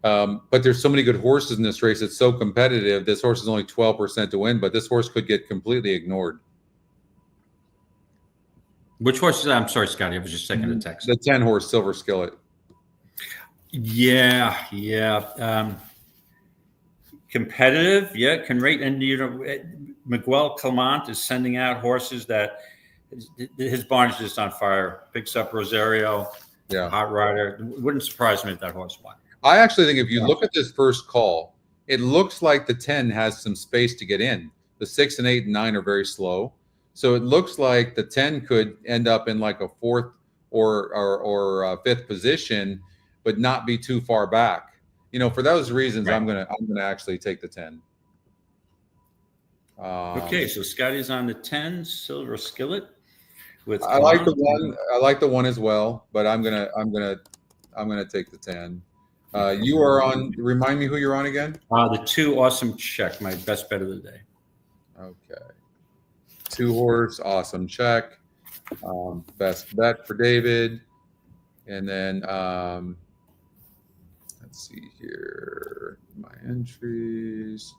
Speaker 1: But there's so many good horses in this race. It's so competitive. This horse is only 12% to win, but this horse could get completely ignored.
Speaker 2: Which horse is that? I'm sorry, Scotty. I was just checking the text.
Speaker 1: The 10 horse Silver Skillet.
Speaker 2: Yeah. Competitive, can rate. And Miguel Clement is sending out horses that his barn is just on fire. Picks up Rosario, Hot Rider. Wouldn't surprise me if that horse won.
Speaker 1: I actually think if you look at this first call, it looks like the 10 has some space to get in. The 6 and 8 and 9 are very slow. So it looks like the 10 could end up in like a 4th or 5th position, but not be too far back. for those reasons, right. I'm gonna actually take the 10.
Speaker 2: Okay, so Scotty's on the 10, Silver Skillet.
Speaker 1: I like the 1. I like the 1 as well, but I'm gonna take the 10. You are on. Remind me who you're on again.
Speaker 2: The 2, Awesome Check, my best bet of the day.
Speaker 1: Okay, 2 horse, Awesome Check, best bet for David, and then let's see here, my entries.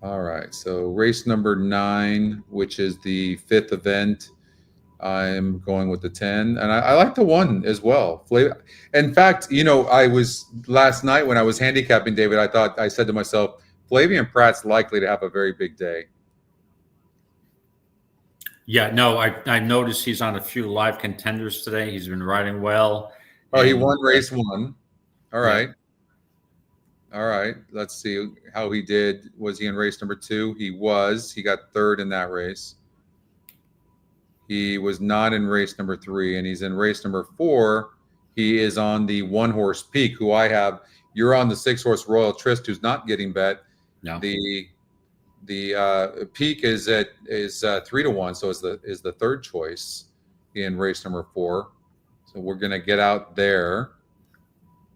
Speaker 1: All right, so race number 9, which is the 5th event, I'm going with the 10, and I like the 1 as well. In fact, I was last night when I was handicapping David, I said to myself, Flavian Pratt's likely to have a very big day.
Speaker 2: Yeah, no, I noticed he's on a few live contenders today. He's been riding well.
Speaker 1: Oh, he won race 1. All right. Yeah. All right, let's see how he did. Was he in race number 2? He was. He got 3rd in that race. He was not in race number 3, and he's in race number 4. He is on the 1 horse Peak, who I have. You're on the 6 horse Royal Tryst, who's not getting bet. No. The Peak is 3-1, so is the 3rd choice in race number 4. So we're gonna get out there.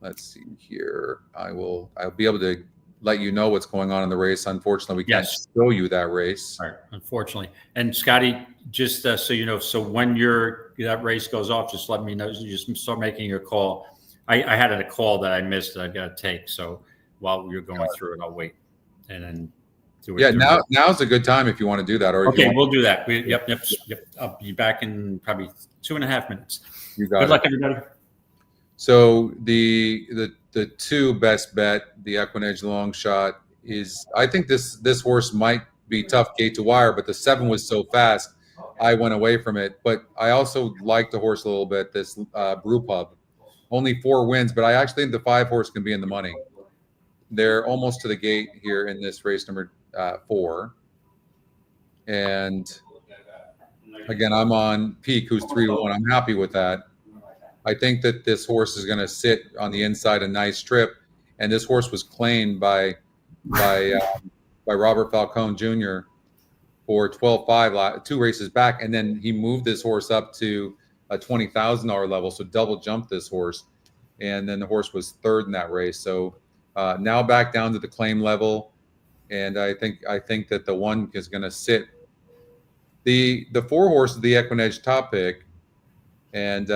Speaker 1: Let's see here. I'll be able to let you know what's going on in the race. Unfortunately, we can't show you that race.
Speaker 2: All right, unfortunately. And Scotty, just so you know, so when that race goes off, just let me know. You just start making your call. I had a call that I missed that I got to take. So while you're going through it, I'll wait and then do it.
Speaker 1: Yeah, now's a good time if you want to do that. Or
Speaker 2: okay, we'll do that. Yep. I'll be back in probably 2.5 minutes.
Speaker 1: You got it.
Speaker 2: Good luck, everybody.
Speaker 1: So the 2 best bet, the EquinEdge long shot, is, I think this horse might be tough gate to wire, but the 7 was so fast, I went away from it. But I also like the horse a little bit, this Brew Pub. Only 4 wins, but I actually think the 5 horse can be in the money. They're almost to the gate here in this race number 4. And again, I'm on Peak, who's 3-1. I'm happy with that. I think that this horse is going to sit on the inside a nice trip, and this horse was claimed by Robert Falcone Jr. for 12.5 2 races back, and then he moved this horse up to a $20,000 level, so double jumped this horse, and then the horse was 3rd in that race. So now back down to the claim level, and I think that the 1 is going to sit. The 4 horse is the EquinEdge top pick, and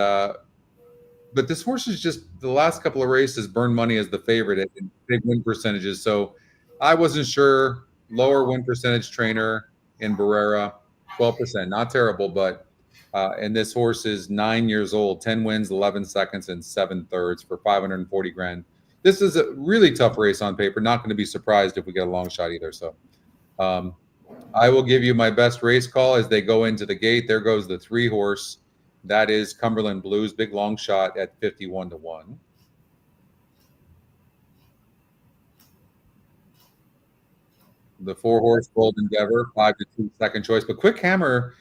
Speaker 1: but this horse is just, the last couple of races burned money as the favorite at big win percentages. So I wasn't sure. Lower win percentage trainer in Barrera, 12%, not terrible, but and this horse is 9 years old, 10 wins, 11 seconds, and 7 thirds for $540,000. This is a really tough race on paper. Not going to be surprised if we get a long shot either. So I will give you my best race call as they go into the gate. There goes the 3 horse. That is Cumberland Blues, big long shot at 51-1. The 4 horse Bold Endeavor, 5-2 second choice. But Quick Hammer,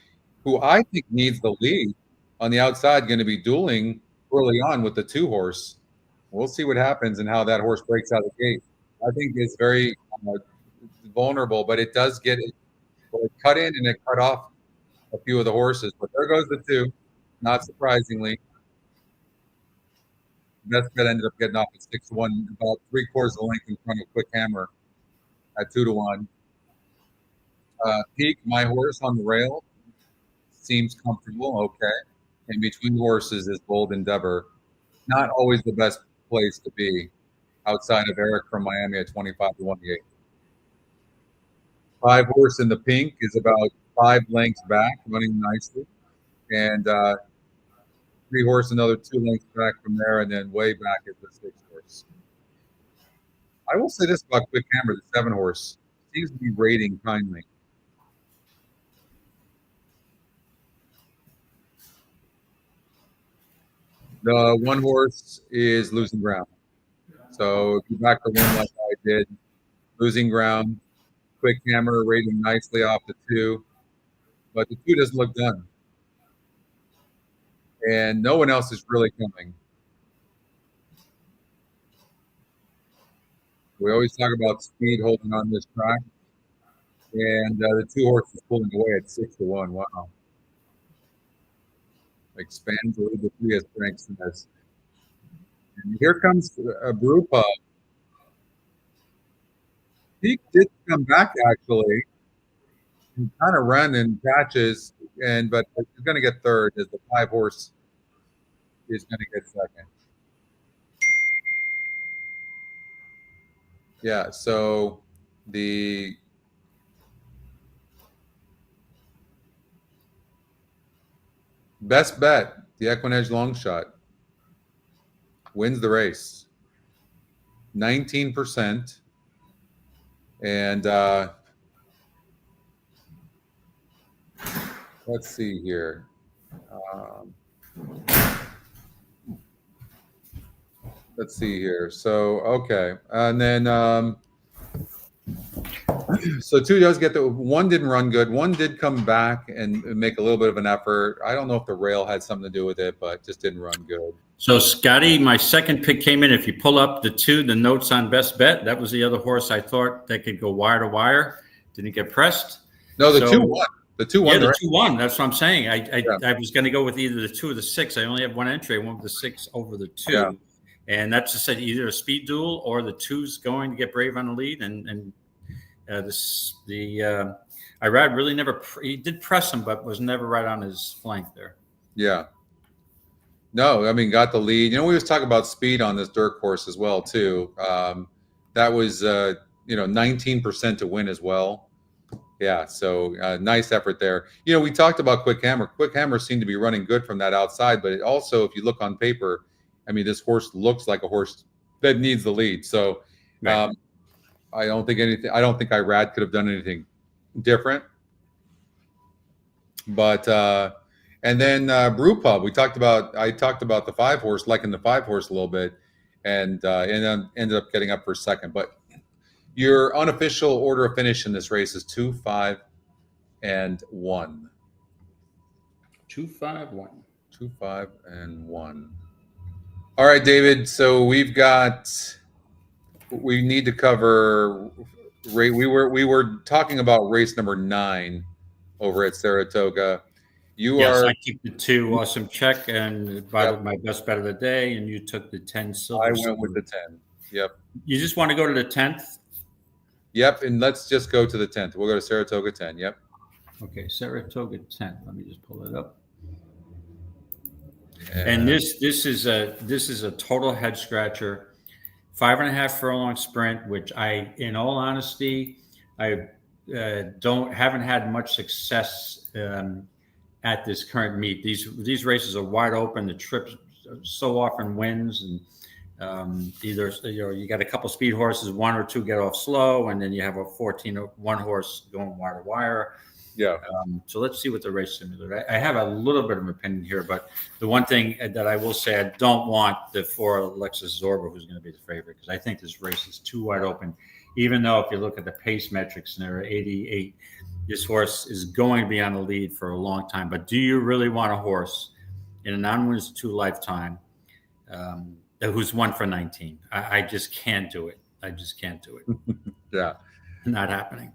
Speaker 1: who I think needs the lead on the outside, going to be dueling early on with the 2 horse. We'll see what happens and how that horse breaks out of the gate. I think it's very vulnerable, but it does get it cut in and it cut off a few of the horses. But there goes the 2. Not surprisingly, best bet ended up getting off at 6-1, about 3/4 of the length in front of Quick Hammer at 2-1. Peak, my horse on the rail, seems comfortable. Okay, in between horses is Bold Endeavor. Not always the best place to be outside of Eric from Miami at 25-1. 5 horse in the pink is about 5 lengths back, running nicely. And 3 horse, another 2 lengths back from there, and then way back is the 6 horse. I will say this about Quick Hammer, the 7 horse seems to be rating kindly. The 1 horse is losing ground. So if you back the 1 like I did, losing ground. Quick Hammer rating nicely off the 2, but the 2 doesn't look done. And no one else is really coming. We always talk about speed holding on this track. And the 2 horses pulling away at 6-1. Wow. Expands a little bit 3 has strengths in this. And here comes a Brupa. He did come back actually. He kind of ran in patches, but he's going to get third as the 5 horse is going to get second. Yeah, so the best bet, the EquinEdge long shot, wins the race. 19%. And let's see here. Let's see here. So, okay. And then, so 2 does get the 1 didn't run good. 1 did come back and make a little bit of an effort. I don't know if the rail had something to do with it, but just didn't run good.
Speaker 2: So, Scotty, my second pick came in. If you pull up the 2, the notes on best bet, that was the other horse I thought that could go wire to wire. Didn't get pressed.
Speaker 1: No, the 2 won. The 2 won.
Speaker 2: Yeah, the 2 won. That's what I'm saying. I was going to go with either the 2 or the 6. I only have 1 entry. I went with the 6 over the 2. Yeah. And that's just either a speed duel or the 2's going to get brave on the lead. Irad really never, he did press him, but was never right on his flank there.
Speaker 1: Yeah. No, I mean, got the lead. We was talking about speed on this dirt course as well, too. That was, 19% to win as well. Yeah, so nice effort there. We talked about Quick Hammer. Quick Hammer seemed to be running good from that outside, but it also, if you look on paper, I mean, this horse looks like a horse that needs the lead. So right. I don't think Irad could have done anything different. But and then Brew Pub, I talked about the 5 horse, liking the 5 horse a little bit, and then ended up getting up for second. But your unofficial order of finish in this race is 2, 5, and 1.
Speaker 2: 2, 5, 1.
Speaker 1: 2, 5, and 1. All right, David. So we need to cover. We were talking about race number 9 over at Saratoga.
Speaker 2: I keep the 2 awesome check and my best bet of the day, and you took the 10 silver.
Speaker 1: I went with the 10. Yep.
Speaker 2: You just want to go to the 10th?
Speaker 1: Yep, and let's just go to the 10th. We'll go to Saratoga 10. Yep.
Speaker 2: Okay, Saratoga 10th. Let me just pull it up. And this is a total head scratcher, 5.5 furlong sprint, which in all honesty, I haven't had much success at this current meet. These races are wide open. The trip so often wins, and either you got a couple speed horses, 1 or 2 get off slow, and then you have a 14-1 horse going wire to wire.
Speaker 1: Yeah.
Speaker 2: So let's see what the race simulator. I have a little bit of an opinion here, but the one thing that I will say, I don't want the 4 Alexis Zorba, who's going to be the favorite, because I think this race is too wide open. Even though if you look at the pace metrics and they're 88, this horse is going to be on the lead for a long time. But do you really want a horse in a non-winners 2 lifetime who's 1 for 19? I just can't do it. I just can't do it.
Speaker 1: Yeah.
Speaker 2: Not happening.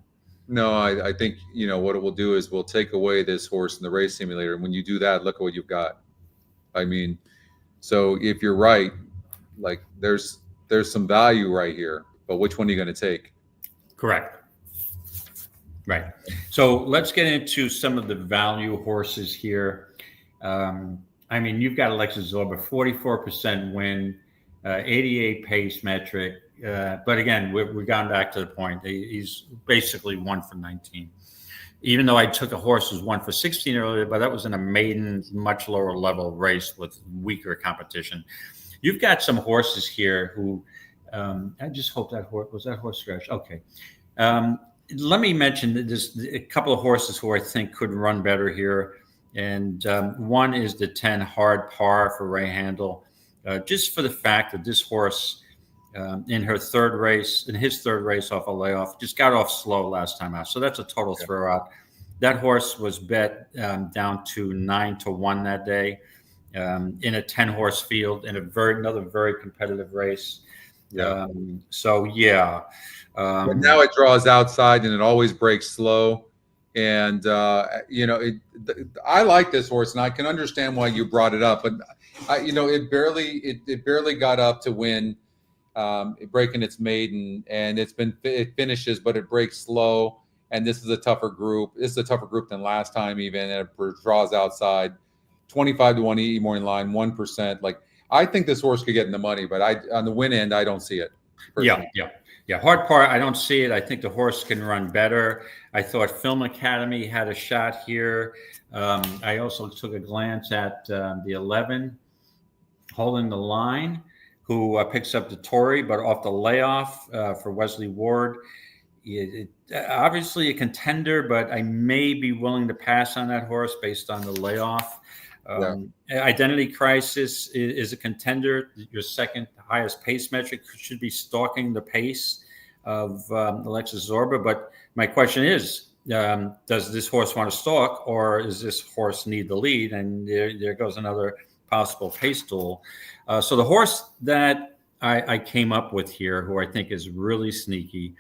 Speaker 1: No, I think, what it will do is we'll take away this horse in the race simulator. And when you do that, look at what you've got. I mean, so if you're right, like there's some value right here, but which one are you going to take?
Speaker 2: Correct. Right. So let's get into some of the value horses here. I mean, you've got Alexis Zorba, 44% win, 88 pace metric. But again, we've gone back to the point. He's basically 1 for 19. Even though I took a horse who's 1 for 16 earlier, but that was in a maiden, much lower level race with weaker competition. You've got some horses here who I just hope that horse was that horse scratch. Okay. Let me mention that there's a couple of horses who I think could run better here. And one is the 10 Hard Par for Ray Handel, just for the fact that this horse, in his third race off a layoff, just got off slow last time out. So that's a total throw out. That horse was bet down to 9-1 that day in a 10 horse field in another very competitive race.
Speaker 1: Yeah.
Speaker 2: So yeah.
Speaker 1: But now it draws outside and it always breaks slow. And I like this horse, and I can understand why you brought it up. But it barely got up to win, breaking its maiden, and it finishes, but it breaks slow. And this is a tougher group. This is a tougher group than last time, even, and it draws outside. 25-1 EE morning line, 1%. Like, I think this horse could get in the money, but on the win end, I don't see it.
Speaker 2: Personally. Yeah. Hard part, I don't see it. I think the horse can run better. I thought Film Academy had a shot here. I also took a glance at the 11, Holding the Line, who picks up the Tory, but off the layoff for Wesley Ward. Obviously a contender, but I may be willing to pass on that horse based on the layoff. Identity Crisis is a contender. Your second highest pace metric should be stalking the pace of Alexis Zorba. But my question is, does this horse want to stalk, or does this horse need the lead? And there goes another possible pace duel. So the horse that I came up with here, who I think is really sneaky,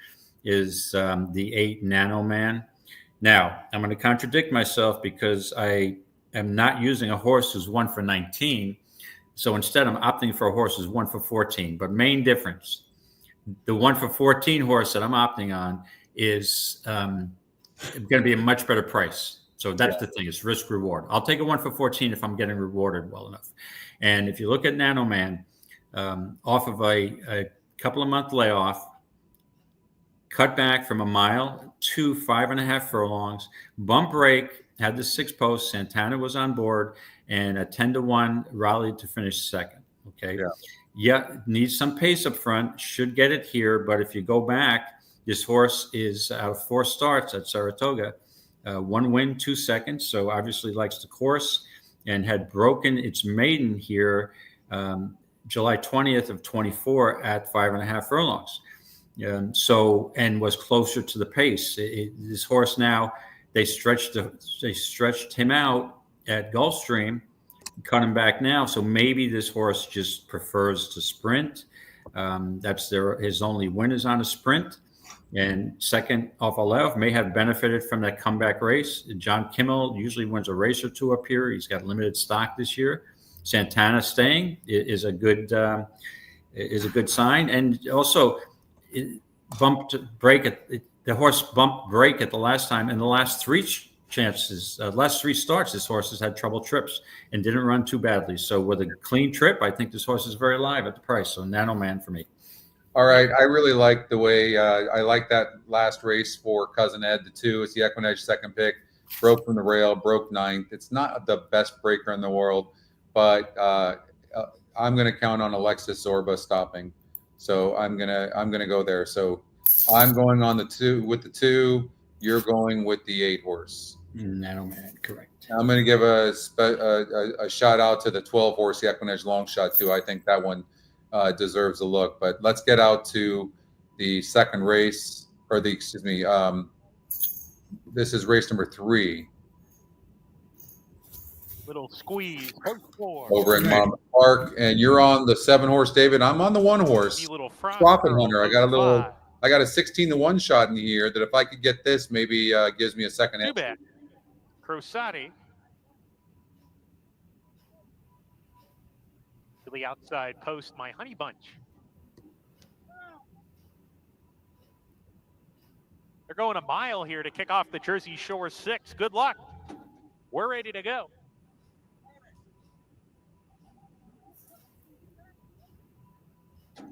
Speaker 2: is the 8 Nano Man. Now, I'm going to contradict myself because I am not using a horse who's 1 for 19. So instead, I'm opting for a horse who's 1 for 14. But main difference, the 1 for 14 horse that I'm opting on is going to be a much better price. So that's the thing. It's risk reward. I'll take a 1 for 14 if I'm getting rewarded well enough. And if you look at Nano Man, off of a couple of month layoff, cut back from a mile to 5.5 furlongs, bump break, had the 6 post. Santana was on board, and a 10-1 rallied to finish second. Okay. Needs some pace up front, should get it here. But if you go back, this horse is out of 4 starts at Saratoga, 1 win, 2 seconds. So obviously likes the course, and had broken its maiden here July 20th of 24 at 5.5 furlongs. And was closer to the pace. This horse now, they stretched him out at Gulfstream, cut him back now. So maybe this horse just prefers to sprint. That's his only win is on a sprint. And second off a layoff, may have benefited from that comeback race. John Kimmel usually wins a race or two up here. He's got limited stock this year. Santana staying is a good sign. And also, the horse bumped break at the last time. In the last 3 last 3 starts, this horse has had trouble trips and didn't run too badly. So with a clean trip, I think this horse is very live at the price. So Nano Man for me.
Speaker 1: All right. I really like the way I like that last race for Cousin Ed, the 2. It's the EquinEdge second pick. Broke from the rail, broke 9th. It's not the best breaker in the world, but I'm going to count on Alexis Zorba stopping. So I'm gonna go there. So I'm going on the 2 with the 2. You're going with the 8 horse.
Speaker 2: Nano Man, correct.
Speaker 1: I'm going to give a shout out to the 12 horse, the EquinEdge long shot too. I think that one deserves a look. But let's get out to the second race, or this is race number 3.
Speaker 3: Little squeeze.
Speaker 1: Over in Monmouth Park, and you're on the 7 horse, David. I'm on the 1 horse. Profit Hunter. I got a 16-1 shot in the year that if I could get this, maybe gives me a second entry.
Speaker 3: Crosati to the outside post, My Honey Bunch. They're going a mile here to kick off the Jersey Shore 6. Good luck. We're ready to go. And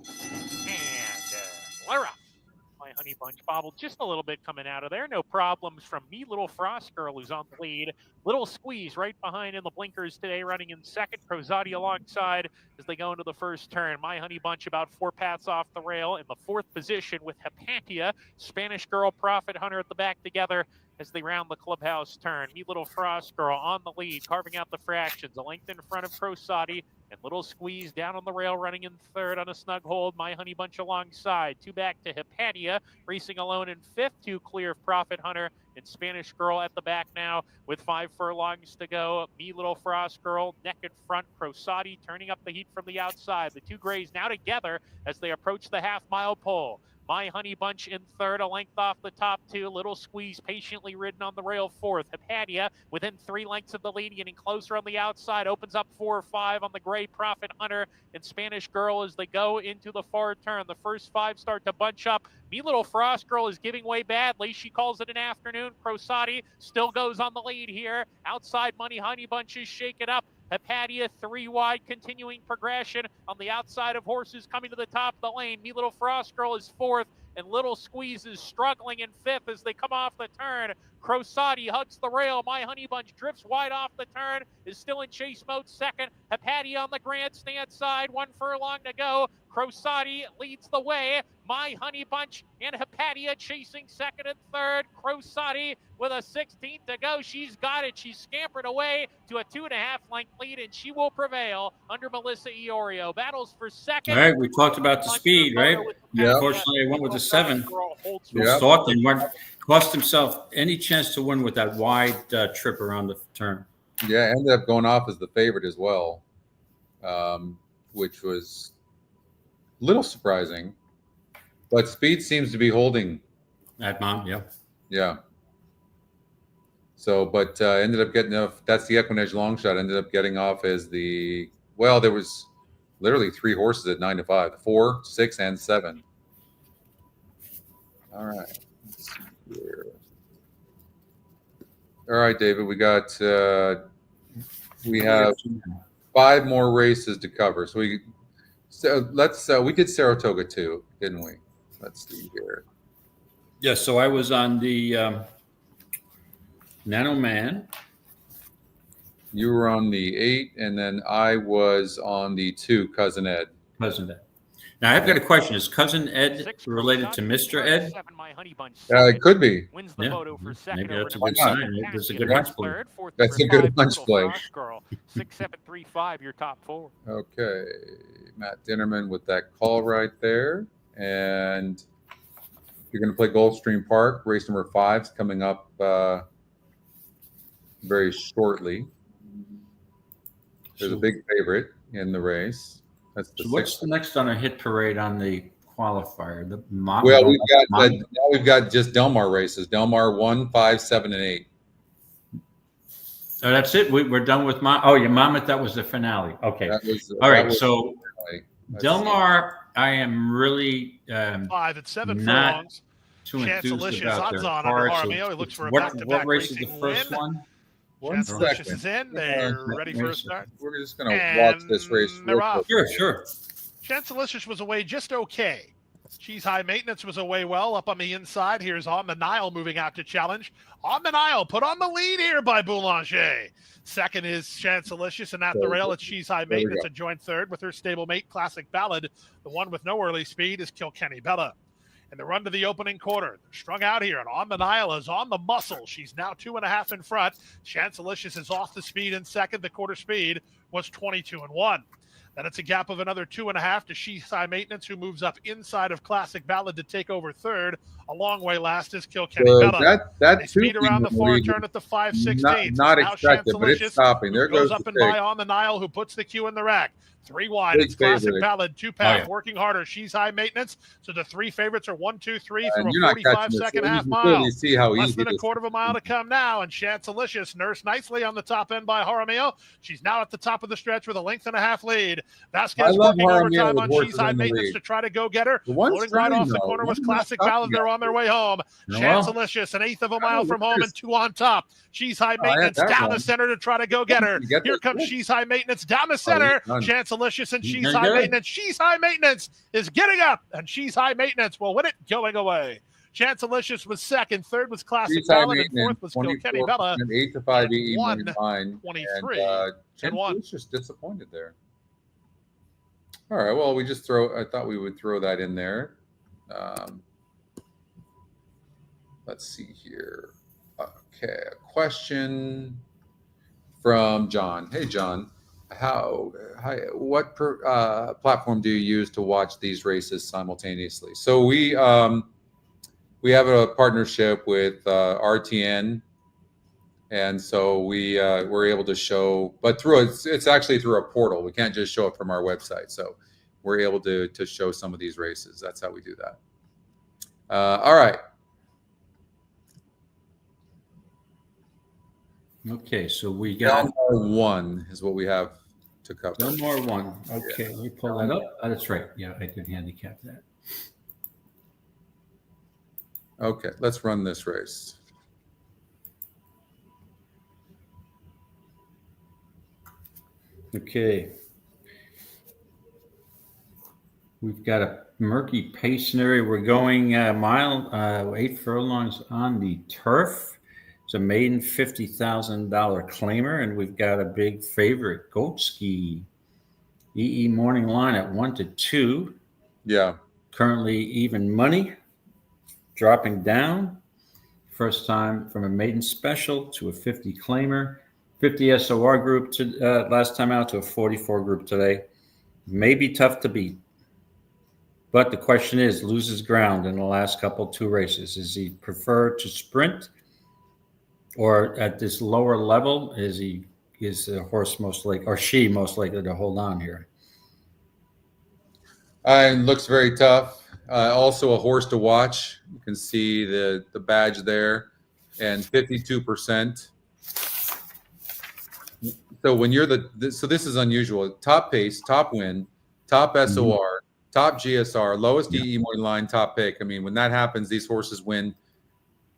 Speaker 3: My Honey Bunch bobbled just a little bit coming out of there. No problems from Me Little Frost Girl, who's on the lead. Little Squeeze right behind in the blinkers today, running in second. Crozati alongside as they go into the first turn. My Honey Bunch about 4 paths off the rail in the 4th position with Hepantia. Spanish Girl, Profit Hunter at the back together as they round the clubhouse turn. Me Little Frost Girl on the lead, carving out the fractions. A length in front of Crozati. And Little Squeeze down on the rail, running in 3rd on a snug hold. My Honey Bunch alongside. 2 back to Hepantia, racing alone in 5th. 2 clear of Profit Hunter. And Spanish Girl at the back now with 5 furlongs to go. Me Little Frost Girl, neck in front. Crosati turning up the heat from the outside. The two grays now together as they approach the half-mile pole. My Honey Bunch in third, a length off the top two. Little Squeeze patiently ridden on the rail fourth. Hepatia within 3 lengths of the lead, getting closer on the outside. Opens up 4 or 5 on the gray Prophet Hunter and Spanish Girl as they go into the far turn. The first 5 start to bunch up. Me Little Frost Girl is giving way badly. She calls it an afternoon. Crosati still goes on the lead here. Outside, Money Honey Bunch is shaken up. Hepatia 3 wide, continuing progression on the outside of horses coming to the top of the lane. Me Little Frost Girl is 4th, and Little Squeeze is struggling in 5th as they come off the turn. Crosati hugs the rail. My Honey Bunch drifts wide off the turn, is still in chase mode 2nd. Hepatia on the grandstand side, 1 furlong to go. Crosati leads the way. My Honey Bunch and Hepatia chasing 2nd and 3rd. Crosati with a 16th to go. She's got it. She's scampered away to a 2.5 length lead, and she will prevail under Melissa Iorio. Battles for 2nd.
Speaker 2: All right, we talked about the speed, right?
Speaker 1: Yeah.
Speaker 2: Unfortunately, I went with the 7.
Speaker 1: Yeah.
Speaker 2: Stalked cost himself any chance to win with that wide trip around the turn.
Speaker 1: Yeah, ended up going off as the favorite as well, which was a little surprising. But speed seems to be holding.
Speaker 2: At Mom, yeah.
Speaker 1: Yeah. So, but ended up getting off. That's the EquinEdge long shot. Ended up getting off as the, well, there was literally 3 horses at 9 to 5, 4, 6, and 7. All right. Let's see here. All right, David, we have 5 more races to cover. So we did Saratoga too, didn't we? Let's see here.
Speaker 2: Yeah, so I was on the Nano Man.
Speaker 1: You were on the 8, and then I was on the 2, Cousin Ed.
Speaker 2: Cousin Ed. Now, I've got a question. Is Cousin Ed related to Mr. Ed?
Speaker 1: It could be.
Speaker 3: Wins the photo for 2nd.
Speaker 2: Maybe that's a good sign. That's a good hunch play.
Speaker 1: That's a good hunch play.
Speaker 3: 6, 7, 3, 5, your top 4.
Speaker 1: Okay. Matt Dinnerman with that call right there. And you're going to play Gulfstream Park. Race number 5 is coming up very shortly. There's a big favorite in the race. That's the
Speaker 2: what's the next on a hit parade on the qualifier?
Speaker 1: Well, we've got just Delmar races. Delmar 1, 5, 7, and 8.
Speaker 2: So that's it. We're done with your Monmouth. That was the finale. Okay. All right. So Delmar, I am really
Speaker 4: 5 and 7
Speaker 2: not
Speaker 4: furlongs.
Speaker 2: too enthused about their
Speaker 4: on
Speaker 2: cars.
Speaker 4: Armio. He looks for a back-to-back
Speaker 2: what race is the
Speaker 4: racing
Speaker 2: first
Speaker 4: win.
Speaker 2: one?
Speaker 4: Chancelicious is in. They're ready for a start.
Speaker 1: We're just going to watch this race.
Speaker 2: Sure.
Speaker 4: Chancelicious was away just okay. She's High Maintenance was away well up on the inside. Here's On the Nile moving out to challenge. On the Nile put on the lead here by Boulanger. Second is Chancelicious, and at the rail it's She's High Maintenance and joined third with her stablemate Classic Ballad. The one with no early speed is Kilkenny Bella. And the run to the opening quarter. They're strung out here, and On the Nile is on the muscle. She's now 2.5 in front. Chancelicious is off the speed in second. The quarter speed was 22-1. Then it's a gap of another 2.5 to She's High Maintenance, who moves up inside of Classic Ballad to take over third. A long way last is Kilkenny Bella.
Speaker 1: That
Speaker 4: they speed around the far turn at the 5/16.
Speaker 1: Not expected, but it's stopping. There goes
Speaker 4: up and by On the Nile, who puts the cue in the rack. 3 wide. It's Classic Ballad, 2-path, working harder. She's High Maintenance. So the 3 favorites are 1, 2, 3 through a 45-second half mile. Less than a quarter of a mile to come now, and Chancelicious nursed nicely on the top end by Jaramillo. She's now at the top of the stretch with a 1.5 lead. Vasquez working overtime on She's High Maintenance to try to go get her. Floating right off the corner was Classic Ballad. They're on their way home. Chancelicious, an 1/8 of a mile from home and 2 on top. She's High Maintenance down the center to try to go get her. Here comes She's High Maintenance down the center. Chancelicious and She's High Maintenance. She's High Maintenance is getting up, and She's High Maintenance will win it going away. Chancelicious was second. Third was Classic Ballad, and fourth was Kilkenny Bella.
Speaker 1: 8 to 5 EE
Speaker 4: 1-23
Speaker 1: and 1. Just disappointed there. All right. Well, I thought we would throw that in there. Let's see here. Okay, a question from John. Hey, John. What platform do you use to watch these races simultaneously? So we we have a partnership with RTN, and so we're able to show, but it's actually through a portal. We can't just show it from our website. So we're able to show some of these races. That's how we do that. All right.
Speaker 2: Okay, so we got
Speaker 1: Delmare 1 is what we have to cover.
Speaker 2: Delmare 1. Okay, let me pull that up. Oh, that's right. Yeah, I did handicap that.
Speaker 1: Okay, let's run this race.
Speaker 2: Okay. We've got a murky pace scenario. We're going mile 8 furlongs on the turf. It's a maiden $50,000 claimer, and we've got a big favorite, Goat Ski. EE morning line at 1 to 2.
Speaker 1: Yeah.
Speaker 2: Currently even money, dropping down. First time from a maiden special to a 50 claimer. 50 SOR group to last time out to a 44 group today. May be tough to beat. But the question is, loses ground in the last two races. Is he prefer to sprint? Or at this lower level, is the horse most likely, or she most likely to hold on here?
Speaker 1: Looks very tough. Also a horse to watch. You can see the badge there, and 52%. So when you're so this is unusual. Top pace, top win, top SOR, top GSR, lowest EE morning line, top pick. I mean, when that happens, these horses win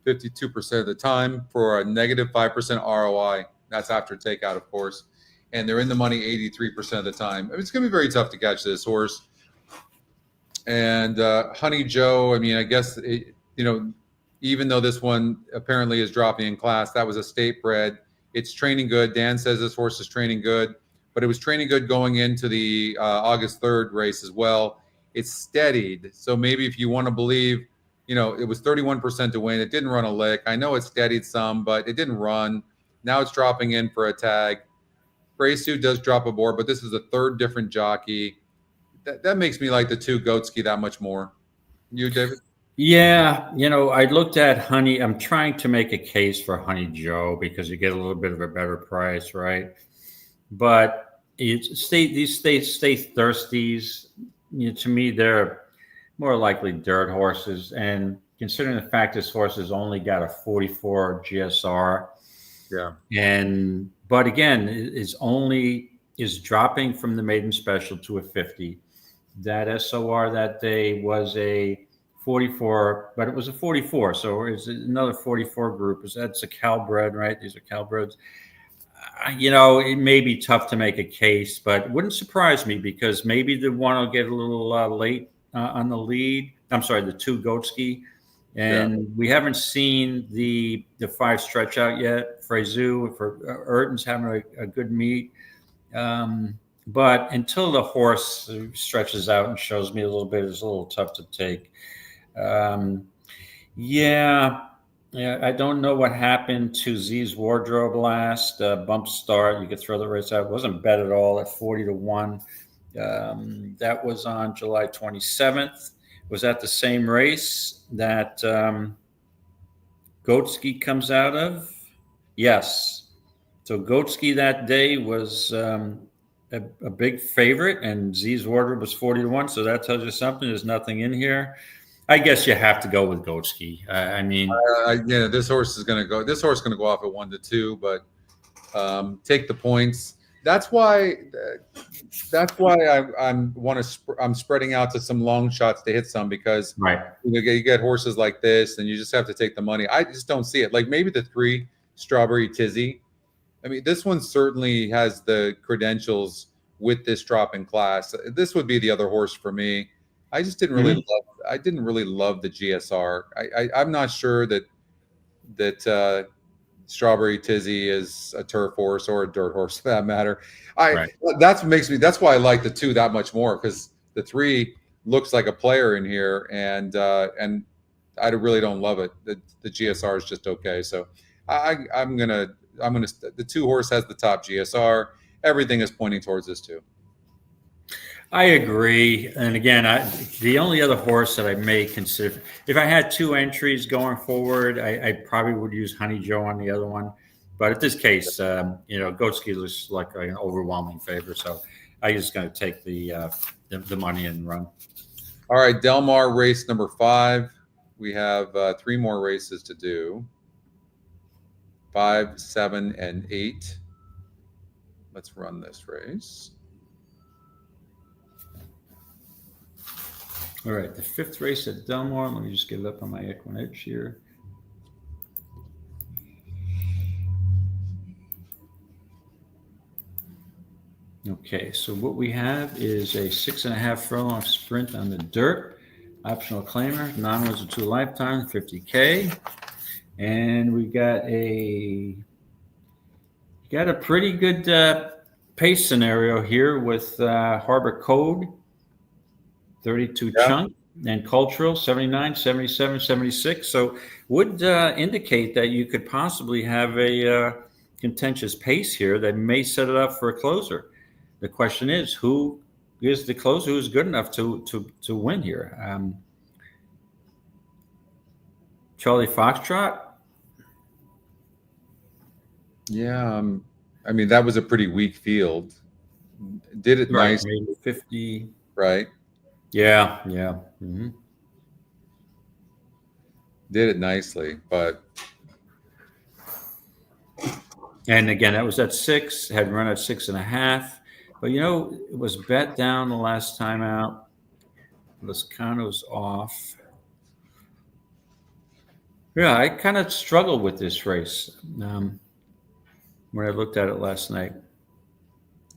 Speaker 1: 52% of the time for a negative 5% ROI. That's after takeout, of course. And they're in the money 83% of the time. I mean, it's going to be very tough to catch this horse. And Honey Joe, I mean, I guess, even though this one apparently is dropping in class, that was a state bred. It's training good. Dan says this horse is training good, but it was training good going into the August 3rd race as well. It's steadied. So maybe if you want to believe, it was 31% to win. It didn't run a lick. I know it steadied some, but it didn't run. Now it's dropping in for a tag. Braysu does drop a board, but this is a third different jockey. That makes me like the 2 Goatski that much more. You, David?
Speaker 2: Yeah, I looked at Honey. I'm trying to make a case for Honey Joe because you get a little bit of a better price, right? But these state thirsties, to me, they're more likely dirt horses. And considering the fact this horse has only got a 44 GSR, but again, is dropping from the maiden special to a 50. That SOR that day was a 44, but it was a 44. So it's another 44 group. That's a Calbred, right? These are Calbreds. It may be tough to make a case, but it wouldn't surprise me because maybe the one will get a little late on the lead. I'm sorry, the 2 Goatski. And we haven't seen the 5 stretch out yet. Freyzu for Urton's having a good meet. But until the horse stretches out and shows me a little bit, it's a little tough to take. I don't know what happened to Z's wardrobe last. Bump start, you could throw the race out. It wasn't bet at all at 40 to 1. That was on July 27th. Was that the same race that Goatski comes out of? Yes. So Goatski that day was a big favorite, and Z's wardrobe was 40 to 1. So that tells you something. There's nothing in here. I guess you have to go with Goatski.
Speaker 1: This horse is going to go. This horse is going to go off at 1 to 2, but take the points. That's why I'm spreading out to some long shots to hit some because you get horses like this, and you just have to take the money. I just don't see it. Like maybe the 3 Strawberry Tizzy. I mean, this one certainly has the credentials with this drop in class. This would be the other horse for me. I just didn't really love the GSR. I'm not sure that Strawberry Tizzy is a turf horse or a dirt horse for that matter. That's why I like the 2 that much more, because the 3 looks like a player in here, and I really don't love it. The GSR is just okay. So I'm gonna the 2 horse has the top GSR. Everything is pointing towards this 2.
Speaker 2: I agree. And again, the only other horse that I may consider, if I had 2 entries going forward, I probably would use Honey Joe on the other one. But in this case, Goatski looks like an overwhelming favor. So I'm just going to take the money and run.
Speaker 1: All right, Delmare race number 5. We have 3 more races to do. 5, 7, and 8. Let's run this race.
Speaker 2: All right, the 5th race at Delmare. Let me just get it up on my EquinEdge here. Okay, so what we have is a 6.5 furlong sprint on the dirt. Optional claimer, non-ones 2 lifetime, 50K. And we got a pretty good pace scenario here with Harbor Code, 32 chunk, and Cultural, 79, 77, 76. So would indicate that you could possibly have a contentious pace here that may set it up for a closer. The question is, who is the closer who's good enough to win here? Charlie Foxtrot?
Speaker 1: Yeah, I mean, that was a pretty weak field. Did it nice.
Speaker 2: 50.
Speaker 1: Right.
Speaker 2: Yeah. Mm-hmm.
Speaker 1: Did it nicely, but.
Speaker 2: And again, that was at 6, had run at 6.5. But, it was bet down the last time out. Lascano's off. Yeah, I kind of struggled with this race when I looked at it last night.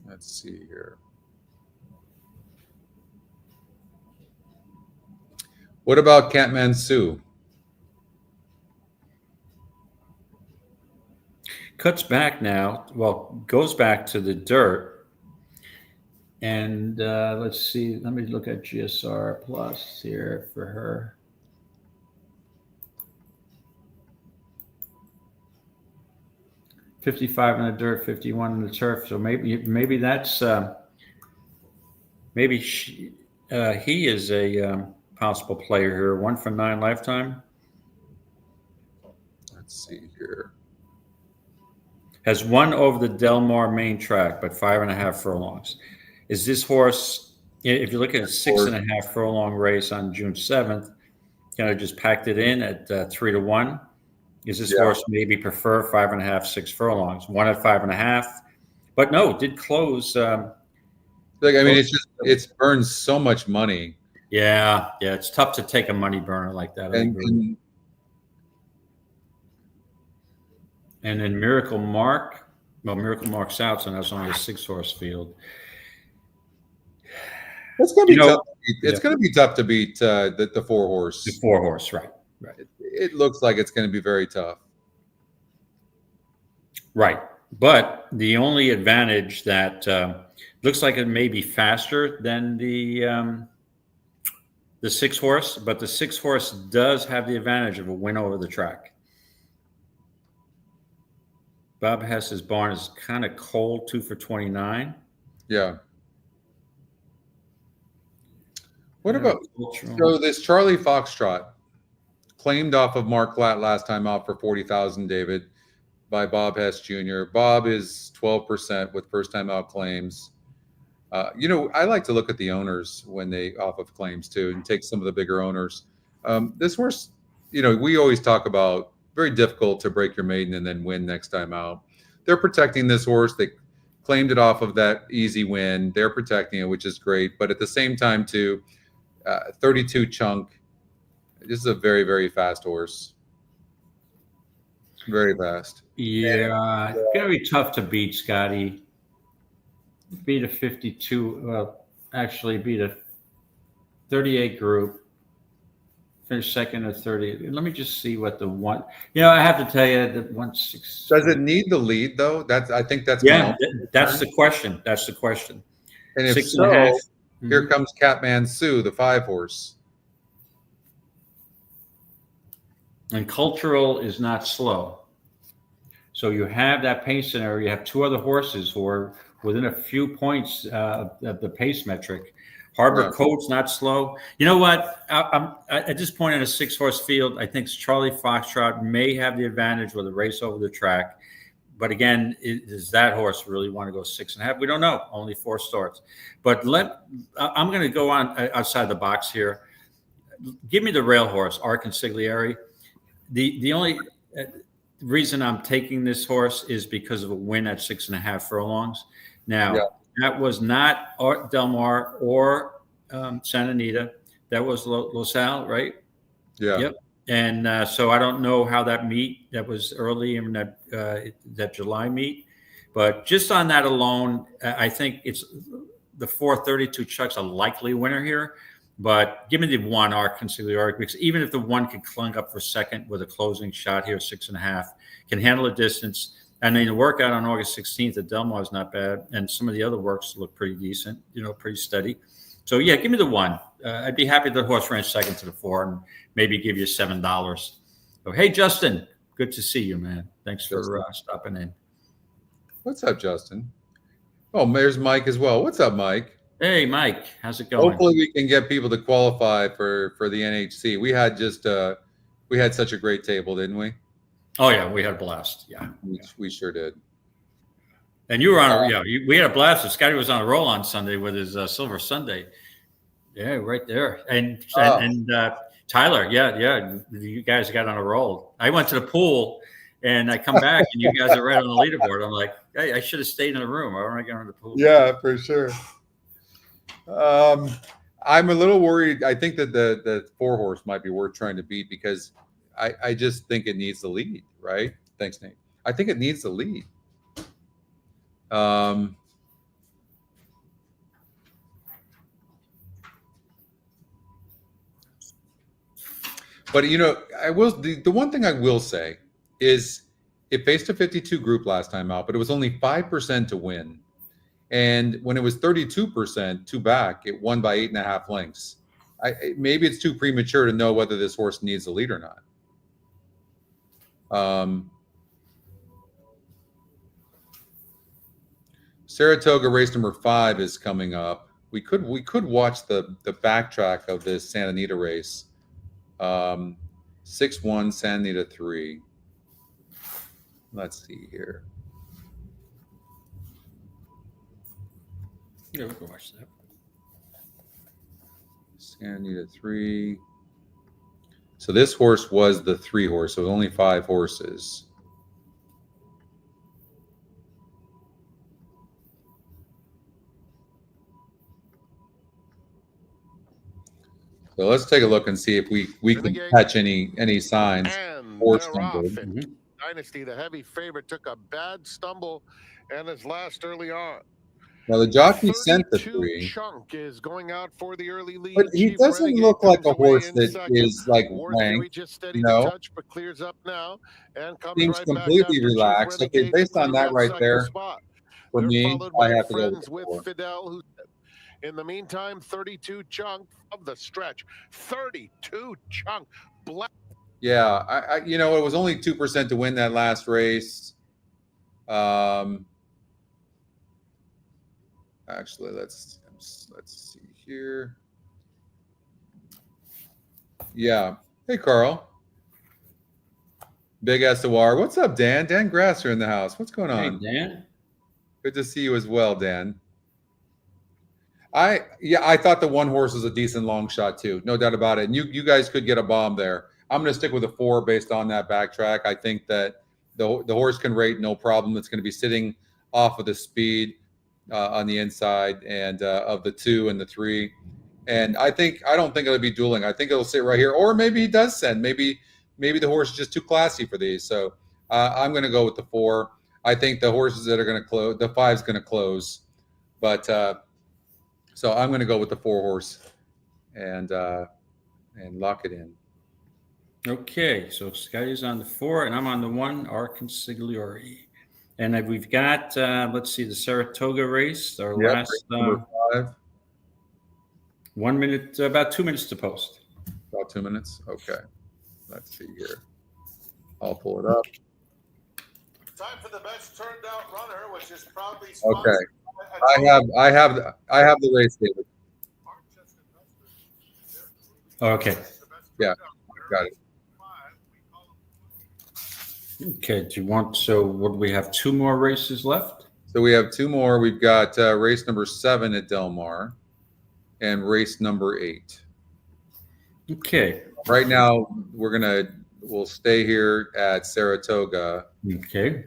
Speaker 1: Let's see here. What about Catman Sue?
Speaker 2: Cuts back now. Well, goes back to the dirt. And let's see. Let me look at GSR Plus here for her. $55 in the dirt, 51 in the turf. So maybe that's maybe he is a possible player here. 1 for 9 lifetime.
Speaker 1: Let's see here.
Speaker 2: Has won over the Delmare main track, but 5.5 furlongs. Is this horse, if you look at a 6.5 furlong race on June 7th, kind of just packed it in at 3-1? Is this horse maybe prefer 5.5, 6 furlongs? 1 at 5.5, but no, did close.
Speaker 1: It's burned so much money.
Speaker 2: Yeah, it's tough to take a money burner like that. And then Miracle Mark. Well, Miracle Mark's out, so that's only a 6-horse field.
Speaker 1: It's going to be tough. It's going to be tough to beat the 4-horse.
Speaker 2: The 4-horse, right.
Speaker 1: It looks like it's going to be very tough.
Speaker 2: Right. But the only advantage that looks like it may be faster than the 6-horse, but the 6-horse does have the advantage of a win over the track. Bob Hess's barn is kind of cold, 2 for 29.
Speaker 1: Yeah. What about this Charlie Foxtrot? Claimed off of Mark Klatt last time out for $40,000, David, by Bob Hess Jr. Bob is 12% with first time out claims. I like to look at the owners when they off of claims too, and take some of the bigger owners. This horse, we always talk about very difficult to break your maiden and then win next time out. They're protecting this horse. They claimed it off of that easy win. They're protecting it, which is great. But at the same time, too, 32 chunk. This is a very, very fast horse. Very fast.
Speaker 2: Yeah, it's going to be tough to beat, Scotty. Beat a 52. Well, actually beat a 38 group. Finish second or 30. Let me just see what the one. I have to tell you that 1.6.
Speaker 1: Does it need the lead though? I think that's
Speaker 2: that's the question. That's the question.
Speaker 1: And if 6.5. Here comes Catman Sue, the 5-horse.
Speaker 2: And Cultural is not slow. So you have that pace scenario. You have 2 other horses who within a few points of the pace metric. Harbor Coat's not slow. You know what? At this point in a 6-horse field, I think Charlie Foxtrot may have the advantage with a race over the track. But again, does that horse really want to go 6.5? We don't know. Only 4 starts. But I'm going to go on outside the box here. Give me the rail horse, Arconsigliere. The only reason I'm taking this horse is because of a win at 6.5 furlongs. Now, that was not Delmare or Santa Anita. That was LaSalle, right?
Speaker 1: Yeah.
Speaker 2: Yep. And so I don't know how that was early in that July meet. But just on that alone, I think it's the 432 Chuck's a likely winner here. But give me the 1 Arconsigliere, because even if the 1 can clunk up for second with a closing shot here, 6.5, can handle a distance. And then the workout on August 16th at Delmar is not bad. And some of the other works look pretty decent, pretty steady. So, yeah, give me the 1. I'd be happy the horse ran second to the 4 and maybe give you $7. So, hey, Justin, good to see you, man. Thanks for stopping in.
Speaker 1: What's up, Justin? Oh, there's Mike as well. What's up, Mike?
Speaker 2: Hey, Mike, how's it going?
Speaker 1: Hopefully we can get people to qualify for the NHC. We had we had such a great table, didn't we?
Speaker 2: Oh yeah, we had a blast. Yeah,
Speaker 1: we sure did.
Speaker 2: And you were on we had a blast. Scotty was on a roll on Sunday with his Silver Sunday. Yeah, right there. And Tyler, yeah, you guys got on a roll. I went to the pool and I come back and you guys are right on the leaderboard. I'm like, hey, I should have stayed in the room. I want to get on the pool.
Speaker 1: Yeah, for sure. I'm a little worried. I think that the 4-horse might be worth trying to beat because I just think it needs the lead, right? Thanks, Nate. I think it needs the lead. But the one thing I will say is it faced a 52 group last time out, but it was only 5% to win. And when it was 32% 2 back, it won by 8.5 lengths. Maybe it's too premature to know whether this horse needs the lead or not. Saratoga race number 5 is coming up. We could watch the backtrack of this Santa Anita race. 6-1 Santa Anita 3. Let's see here.
Speaker 2: Yeah, we can watch that.
Speaker 1: Santa Anita 3. So this horse was the 3 horse, so only 5 horses. So let's take a look and see if we can catch any signs. Horse
Speaker 5: Dynasty, the heavy favorite, took a bad stumble and is last early on.
Speaker 1: Now the jockey sent the 3.
Speaker 5: Chunk is going out for the early lead.
Speaker 1: But he doesn't look like a horse that is like ranked.
Speaker 5: Touch, but clears up now and comes
Speaker 1: seems completely relaxed. Okay, based on that right there, for me, I have to go with
Speaker 5: Fidel, who in the meantime, 32 Chunk of the stretch. 32 Chunk.
Speaker 1: Yeah, it was only 2% to win that last race. Actually, let's see here. Yeah. Hey, Carl. Big SOR. What's up, Dan? Dan Grasser in the house. What's going on?
Speaker 2: Hey, Dan.
Speaker 1: Good to see you as well, Dan. I thought the 1 horse was a decent long shot too, no doubt about it. And you guys could get a bomb there. I'm going to stick with a 4 based on that backtrack. I think that the horse can rate no problem. It's going to be sitting off of the speed on the inside and of the 2 and the 3. And I don't think it'll be dueling. I think it'll sit right here, or maybe he does send. Maybe the horse is just too classy for these. So I'm going to go with the 4. I think the horses that are going to close, the 5's going to close, but so I'm going to go with the 4 horse and lock it in.
Speaker 2: Okay, so Scotty's on the 4, and I'm on the 1, Arconsigliere. And we've got, let's see, the Saratoga race, our last
Speaker 1: 5.
Speaker 2: 1 minute, about 2 minutes to post.
Speaker 1: About 2 minutes? Okay. Let's see here. I'll pull it up.
Speaker 5: Time for the best turned out runner, which is proudly
Speaker 1: Okay. I have the race, David.
Speaker 2: Okay.
Speaker 1: Yeah, got it.
Speaker 2: Okay. Do you want? So, what do we have? 2 more races left.
Speaker 1: So we have 2 more. We've got race number 7 at Delmare, and race number 8.
Speaker 2: Okay.
Speaker 1: Right now, we'll stay here at Saratoga.
Speaker 2: Okay.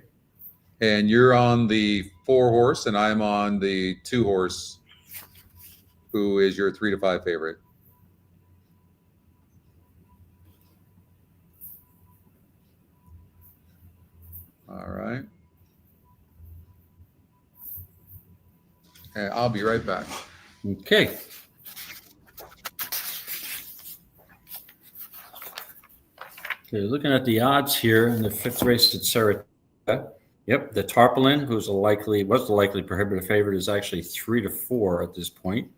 Speaker 1: And you're on the 4 horse, and I'm on the 2 horse, who is your 3 to 5 favorite. All right. And I'll be right back.
Speaker 2: Okay. Okay, looking at the odds here in the 5th race at Saratoga. Yep, the Tarpaulin, was the likely prohibitive favorite, is actually 3 to 4 at this point.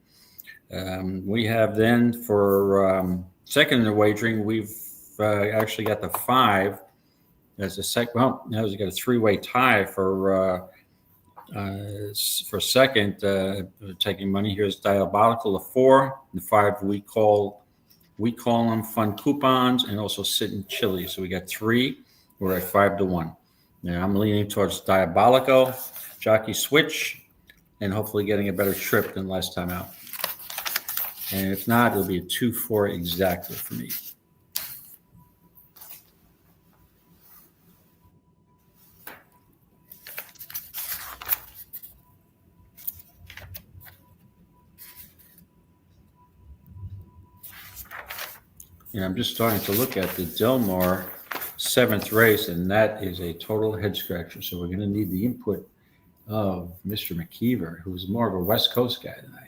Speaker 2: We have then for second in the wagering, we've actually got the 5 as a second. Well, now we've got a 3-way tie for second. Taking money here is Diabolical, the 4, the 5 we call them Fun Coupons, and also Sitting Chili. So we got 3. We're at 5 to 1. Now I'm leaning towards Diabolical, Jockey Switch, and hopefully getting a better trip than last time out. And if not, it'll be a 2-4 exactly for me. And I'm just starting to look at the Delmare 7th race, and that is a total head scratcher. So we're going to need the input of Mr. McKeever, who's more of a West Coast guy than I am.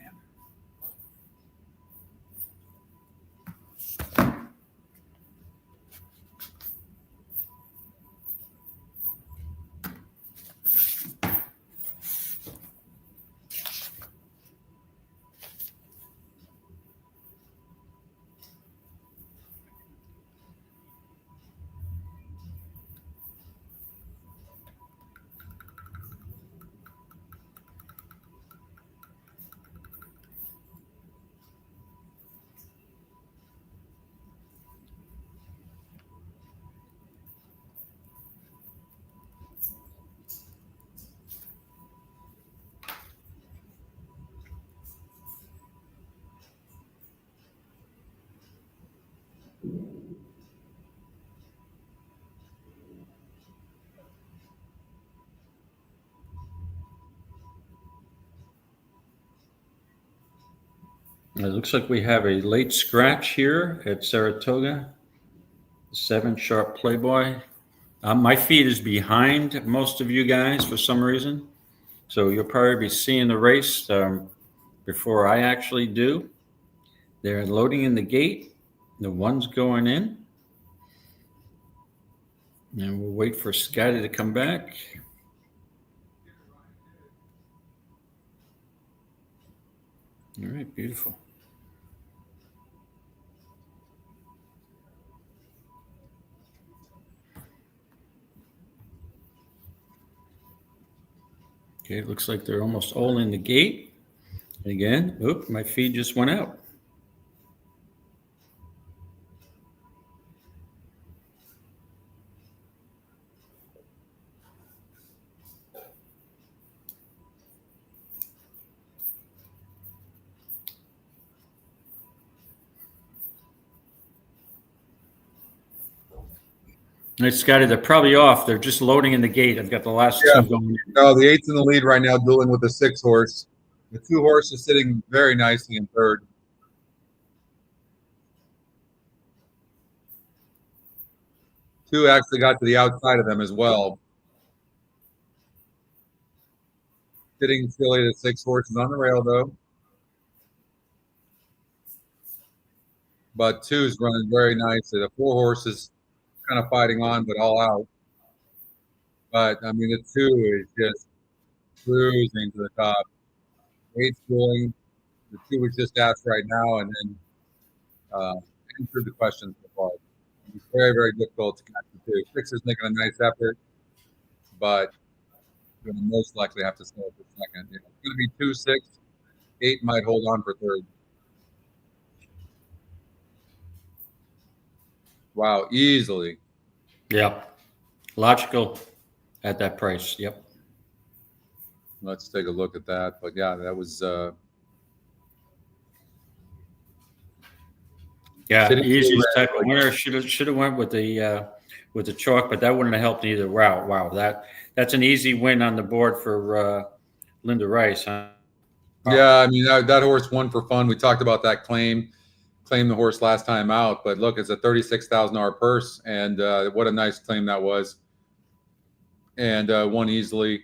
Speaker 2: It looks like we have a late scratch here at Saratoga. 7 Sharp Playboy. My feed is behind most of you guys for some reason. So you'll probably be seeing the race before I actually do. They're loading in the gate. The 1's going in. And we'll wait for Scotty to come back. All right, beautiful. Okay, it looks like they're almost all in the gate. Again, my feed just went out. All right, Scotty, they're probably off. They're just loading in the gate. I've got the last 2 going in.
Speaker 1: No, the 8's in the lead right now, dueling with the 6 horse. The 2 horse is sitting very nicely in 3rd. Two actually got to the outside of them as well. Sitting silly, the 6 horses on the rail, though. But 2's running very nicely. The 4 horses kind of fighting on, but all out. But, I mean, the 2 is just cruising to the top. 8's going. The 2 was just asked right now, and then answered the questions so far. It's very, very difficult to catch the 2. 6 is making a nice effort, but Going to most likely have to sell it for second. It's going to be 2, 6, 8 might hold on for third. Wow, easily.
Speaker 2: Yeah, logical at that price. Yep.
Speaker 1: Let's take a look at that. But yeah, that was
Speaker 2: easiest type of winner. Should have went with the chalk, but that wouldn't have helped either. Wow, that's an easy win on the board for Linda Rice, huh?
Speaker 1: Yeah, I mean that horse won for fun. We talked about that claim the horse last time out, but look, it's a $36,000 purse, and what a nice claim that was. And won easily.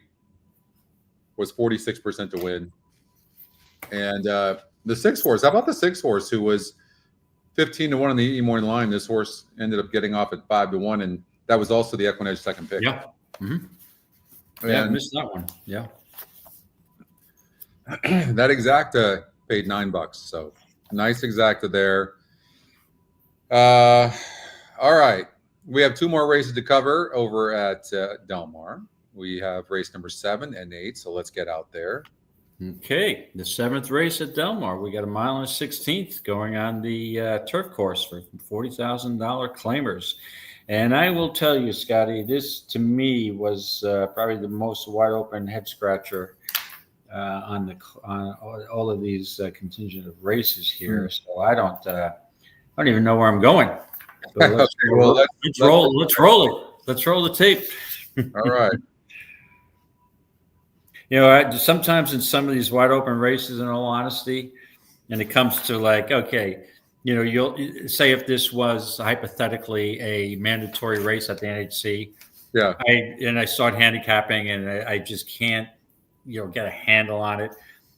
Speaker 1: Was 46% to win. And the 6 horse, how about the 6 horse who was 15 to 1 on the EE morning line? This horse ended up getting off at 5 to 1, and that was also the EquinEdge second pick.
Speaker 2: Yeah. Mm-hmm. Yeah, I missed that one. Yeah.
Speaker 1: That exacta paid $9, so nice exacta there. All right, we have 2 more races to cover over at Delmare. We have race number 7 and 8, so let's get out there.
Speaker 2: Okay, the 7th race at Delmare. We got a mile and a 16th going on the turf course for $40,000 claimers. And I will tell you, Scotty, this to me was probably the most wide open head scratcher on all of these contingent of races here. So I don't even know where I'm going. So let's roll it. Let's roll the tape.
Speaker 1: All right.
Speaker 2: You know, sometimes in some of these wide open races, in all honesty, and it comes to like, okay, you know, you'll say if this was hypothetically a mandatory race at the NHC,
Speaker 1: yeah,
Speaker 2: I start handicapping and I just can't, you know, get a handle on it.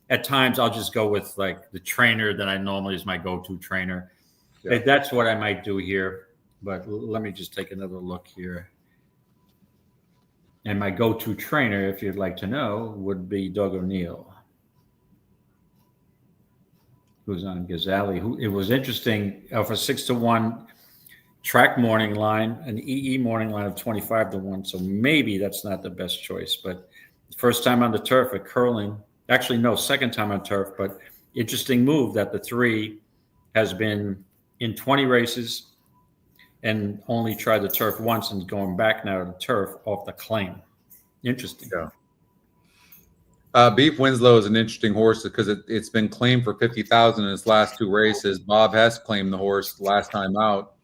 Speaker 2: At times, I'll just go with like the trainer that I normally is my go-to trainer. Yeah. That's what I might do here. But let me just take another look here. And my go-to trainer, if you'd like to know, would be Doug O'Neill, who's on Ghazali. It was interesting for 6 to 1 track morning line, an EE morning line of 25 to 1. So maybe that's not the best choice. But first time on the turf at curling, actually no, second time on turf. But interesting move that the 3 has been in 20 races and only tried the turf once and going back now to the turf off the claim. Interesting.
Speaker 1: Yeah. Beef Winslow is an interesting horse because it's been claimed for 50,000 in its last 2 races. Bob Hess claimed the horse last time out,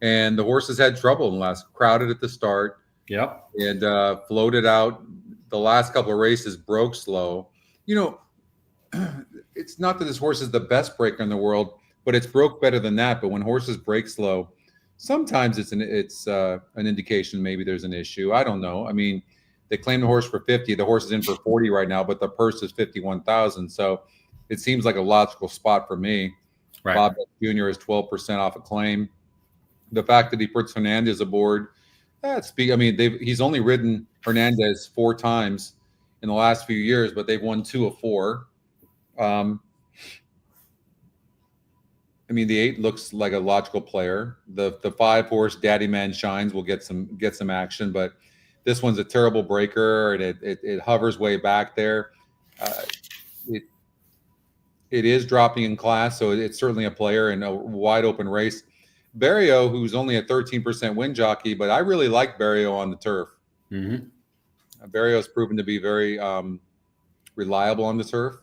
Speaker 1: and the horse has had trouble in the last. Crowded at the start.
Speaker 2: Yep.
Speaker 1: And floated out. The last couple of races broke slow. You know, it's not that this horse is the best breaker in the world, but it's broke better than that. But when horses break slow, sometimes it's an indication maybe there's an issue. I don't know. I mean, they claim the horse for 50. The horse is in for 40 right now, but the purse is 51,000. So it seems like a logical spot for me. Right. Bob Jr. is 12% off a claim. The fact that he puts Hernandez aboard, he's only ridden Hernandez 4 times in the last few years, but they've won 2 of 4. I mean, the 8 looks like a logical player. The 5 horse Daddy Man Shines will get some action, but this one's a terrible breaker, and it hovers way back there. It is dropping in class, so it's certainly a player in a wide open race. Barrio, who's only a 13% win jockey, but I really like Barrio on the turf.
Speaker 2: Mm-hmm.
Speaker 1: Barrio's proven to be very reliable on the turf.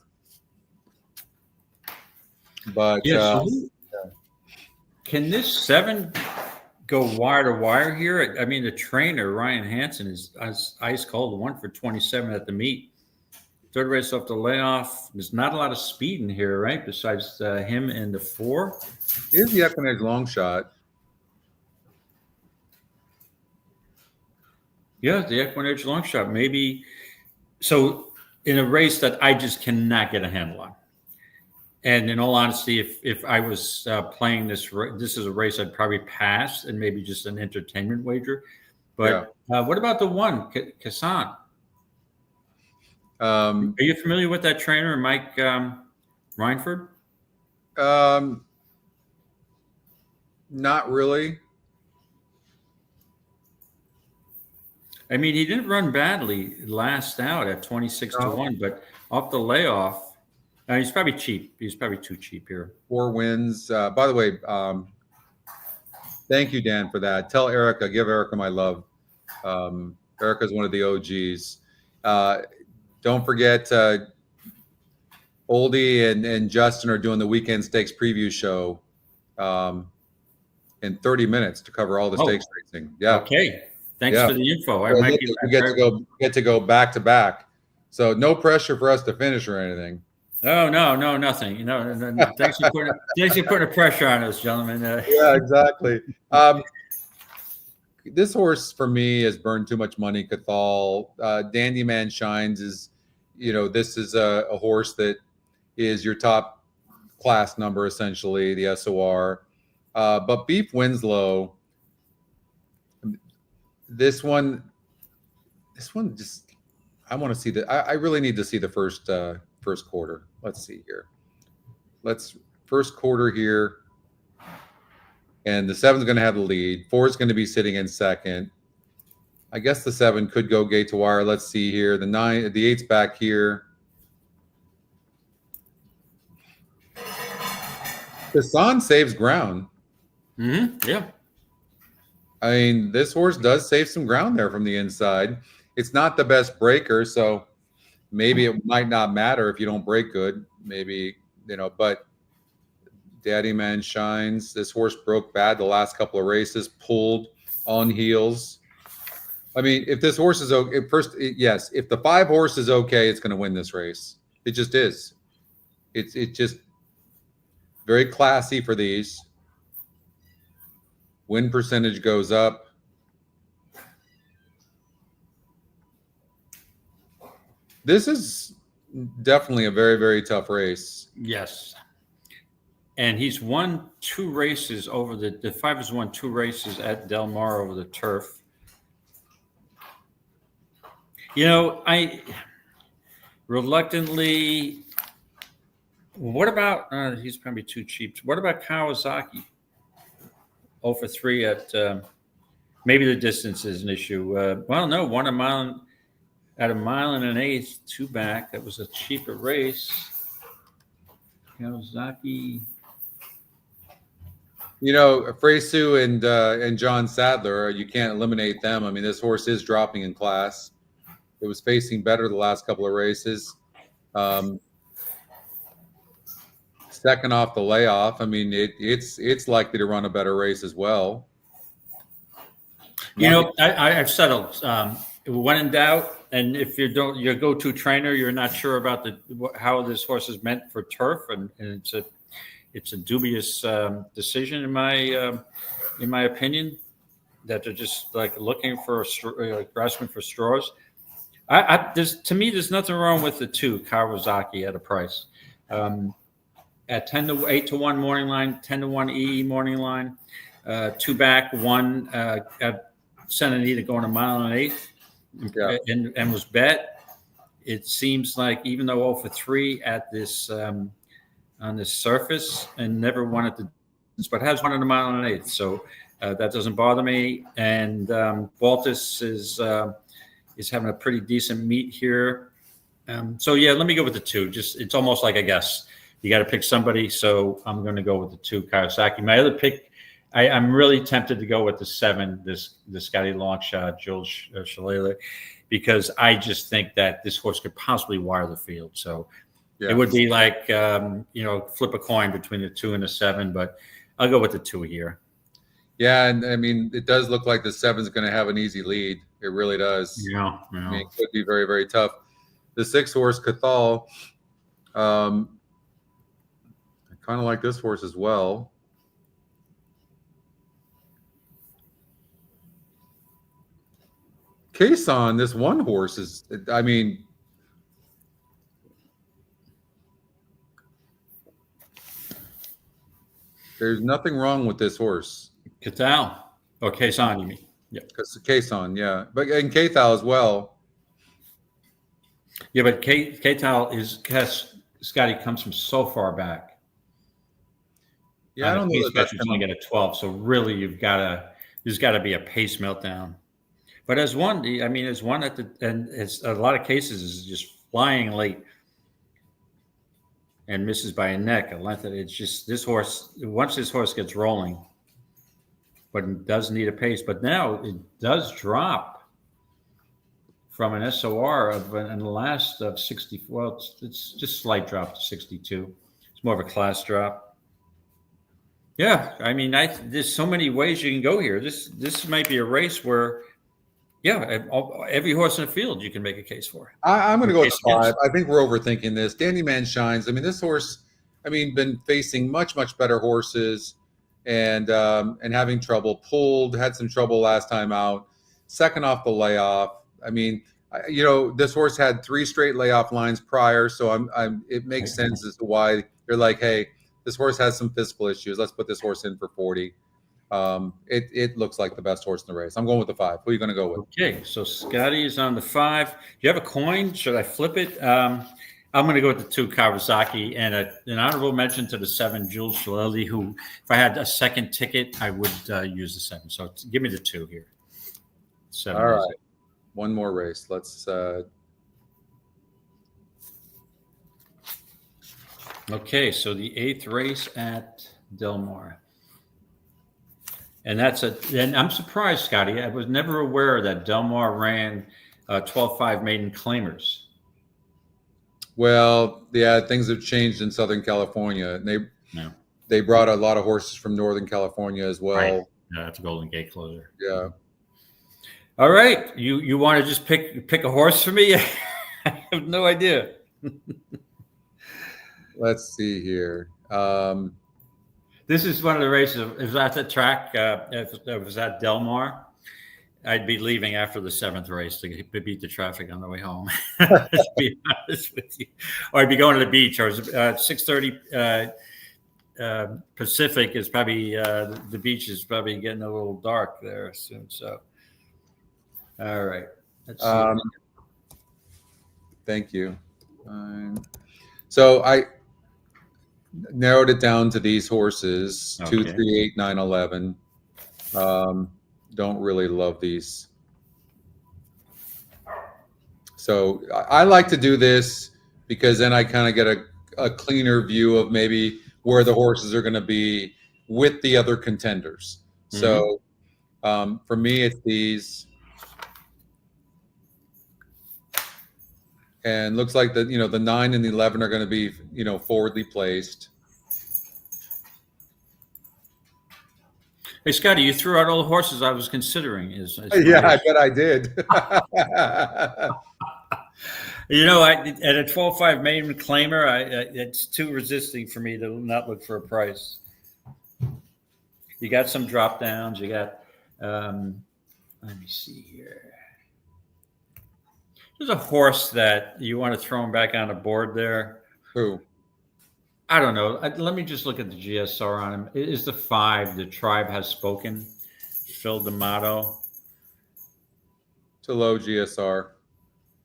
Speaker 1: But
Speaker 2: can this 7 go wire to wire here? I mean, the trainer Ryan Hansen is ice cold. 1 for 27 at the meet. 3rd race off the layoff. There's not a lot of speed in here, right? Besides him and the 4.
Speaker 1: Here's the EquinEdge long shot.
Speaker 2: Yeah, the EquinEdge long shot. Maybe so in a race that I just cannot get a handle on. And in all honesty, if I was playing this is a race I'd probably pass and maybe just an entertainment wager. But what about the 1, Kassan? Are you familiar with that trainer, Mike Reinford?
Speaker 1: Not really.
Speaker 2: I mean, he didn't run badly last out at 26-1, but off the layoff, he's probably cheap. He's probably too cheap here.
Speaker 1: 4 wins. By the way, thank you, Dan, for that. Tell Erica, give Erica my love. Erica's one of the OGs. Don't forget, Oldie and Justin are doing the Weekend Stakes preview show in 30 minutes to cover all the stakes racing. Yeah.
Speaker 2: Okay. Thanks for the info.
Speaker 1: We get to go back to back. So no pressure for us to finish or anything.
Speaker 2: Oh, no, nothing. Thanks for putting a pressure on us, gentlemen.
Speaker 1: Yeah, exactly. This horse for me has burned too much money. Cathal, Dandy Man Shines is, this is a horse that is your top class number, essentially, the SOR. But Beef Winslow, this one just, I want to see I really need to see the first quarter. Let's see here. First quarter here. And the 7's going to have the lead. 4's going to be sitting in second. I guess the 7 could go gate to wire. Let's see here. The 8's back here. Hassan saves ground.
Speaker 2: Yeah.
Speaker 1: I mean, this horse does save some ground there from the inside. It's not the best breaker, so maybe it might not matter if you don't break good. Maybe, but Daddy Man Shines. This horse broke bad the last couple of races, pulled on heels. I mean, if this horse is okay, if the 5 horse is okay, it's going to win this race. It just is. It's just very classy for these. Win percentage goes up. This is definitely a very, very tough race.
Speaker 2: Yes. And he's won 2 races over the 5 has won 2 races at Delmare over the turf. I reluctantly, what about, he's probably too cheap. What about Kawasaki? 0 for 3 at, maybe the distance is an issue. Well, no, won a mile at 1 1/8, 2 back. That was a cheaper race. Kawasaki.
Speaker 1: Freysu and John Sadler, you can't eliminate them. I mean, this horse is dropping in class. It was facing better the last couple of races. Second off the layoff. I mean, it's likely to run a better race as well.
Speaker 2: I've settled. When in doubt, and if your go-to trainer, you're not sure about how this horse is meant for turf, and it's a dubious decision in my opinion, that they're just like looking for grasping for straws. To me, there's nothing wrong with the 2 Kawasaki at a price. At 8 to 1 morning line, 10 to 1 EE morning line, 2 back, 1 at Santa Anita going 1 1/8, and was bet. It seems like even though 0 for 3 at this on this surface and never won at but has won at 1 1/8, so that doesn't bother me. And Baltus is having a pretty decent meet here. So yeah, let me go with the 2. It's almost like a guess. You got to pick somebody, so I'm going to go with the 2 Kawasaki. My other pick, I'm really tempted to go with the 7, the Scotty Longshot, Joel Shalala, because I just think that this horse could possibly wire the field. So it would be like flip a coin between the 2 and the 7, but I'll go with the 2 here.
Speaker 1: Yeah, and I mean, it does look like the 7's going to have an easy lead. It really does.
Speaker 2: Yeah.
Speaker 1: I mean, it could be very, very tough. The 6 horse Cathal. Kind of like this horse as well. Kason, this 1 horse is, I mean, there's nothing wrong with this horse.
Speaker 2: Cathal or Kason, you mean?
Speaker 1: Yeah. Kason, yeah. But and Cathal as well.
Speaker 2: Yeah, but Cathal Scotty comes from so far back.
Speaker 1: Yeah, I don't know
Speaker 2: that he's only got a 12, so really there's got to be a pace meltdown. But as one, I mean, as one and it's a lot of cases is just flying late and misses by a neck, a length. It's just this horse. Once this horse gets rolling, but it does need a pace. But now it does drop from an SOR of in the last of 60. Well, it's just slight drop to 62. It's more of a class drop. Yeah, I mean, there's so many ways you can go here. This might be a race where, yeah, every horse in the field you can make a case for.
Speaker 1: I'm going to go with 5. I think we're overthinking this. Dandy Man Shines. I mean, this horse, been facing much better horses, and having trouble. Pulled, had some trouble last time out. Second off the layoff. I mean, this horse had 3 straight layoff lines prior, so it makes sense as to why they're like, hey, this horse has some physical issues. Let's put this horse in for 40. It looks like the best horse in the race. I'm going with the 5. Who are you going to go with?
Speaker 2: Okay, so Scotty is on the 5. Do you have a coin? Should I flip it? I'm going to go with the 2, Kawasaki, and an honorable mention to the 7, Jules Shillelagh, who, if I had a second ticket, I would use the 7. So give me the 2 here. 7.
Speaker 1: All right. One more race. Let's.
Speaker 2: Okay, so the 8th race at Delmare. And and I'm surprised, Scotty. I was never aware that Delmare ran 12-5 maiden claimers.
Speaker 1: Well, yeah, things have changed in Southern California. They brought a lot of horses from Northern California as well.
Speaker 2: Right. Yeah, that's a Golden Gate closer.
Speaker 1: Yeah.
Speaker 2: All right. You want to just pick a horse for me? I have no idea.
Speaker 1: Let's see here.
Speaker 2: This is one of the races. If it was at the track, if it was at Delmare, I'd be leaving after the 7th race to beat the traffic on the way home. To be honest with you, or I'd be going to the beach. Or 6:30 Pacific is probably the beach is probably getting a little dark there soon. So, all right. Let's see.
Speaker 1: Thank you. So I narrowed it down to these horses: 2, 3, 8, 9, 11. Don't really love these. So I like to do this because then I kind of get a cleaner view of maybe where the horses are going to be with the other contenders. Mm-hmm. So for me, it's these. And looks like the 9 and the 11 are going to be forwardly placed.
Speaker 2: Hey Scotty, you threw out all the horses I was considering.
Speaker 1: Yeah, I bet I did.
Speaker 2: At a 12-5 maiden claimer, it's too resisting for me to not look for a price. You got some drop downs. You got. Let me see here. There's a horse that you want to throw him back on the board there.
Speaker 1: Who?
Speaker 2: I don't know. Let me just look at the GSR on him. It is the 5. The Tribe Has Spoken. Phil D'Amato.
Speaker 1: It's a low GSR.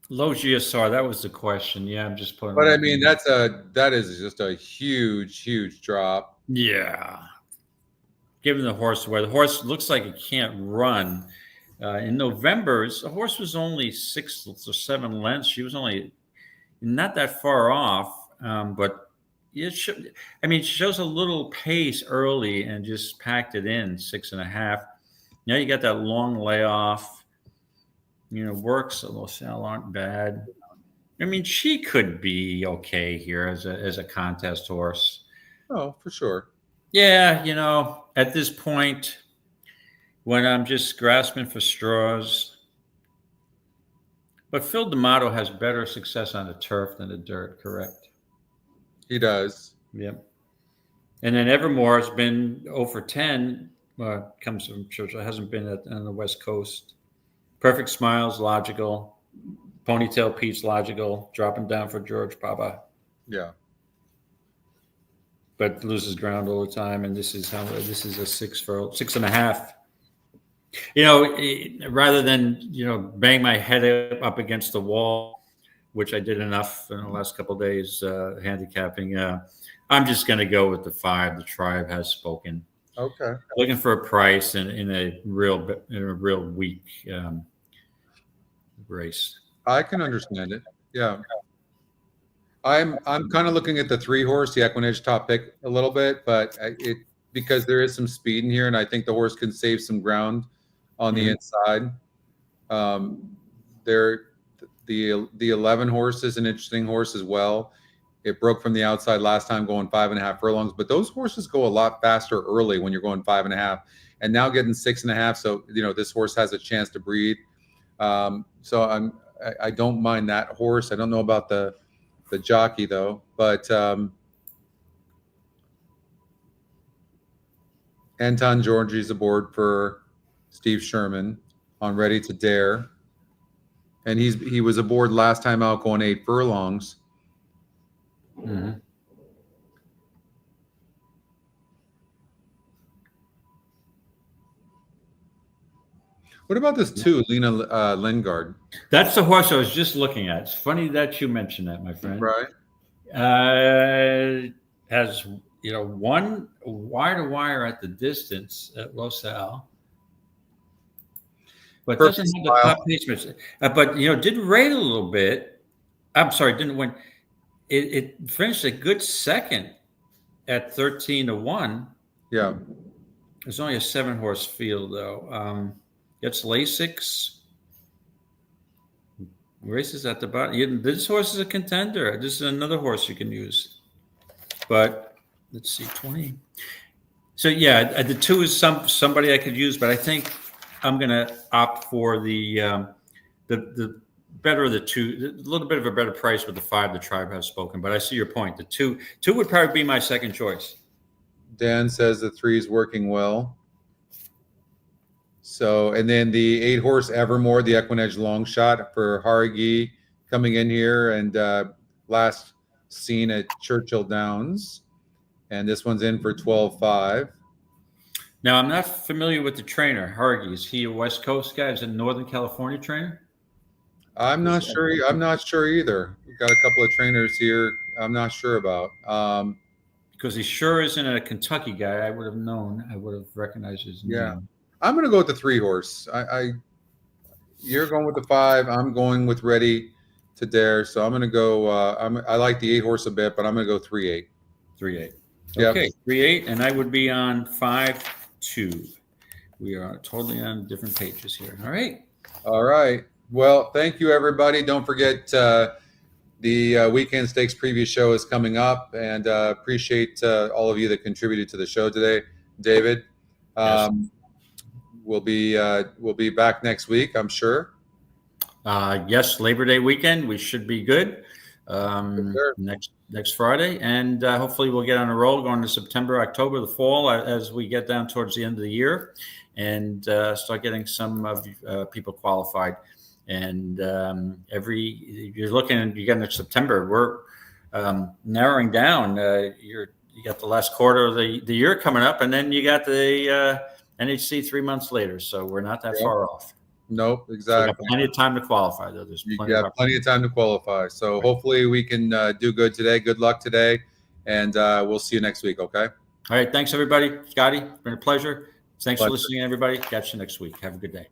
Speaker 2: Low GSR. That was the question. Yeah, I'm just putting.
Speaker 1: But I mean, that is just a huge drop.
Speaker 2: Yeah. Giving the horse away. The horse looks like it can't run. In November, the horse was only 6 or 7 lengths. She was only not that far off, but it shows a little pace early and just packed it in 6.5. Now you got that long layoff. Works a little sell aren't bad. I mean, she could be okay here as a contest horse.
Speaker 1: Oh, for sure.
Speaker 2: Yeah, at this point, when I'm just grasping for straws. But Phil D'Amato has better success on the turf than the dirt, correct?
Speaker 1: He does.
Speaker 2: Yep. And then Evermore has been 0 for 10. Comes from church. Hasn't been on the West Coast. Perfect Smiles, logical. Ponytail Pete's logical. Dropping down for George Papa.
Speaker 1: Yeah.
Speaker 2: But loses ground all the time. And this is a 6.5. Rather than, bang my head up against the wall, which I did enough in the last couple of days, handicapping, I'm just going to go with the 5. The Tribe Has Spoken.
Speaker 1: Okay.
Speaker 2: Looking for a price in a real weak race.
Speaker 1: I can understand it. Yeah. I'm kind of looking at the 3-horse, the EquinEdge top pick a little bit, but because there is some speed in here, and I think the horse can save some ground on the inside. The 11 horse is an interesting horse as well. It broke from the outside last time, going 5.5 furlongs, but those horses go a lot faster early when you're going 5.5, and now getting 6.5. So this horse has a chance to breathe. So I don't mind that horse. I don't know about the jockey though, but Anton Georgi's aboard for Steve Sherman on Ready to Dare, and he was aboard last time out going 8 furlongs.
Speaker 2: Mm-hmm.
Speaker 1: What about this too, Lena Lingard?
Speaker 2: That's the horse I was just looking at. It's funny that you mentioned that, my friend.
Speaker 1: Right.
Speaker 2: Has one wire to wire at the distance at Los Al, but doesn't have the top pace. But did rate a little bit. I'm sorry, didn't win. It finished a good second at 13-1.
Speaker 1: Yeah.
Speaker 2: There's only a 7-horse field though. Gets Lasix. Races at the bottom. This horse is a contender. This is another horse you can use. But let's see, 20. So yeah, the 2 is somebody I could use, but I think I'm going to opt for the better of the 2. A little bit of a better price with the 5. The Tribe has spoken, but I see your point. The 2 would probably be my second choice.
Speaker 1: Dan says the 3 is working well. So, and then the 8-horse Evermore, the EquinEdge long shot for Hargi coming in here, and last seen at Churchill Downs. And this one's in for 12.5.
Speaker 2: Now, I'm not familiar with the trainer, Hargi. Is he a West Coast guy? Is it a Northern California trainer?
Speaker 1: I'm not sure. I'm not sure either. We've got a couple of trainers here I'm not sure about.
Speaker 2: Because he sure isn't a Kentucky guy. I would have known. I would have recognized his name.
Speaker 1: Yeah. I'm going to go with the 3-horse. You're going with the 5. I'm going with Ready to Dare. So I'm going to go. I like the 8-horse a bit, but I'm going to go 3-8.
Speaker 2: 3-8.
Speaker 1: Yep.
Speaker 2: Okay, 3-8, and I would be on 5-2. We are totally on different pages here. All right.
Speaker 1: All right. Well, thank you, everybody. Don't forget the Weekend Stakes preview show is coming up, and appreciate all of you that contributed to the show today. David.
Speaker 2: Yes.
Speaker 1: We'll be back next week, I'm sure.
Speaker 2: Yes, Labor Day weekend. We should be good next Friday, and hopefully we'll get on a roll going to September, October, the fall, as we get down towards the end of the year, and start getting some people qualified. And you're getting to September. We're narrowing down. You got the last quarter of the year coming up, and then you got the NHC 3 months later, so we're not that far off.
Speaker 1: Nope, exactly.
Speaker 2: So plenty of time to qualify, though.
Speaker 1: You got plenty of time to qualify. So hopefully we can do good today. Good luck today, and we'll see you next week, okay?
Speaker 2: All right, thanks, everybody. Scotty, it's been a pleasure. Thanks for listening, everybody. Catch you next week. Have a good day.